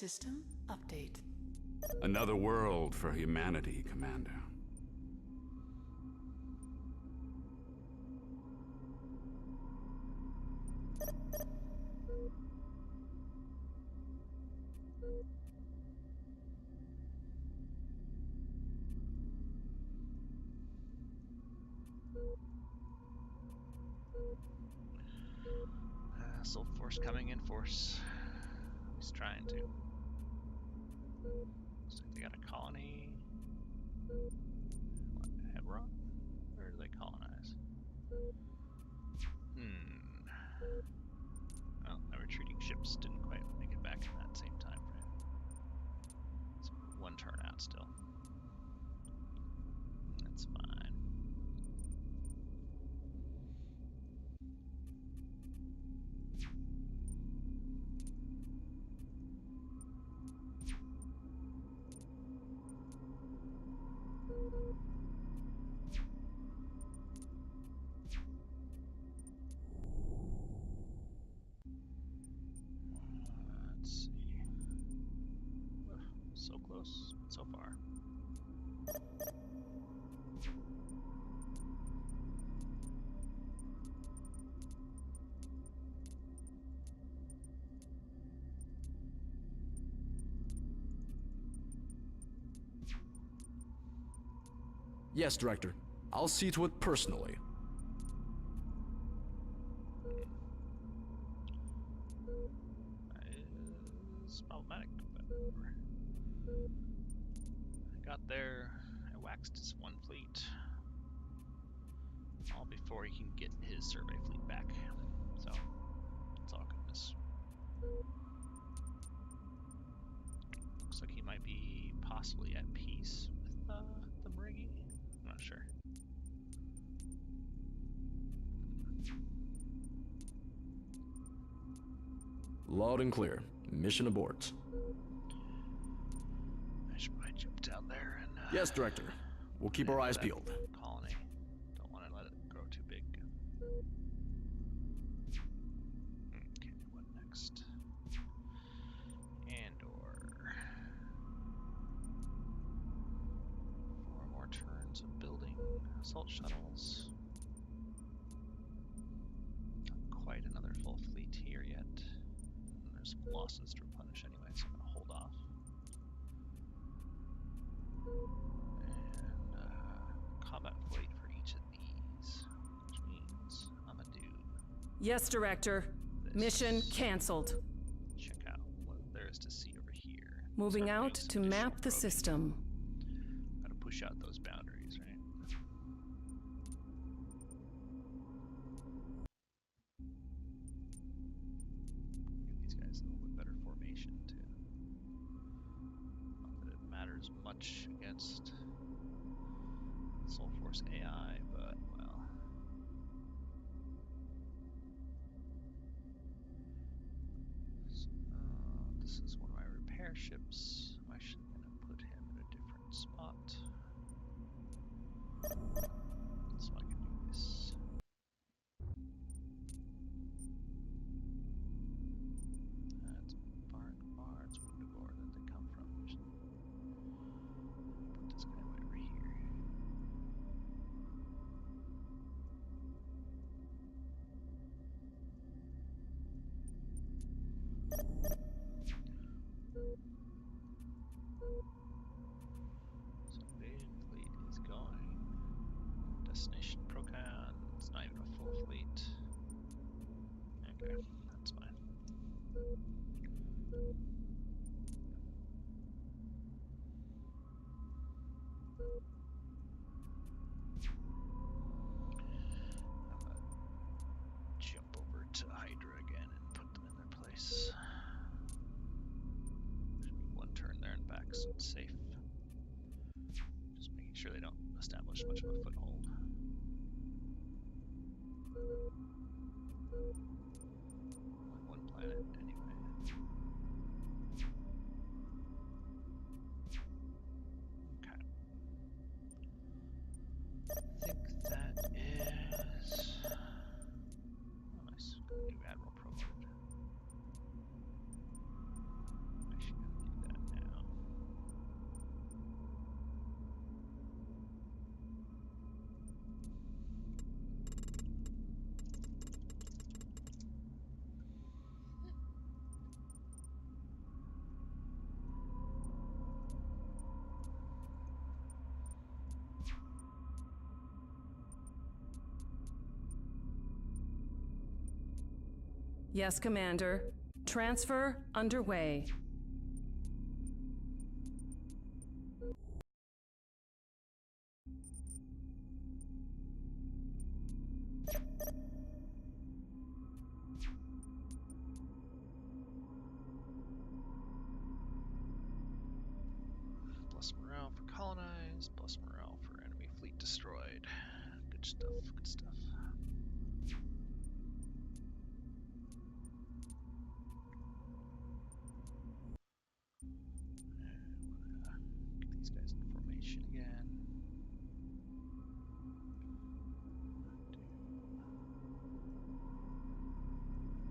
System update. Another world for humanity, Commander. Soul Force coming in force. He's trying to. Looks like they got a colony. What, Hebron? Where do they colonize? Well, my retreating ships didn't quite make it back in that same time frame. It's one turn out still. That's fine. Let's see. So close so far. Yes, Director. I'll see to it personally. It's problematic, but whatever. I got there, I waxed his one fleet. All before he can get his survey fleet back. So, it's all goodness. Looks like he might be possibly at peace with the Marigi. I'm not sure. Loud and clear. Mission abort. I should probably jump down there and... Yes, Director. We'll keep our eyes peeled. Colony. Don't want to let it grow too big. Okay, what next? Andor. 4 more turns of building assault shuttles. Not quite another full fleet here yet. And there's some losses to replenish anyway, so I'm going to hold off. And combat flight for each of these, which means I'm gonna do. Yes, Director. This. Mission canceled. Check out what there is to see over here. Moving Start out doing to some map additional the probing. system. Gotta push out those boundaries, right? Give these guys a little bit better formation too. Not that it matters much against Soul Force AI, but well. So, this is one of my repair ships. I'm actually gonna put him in a different spot. So I can do this. That's Barnes Wundagore that they come from usually. Put this guy way over here. So invasion fleet is going. Destination Procan. It's not even a full fleet. Okay, that's fine. I'm gonna jump over to Hydra again and put them in their place. Should be one turn there and back, so it's safe. Just making sure they don't establish much of a foothold. Only one planet anyway. Okay. I think that is... Oh, nice. Got a new admiral promoted. Actually, Yes, Commander. Transfer underway. Plus morale for colonized, plus morale for enemy fleet destroyed. Good stuff, good stuff. Get these guys in formation again.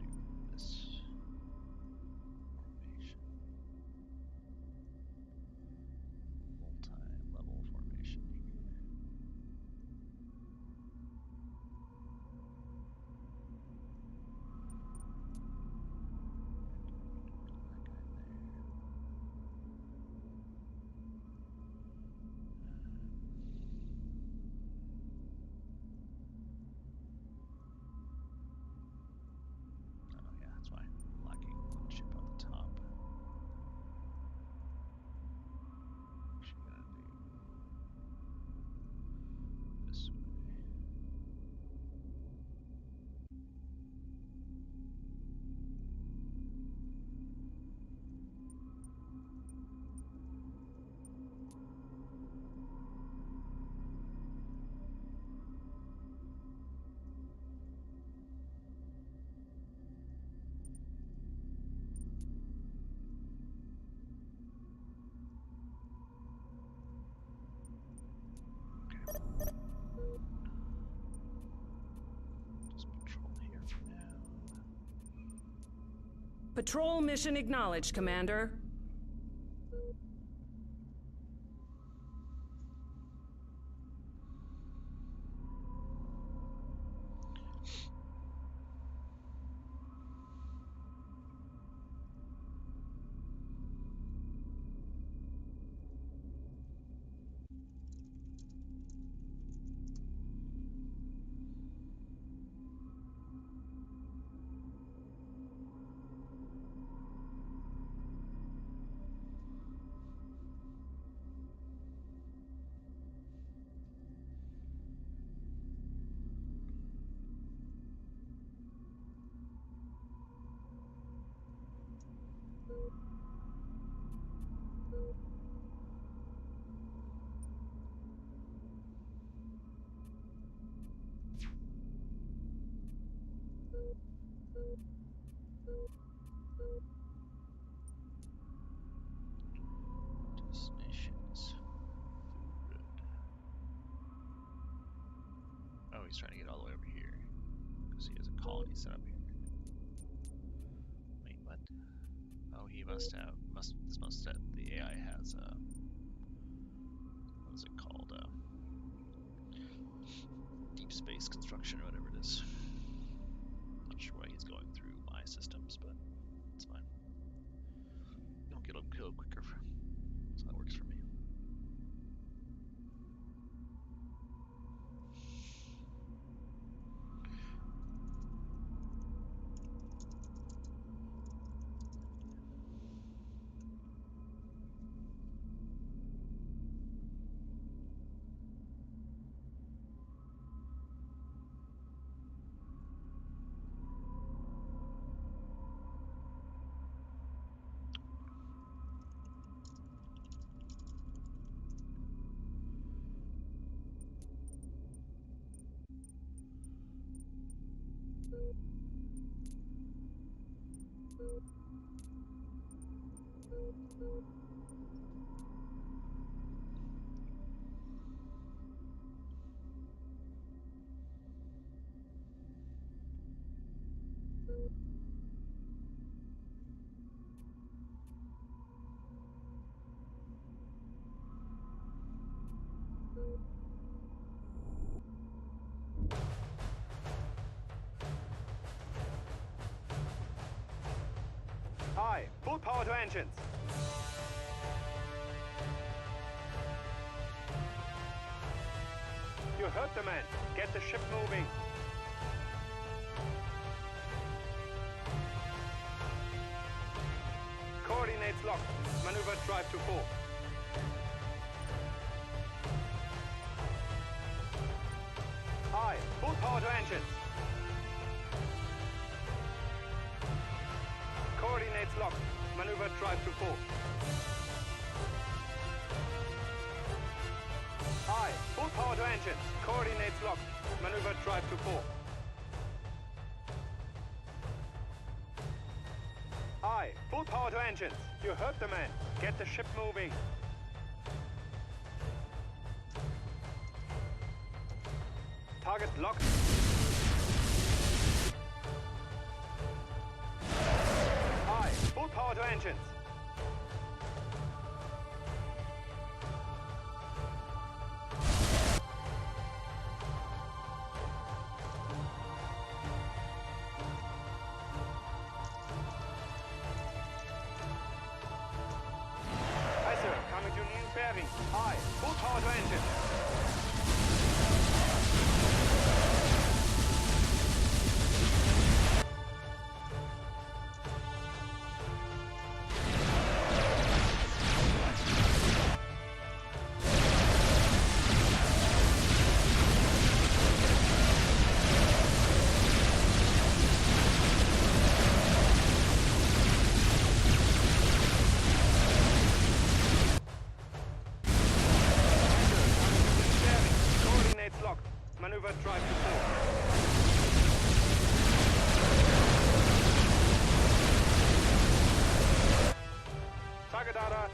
Do this formation. Multi-level formation here. Oh yeah, that's why. Lacking one ship on the top. Actually gonna do this way. Just patrol here for now. Patrol mission acknowledged, Commander. Destinations. Food. Oh, he's trying to get all the way over here. Because he has a colony set up here. Wait, what? Oh, he must have, the AI has, what is it called? Deep space construction or whatever it is. Not sure why he's going through my systems, but it's fine. Don't get him killed quicker. So that works for me. Hi, full power to engines. You heard the man. Get the ship moving. locked. Maneuver drive to full. Aye, full power to engines. Coordinates locked. Maneuver drive to full. Aye, full power to engines. Coordinates locked. Maneuver drive to full. Aye, full power to engines. You heard the man. Get the ship moving. Target locked. Aye, full power to engines. Aye, sir. Coming to new bearing. Aye, full power to engines. Coordinates locked. Maneuver drive to full. Target data.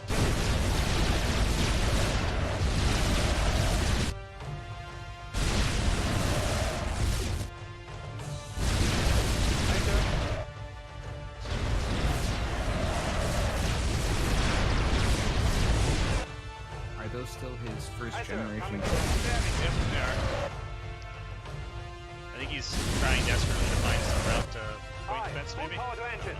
Are those still his first generation? Yep, they are. I think he's trying desperately to find some route to point defense, maybe. Full power to engine.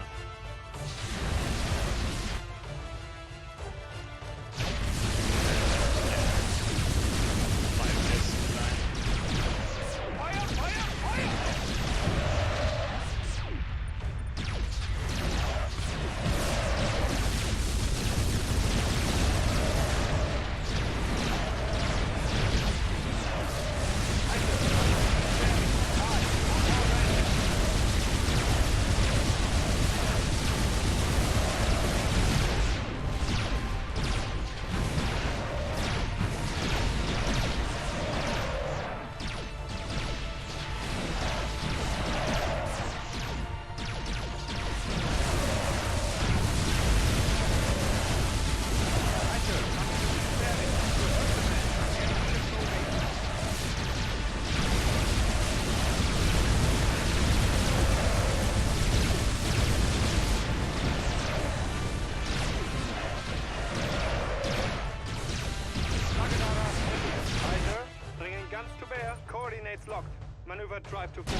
Guns to bear, coordinates locked. Maneuver drive to full.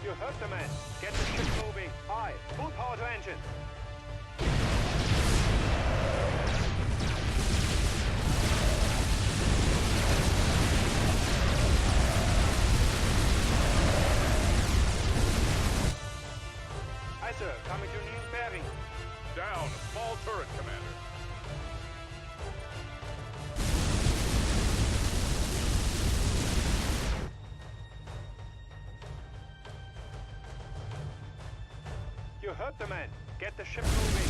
You heard the man. Get the ship moving. Aye, full power to engines. Aye, sir. Coming to new bearing. Down, a small turret, Commander. You heard the man. Get the ship moving.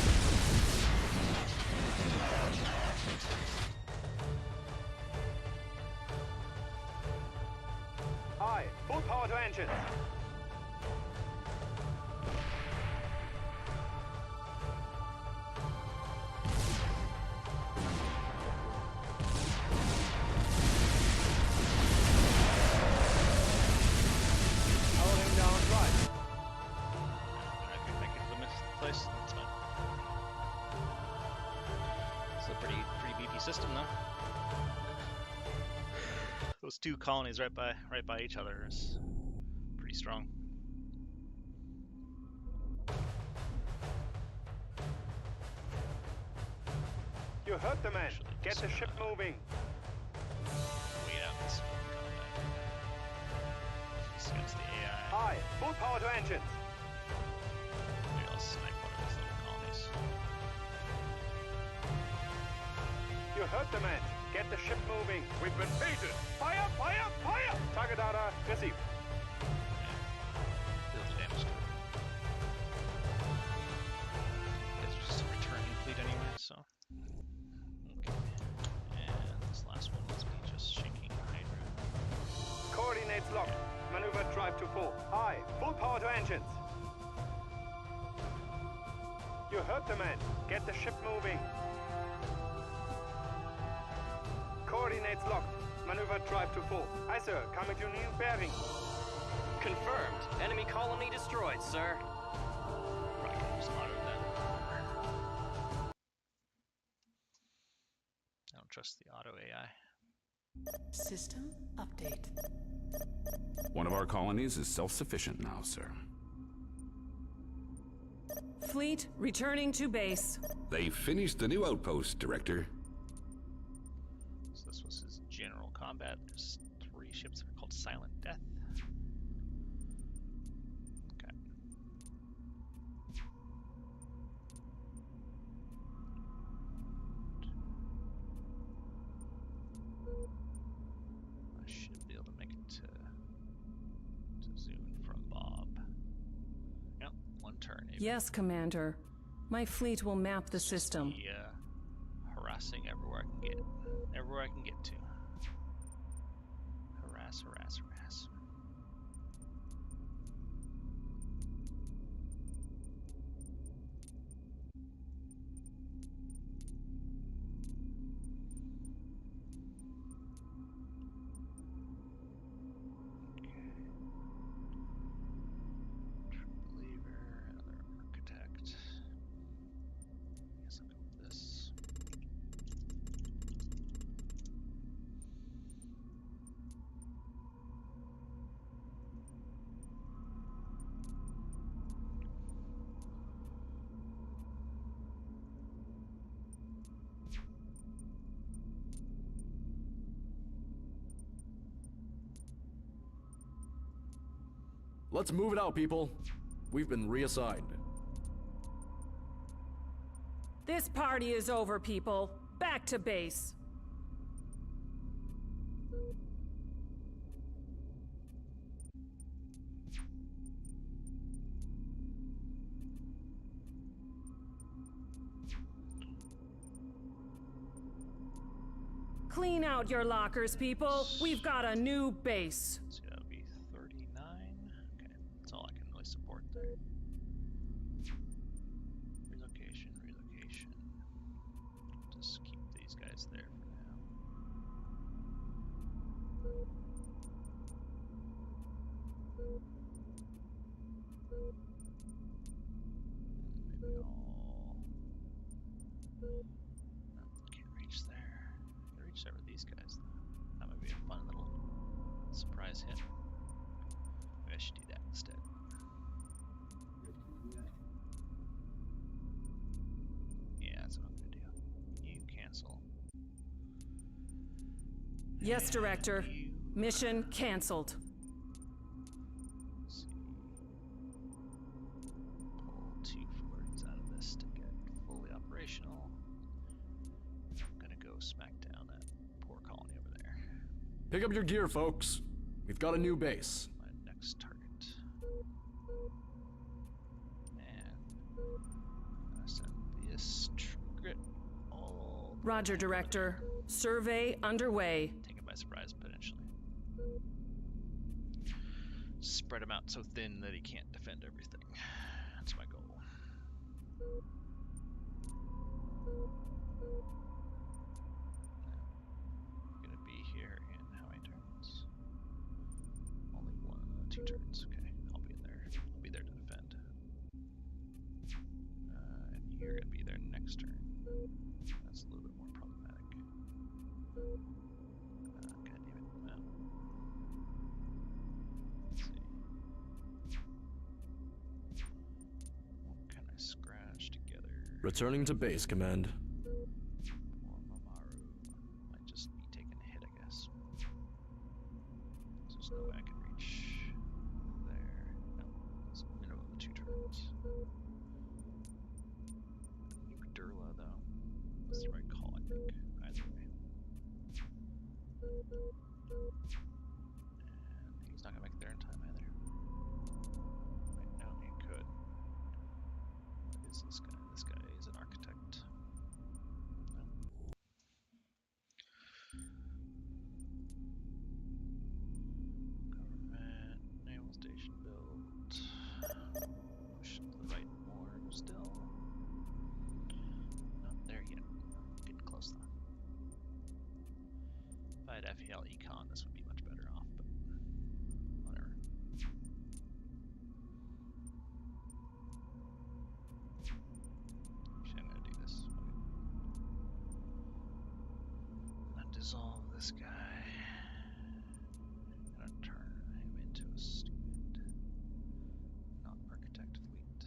Aye, full power to engines. Holding down right. I could limit the place. That's fine. It's a pretty beefy system, though. Those two colonies right by each other is pretty strong. You heard the man. Get the ship moving. Wait out this combat. This against the AI. Aye, full power to engines. Maybe I'll snipe one of those little colonies. You heard the man. Get the ship moving. We've been painted. Fire, fire, fire! Target data received. Deal the damage to it. Guys are just a returning fleet anyway, so. Okay. And this last one was me just shaking Hydra. Coordinates locked. Maneuver drive to full. Aye, full power to engines. You heard the man. Get the ship moving. Coordinates locked. Maneuver drive to full. Aye, sir. Coming to new bearing. Confirmed. Enemy colony destroyed, sir. Probably could use auto then. I don't trust the auto AI. System update. One of our colonies is self-sufficient now, sir. Fleet returning to base. They finished the new outpost, Director. So this was his general combat. There's 3 ships that are called Silent Death. Okay. I should be able to make it to Zune from Bob. Yep, 1 turn. Even. Yes, Commander. My fleet will map the system. Harassing everywhere I can get. Everywhere I can get to. Harass, harass, harass. Believer, another architect. I guess I'll go with this. Let's move it out, people. We've been reassigned. This party is over, people. Back to base. Clean out your lockers, people. We've got a new base. So that'll be 39. Okay, that's all I can really support there. Relocation, relocation. Just keep these guys there for now. Maybe can't reach there. Can reach there with these guys though. That might be a fun little surprise hit. Maybe I should do that instead. Yeah, that's what I'm gonna do. You cancel. Yes, Director. Mission canceled. Let's see. Pull 2 forwards out of this to get fully operational. I'm gonna go smack down that poor colony over there. Pick up your gear, folks. We've got a new base. My next target. And I'm gonna send this trigger all the Roger, Director. Survey underway. Take it by surprise, potentially. Spread him out so thin that he can't defend everything. That's my goal. Gonna be here in how many turns? Only 2 turns. Okay, I'll be in there. I'll be there to defend. And you're gonna be there next turn. That's a little bit more problematic. God damn it. Well, Returning to base, Command. Might just be taking a hit, I guess. There's no way I can reach there. No, it's minimum of 2 turns. Nuke Durla, though. That's the right call, I think. Either way. And he's not gonna make it there in time either. Right now, he could. What is this guy? This guy is an architect. No. Government, naval station built. Push to the right more still. Not there yet. Getting close though. If I had FEL Econ, this would be much better off, but whatever. Actually, I'm gonna do this. Okay. I'm gonna dissolve this guy. I'm gonna turn him into a stupid non-architect fleet.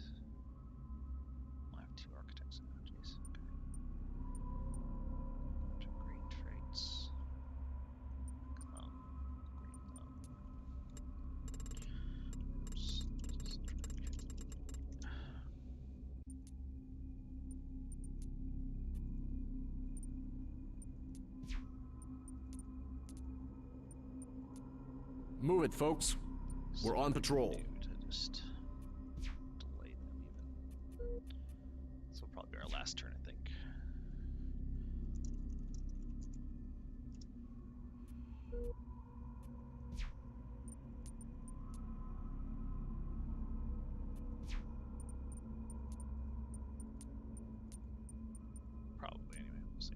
I have 2 architects now, jeez. Okay. To green traits. Green thumb. Oops. Move it, folks. We're on patrol. To just delay them even. This will probably be our last turn, I think. Probably, anyway, we'll see.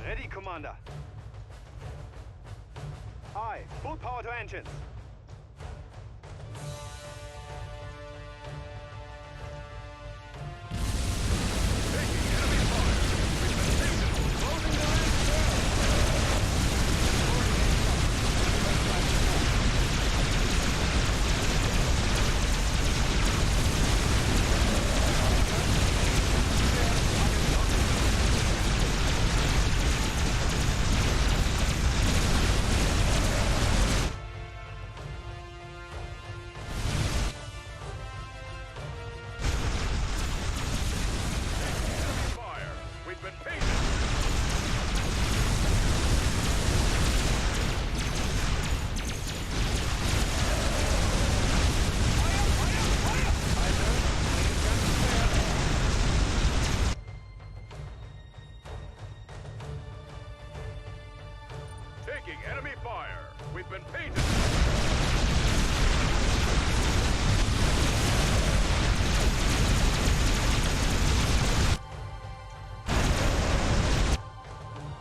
Ready, Commander. Aye, full power to engines. Taking enemy fire. We've been painted.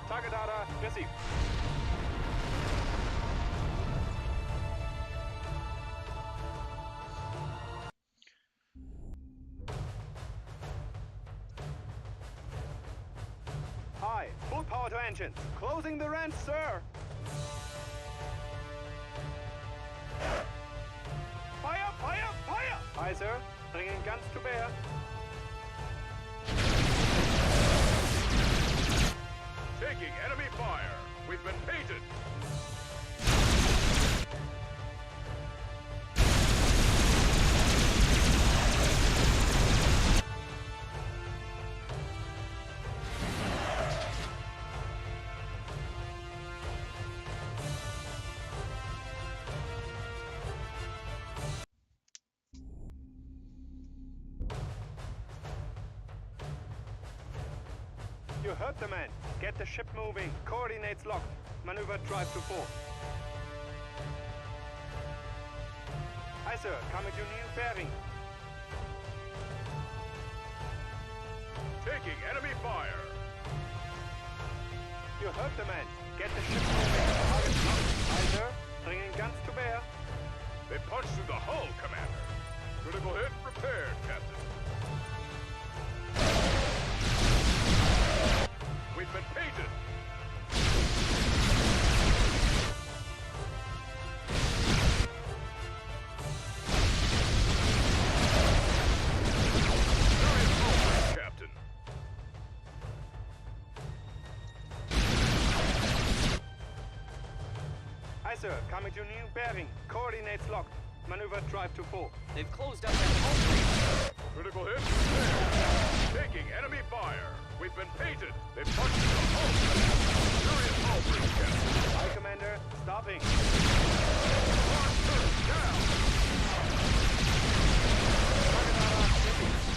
Target data received. Aye, full power to engines. Closing the range, sir. Fire, fire, fire! Aye, sir. Bringing guns to bear. Taking enemy fire. We've been painted. You heard the man. Get the ship moving. Coordinates locked. Maneuver drive to 4. Aye, sir. Coming to new bearing. Taking enemy fire. You heard the man. Get the ship moving. Target locked. Aye, sir. Bringing guns to bear. They punched through the hull, Commander. Critical hit repaired, Captain. We've been painted. Captain. Aye, sir. Coming to new bearing. Coordinates locked. Maneuver drive to 4. They've closed up that home. Critical hit repaired. Taking enemy fire. We've been painted. They punched through the hull. Serious hull breach, Captain. Aye, Commander. Stopping. Arm turret down.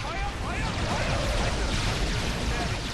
Fire! Fire! Fire! Aye, sir. Coming to new bearing.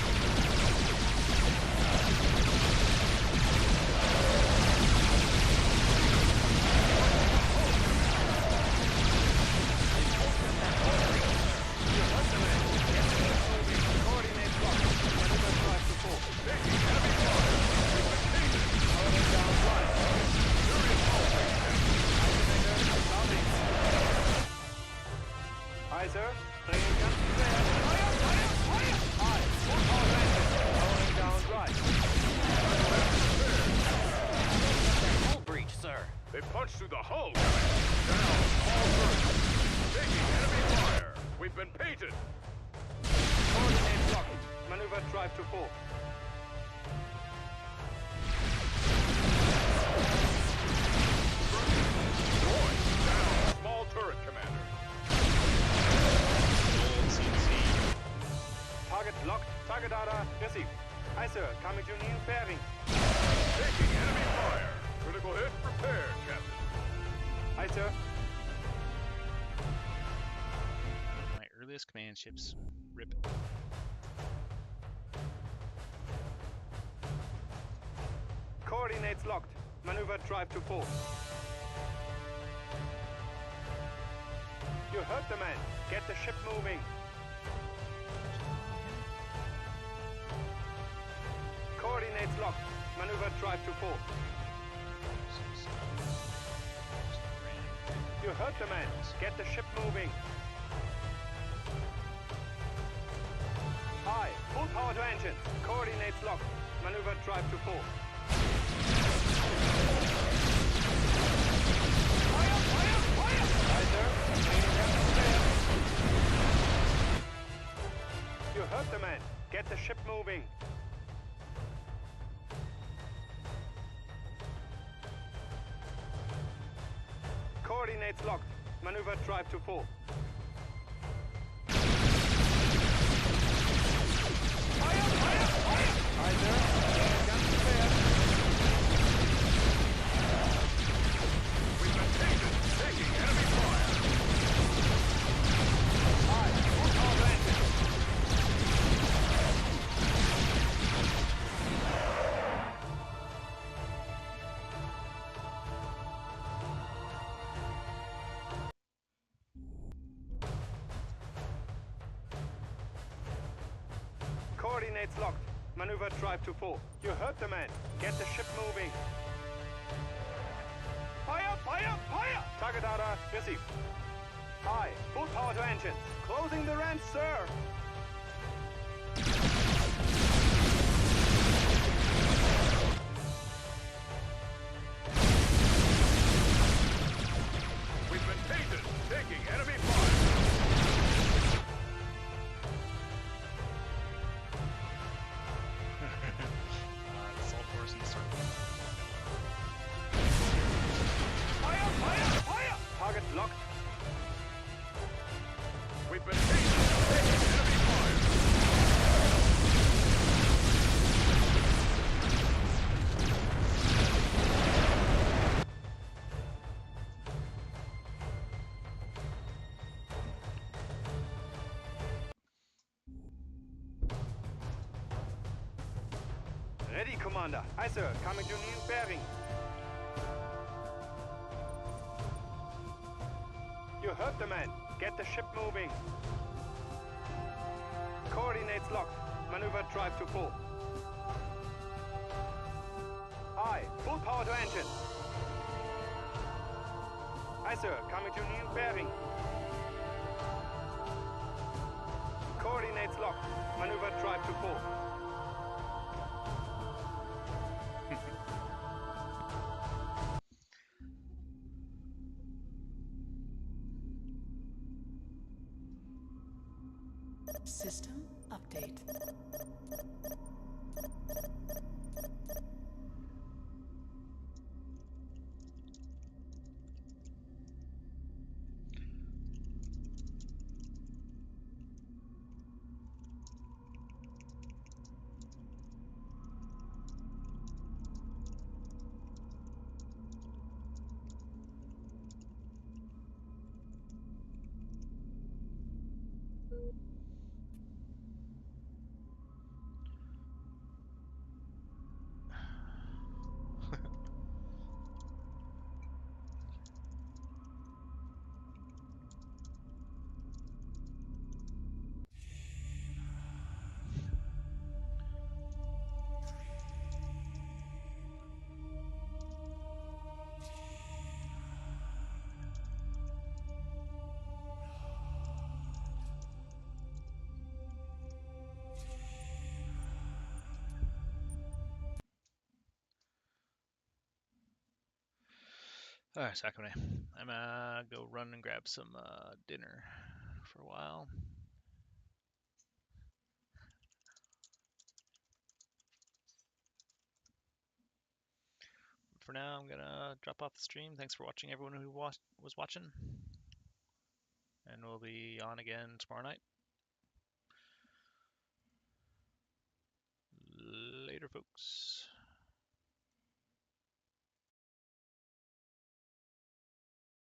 Aye, sir. Bringing guns to bear. Fire! Fire! Fire! Aye. Full power engine. Lowering down right. Hull breach, sir. They punched through the hull. Down. All turret. Taking enemy fire. We've been painted. Coordinates locked. Maneuver drive to 4. Destroyed. Down. Small turret, Commander. Target locked. Target data received. Aye, sir. Coming to new bearing. Taking enemy fire. Critical hit repaired, Captain. Aye, sir. My earliest command ships. Rip. Coordinates locked. Maneuver drive to 4. You heard the man. Get the ship moving. Coordinates locked. Maneuver drive to 4. You heard the man. Get the ship moving. Aye. Full power to engine. Coordinates locked. Maneuver drive to 4. Fire! Fire! Fire! Aye, sir. Bringing guns to bear. You heard the man. Get the ship moving. Coordinates locked. Maneuver drive to 4. Fire! Fire! Fire! Aye, sir. Bringing guns to bear. We've been taken. Taking enemy fire. Aye. Full power engine. Coordinates locked. Maneuver drive to 4. You heard the man. Get the ship moving. Fire! Fire! Fire! Target data received. Aye. Full power to engines. Closing the range, sir. We've been taken. Taking enemy fire. Assault force in the circle. Fire! Fire! Fire! Target locked. We've been taken. Taking enemy Ready, Commander. Aye, sir. Coming to new bearing. You heard the man. Get the ship moving. Coordinates locked. Maneuver drive to full. Aye, full power to engine. Aye, sir. Coming to new bearing. Coordinates locked. Maneuver drive to full. System update. Alright, Sakune. I'm gonna go run and grab some dinner for a while. For now, I'm gonna drop off the stream. Thanks for watching, everyone who was watching. And we'll be on again tomorrow night. Later, folks.